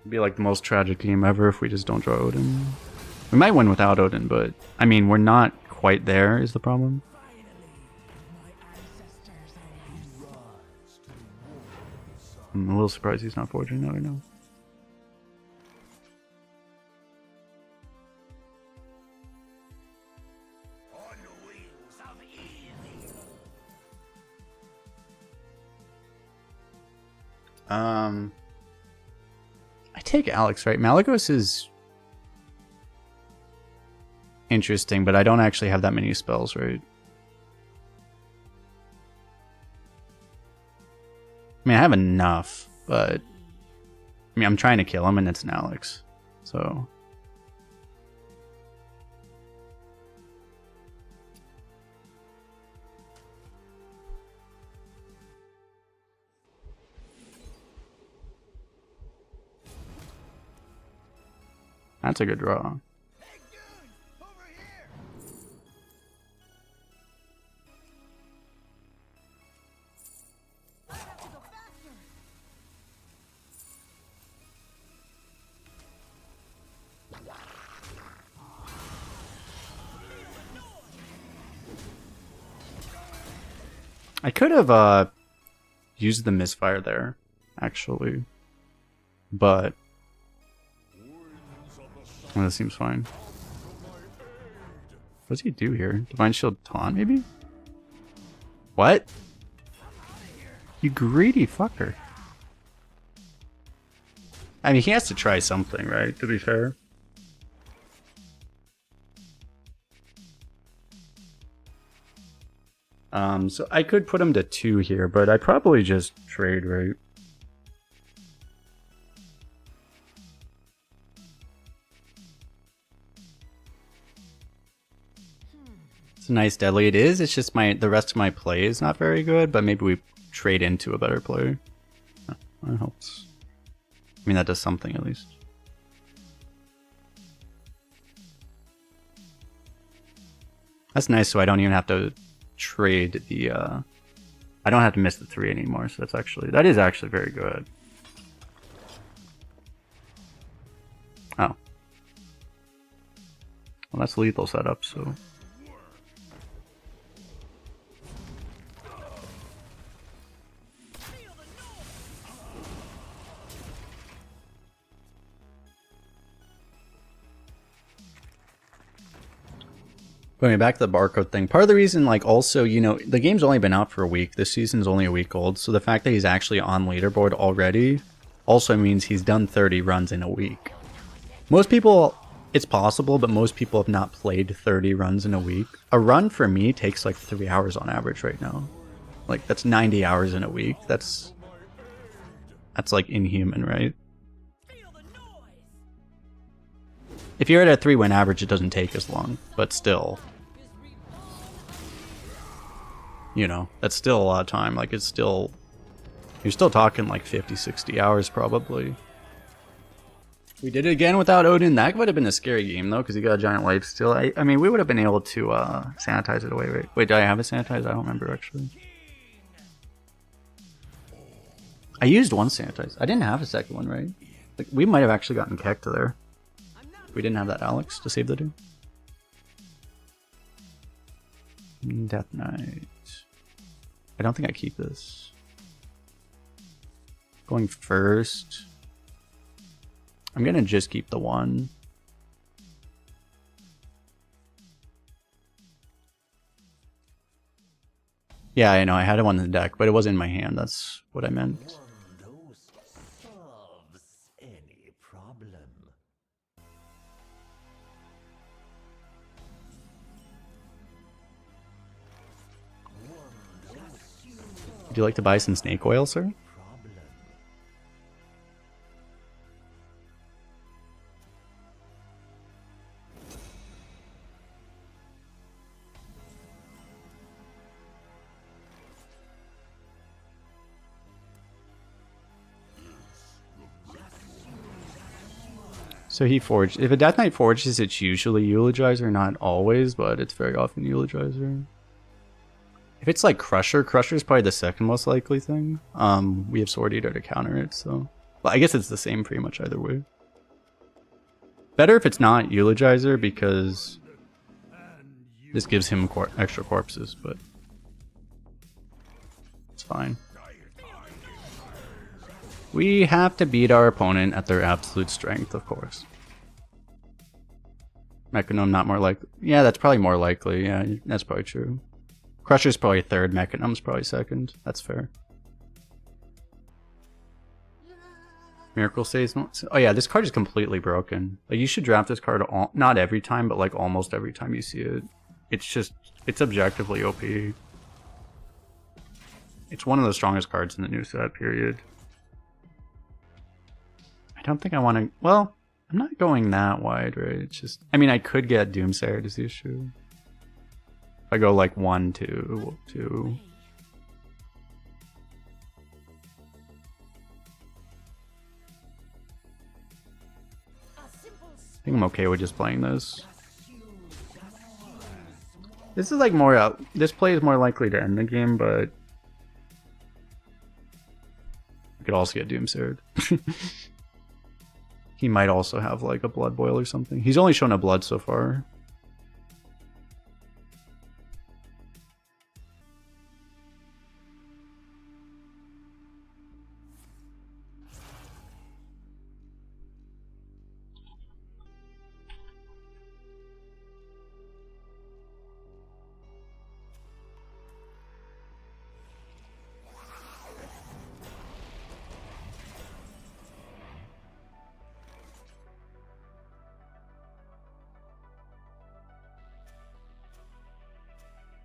S1: It'd be like the most tragic game ever if we just don't draw Odyn. We might win without Odyn, but I mean, we're not quite there is the problem.
S2: Finally, my ancestors are useful.
S1: I'm a little surprised he's not forging that right now.
S4: On the wings of evil.
S1: I take Alex, right? Malagos is interesting, but I don't actually have that many spells, right? I mean, I have enough, but I mean, I'm trying to kill him, and it's an Alex, so. That's a good draw.
S4: Hey, dude, over here.
S3: I have to go faster.
S1: I could have use the misfire there, actually. But well, that seems fine. What does he do here? Divine Shield taunt, maybe? What? You greedy fucker. I mean, he has to try something, right? To be fair. So I could put him to 2 here, but I'd probably just trade, right? It's a nice deadly. It is. It's just the rest of my play is not very good, but maybe we trade into a better player. Oh, that helps. I mean, that does something at least. That's nice, so I don't even have to trade the I don't have to miss the 3 anymore, so that is actually very good. Oh. Well, that's lethal setup, so going back to the barcode thing, part of the reason, like, also, you know, the game's only been out for a week. This season's only a week old, so the fact that he's actually on leaderboard already also means he's done 30 runs in a week. Most people, it's possible, but most people have not played 30 runs in a week. A run for me takes like 3 hours on average right now. Like, that's 90 hours in a week. That's like inhuman, right? If you're at a 3-win average, it doesn't take as long, but still, you know, that's still a lot of time. Like, it's still, you're still talking like 50, 60 hours probably. We did it again without Odyn. That would have been a scary game though, because he got a giant life steal. I mean, we would have been able to sanitize it away, right? Wait, do I have it sanitized? I don't remember actually. I used one sanitize. I didn't have a second one, right? Like, we might have actually gotten kecked there. We didn't have that Alex to save the dude. Death Knight. I don't think I keep this. Going first. I'm gonna just keep the 1. Yeah, I know, I had one in the deck, but it wasn't in my hand, that's what I meant. Would you like to buy some snake oil, sir? So he forged. If a Death Knight forges, it's usually Eulogizer, not always, but it's very often Eulogizer. If it's like Crusher's probably the second most likely thing. We have Sword Eater to counter it, so... Well, I guess it's the same pretty much either way. Better if it's not Eulogizer, because this gives him extra corpses, but... It's fine. We have to beat our opponent at their absolute strength, of course. Mechanom not more likely. Yeah, that's probably more likely. Yeah, that's probably true. Crusher's probably 3rd, Mechanom's probably 2nd. That's fair. Miracle saves. Oh yeah, this card is completely broken. Like, you should draft this card not every time, but like almost every time you see it. It's objectively OP. It's one of the strongest cards in the new set, period. I don't think I want to... Well, I'm not going that wide, right? It's just... I mean, I could get Doomsayer as the issue. If I go like 1, 2, 2. I think I'm okay with just playing this. This is like more... this play is more likely to end the game, but... I could also get Doomsayered. He might also have like a Blood Boil or something. He's only shown a Blood so far.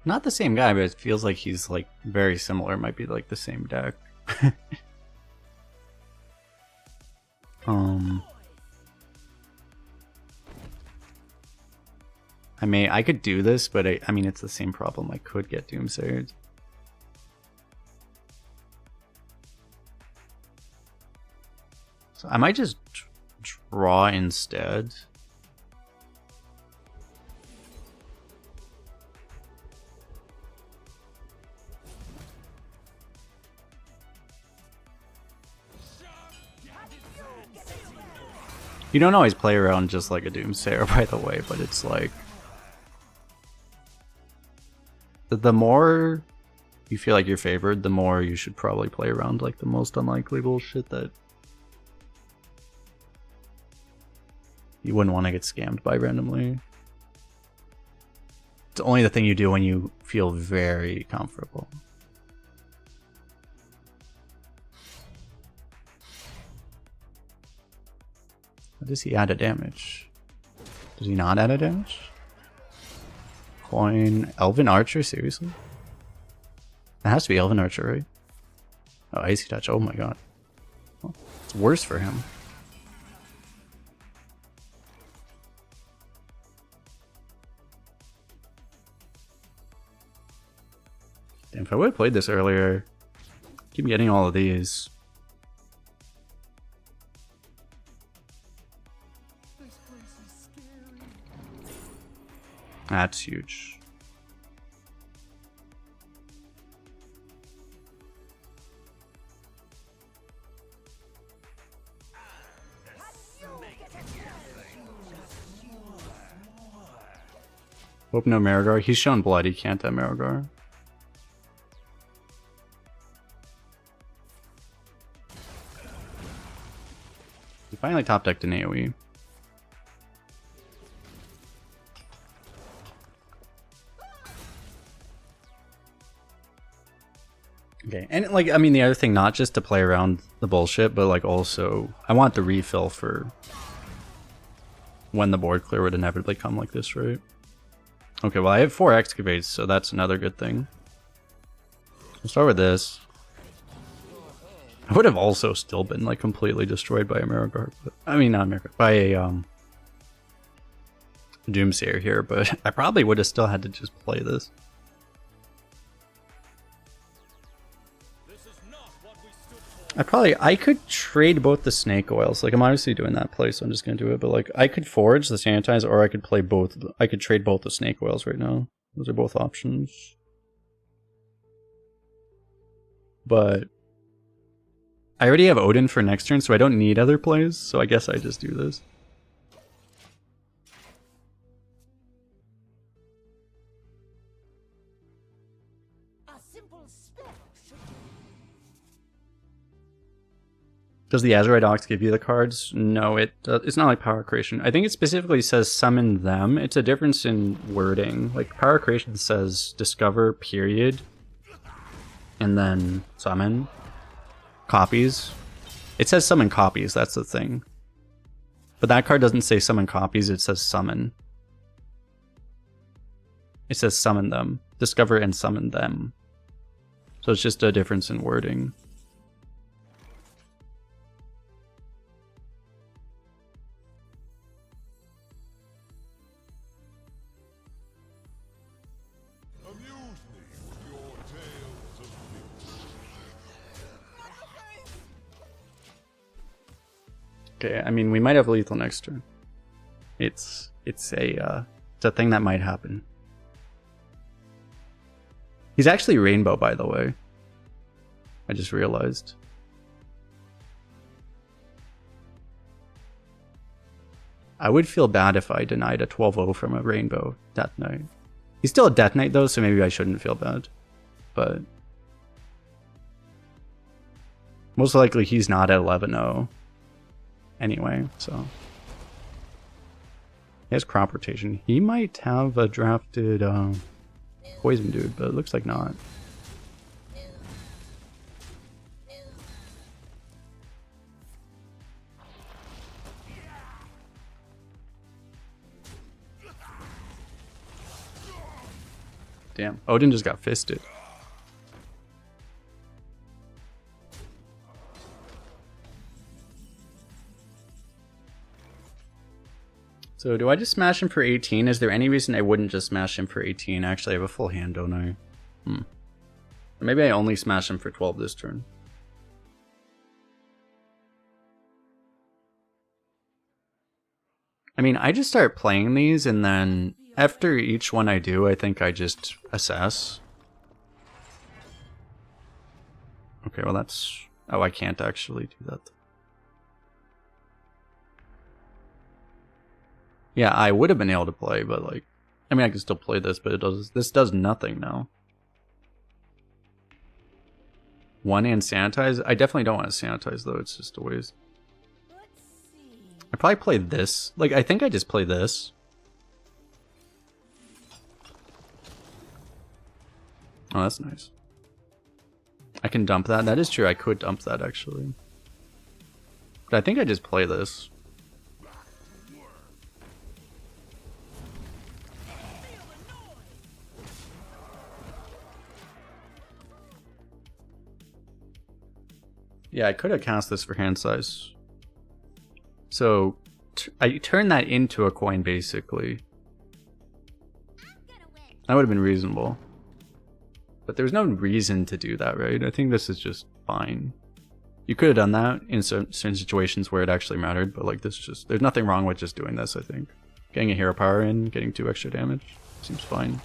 S1: Not the same guy, but it feels like he's like very similar. Might be like the same deck. I could do this, but I mean, it's the same problem. I could get Doomsayered. So I might just draw instead. You don't always play around just like a Doomsayer, by the way, but it's like... The more you feel like you're favored, the more you should probably play around like the most unlikely bullshit that you wouldn't want to get scammed by randomly. It's only the thing you do when you feel very comfortable. How does he add a damage? Does he not add a damage? Coin. Elven Archer? Seriously? It has to be Elven Archer, right? Oh, Icy Touch. Oh my god. Well, it's worse for him. Damn, if I would have played this earlier, keep getting all of these. That's huge. Hope no Marigar. He's shown blood, he can't have Marigar. He finally top decked an AoE. Okay, and like, I mean, the other thing, not just to play around the bullshit, but like also, I want the refill for when the board clear would inevitably come like this, right? Okay, well I have 4 excavates, so that's another good thing. We'll start with this. I would have also still been like completely destroyed by a Marigar, but I mean not Marigar, by a Doomsayer here, but I probably would have still had to just play this. I could trade both the snake oils. Like, I'm obviously doing that play, so I'm just gonna do it. But like, I could forge the sanitize, or I could play both. I could trade both the snake oils right now. Those are both options. But I already have Odyn for next turn, so I don't need other plays. So I guess I just do this. Does the Azurite Ox give you the cards? No, it's not like Power Creation. I think it specifically says summon them. It's a difference in wording. Like, Power Creation says discover, period, and then summon. Copies. It says summon copies, that's the thing. But that card doesn't say summon copies, it says summon. It says summon them. Discover and summon them. So it's just a difference in wording. Okay, I mean, we might have lethal next turn. It's a thing that might happen. He's actually Rainbow, by the way. I just realized. I would feel bad if I denied a 12-0 from a Rainbow Death Knight. He's still a Death Knight though, so maybe I shouldn't feel bad. But most likely he's not at 11-0. Anyway, so he has crop rotation. He might have a drafted poison dude, but it looks like not. Damn, Odyn just got fisted. So do I just smash him for 18? Is there any reason I wouldn't just smash him for 18? Actually, I have a full hand, don't I? Maybe I only smash him for 12 this turn. I mean, I just start playing these, and then after each one I do, I think I just assess. Okay, well that's... Oh, I can't actually do that. Yeah, I would have been able to play, but like... I mean, I can still play this, but this does nothing now. One and sanitize? I definitely don't want to sanitize, though. It's just a waste. I probably play this. Like, I think I just play this. Oh, that's nice. I can dump that. That is true. I could dump that, actually. But I think I just play this. Yeah, I could have cast this for hand size. So, I turn that into a coin, basically. That would have been reasonable. But there's no reason to do that, right? I think this is just fine. You could have done that in certain situations where it actually mattered, but like this just... There's nothing wrong with just doing this, I think. Getting a hero power in, getting 2 extra damage, seems fine.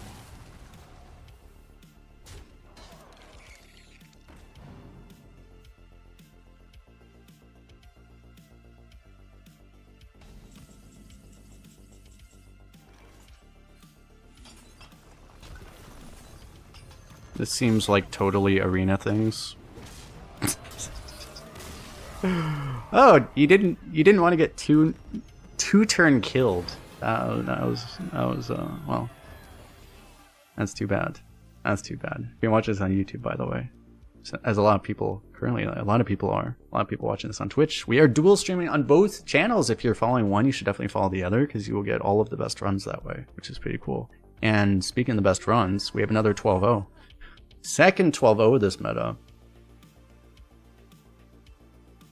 S1: This seems like totally arena things. Oh, you didn't want to get two turn killed. That was well, that's too bad. That's too bad. You can watch this on YouTube, by the way. As a lot of people currently, a lot of people watching this on Twitch. We are dual streaming on both channels. If you're following one, you should definitely follow the other because you will get all of the best runs that way, which is pretty cool. And speaking of the best runs, we have another 12-0. Second 12-0 of this meta.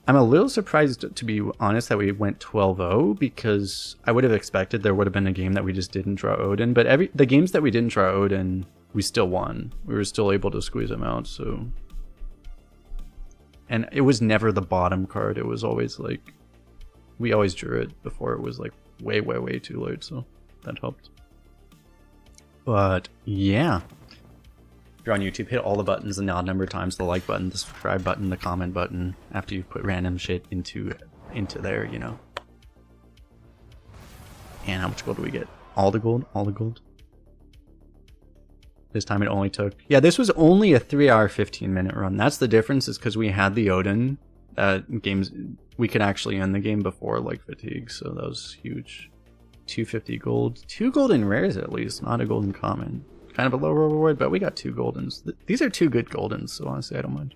S1: I'm a little surprised, to be honest, that we went 12-0 because I would have expected there would have been a game that we just didn't draw Odyn. But the games that we didn't draw Odyn, we still won. We were still able to squeeze him out. So, and it was never the bottom card. It was always like we always drew it before it was like way too late. So that helped. But yeah. If you're on YouTube, hit all the buttons, the odd number of times, the like button, the subscribe button, the comment button, after you put random shit into there, you know. And how much gold do we get? All the gold? All the gold? This time it only took... Yeah, this was only a 3-hour, 15-minute run. That's the difference, is because we had the Odyn. Games, we could actually end the game before, like, fatigue, so that was huge. 250 gold. 2 golden rares, at least, not a golden common. Kind of a low reward, but we got 2 goldens. These are 2 good goldens, so honestly I don't mind.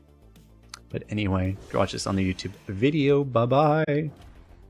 S1: But anyway, if you watch this on the YouTube video, bye bye.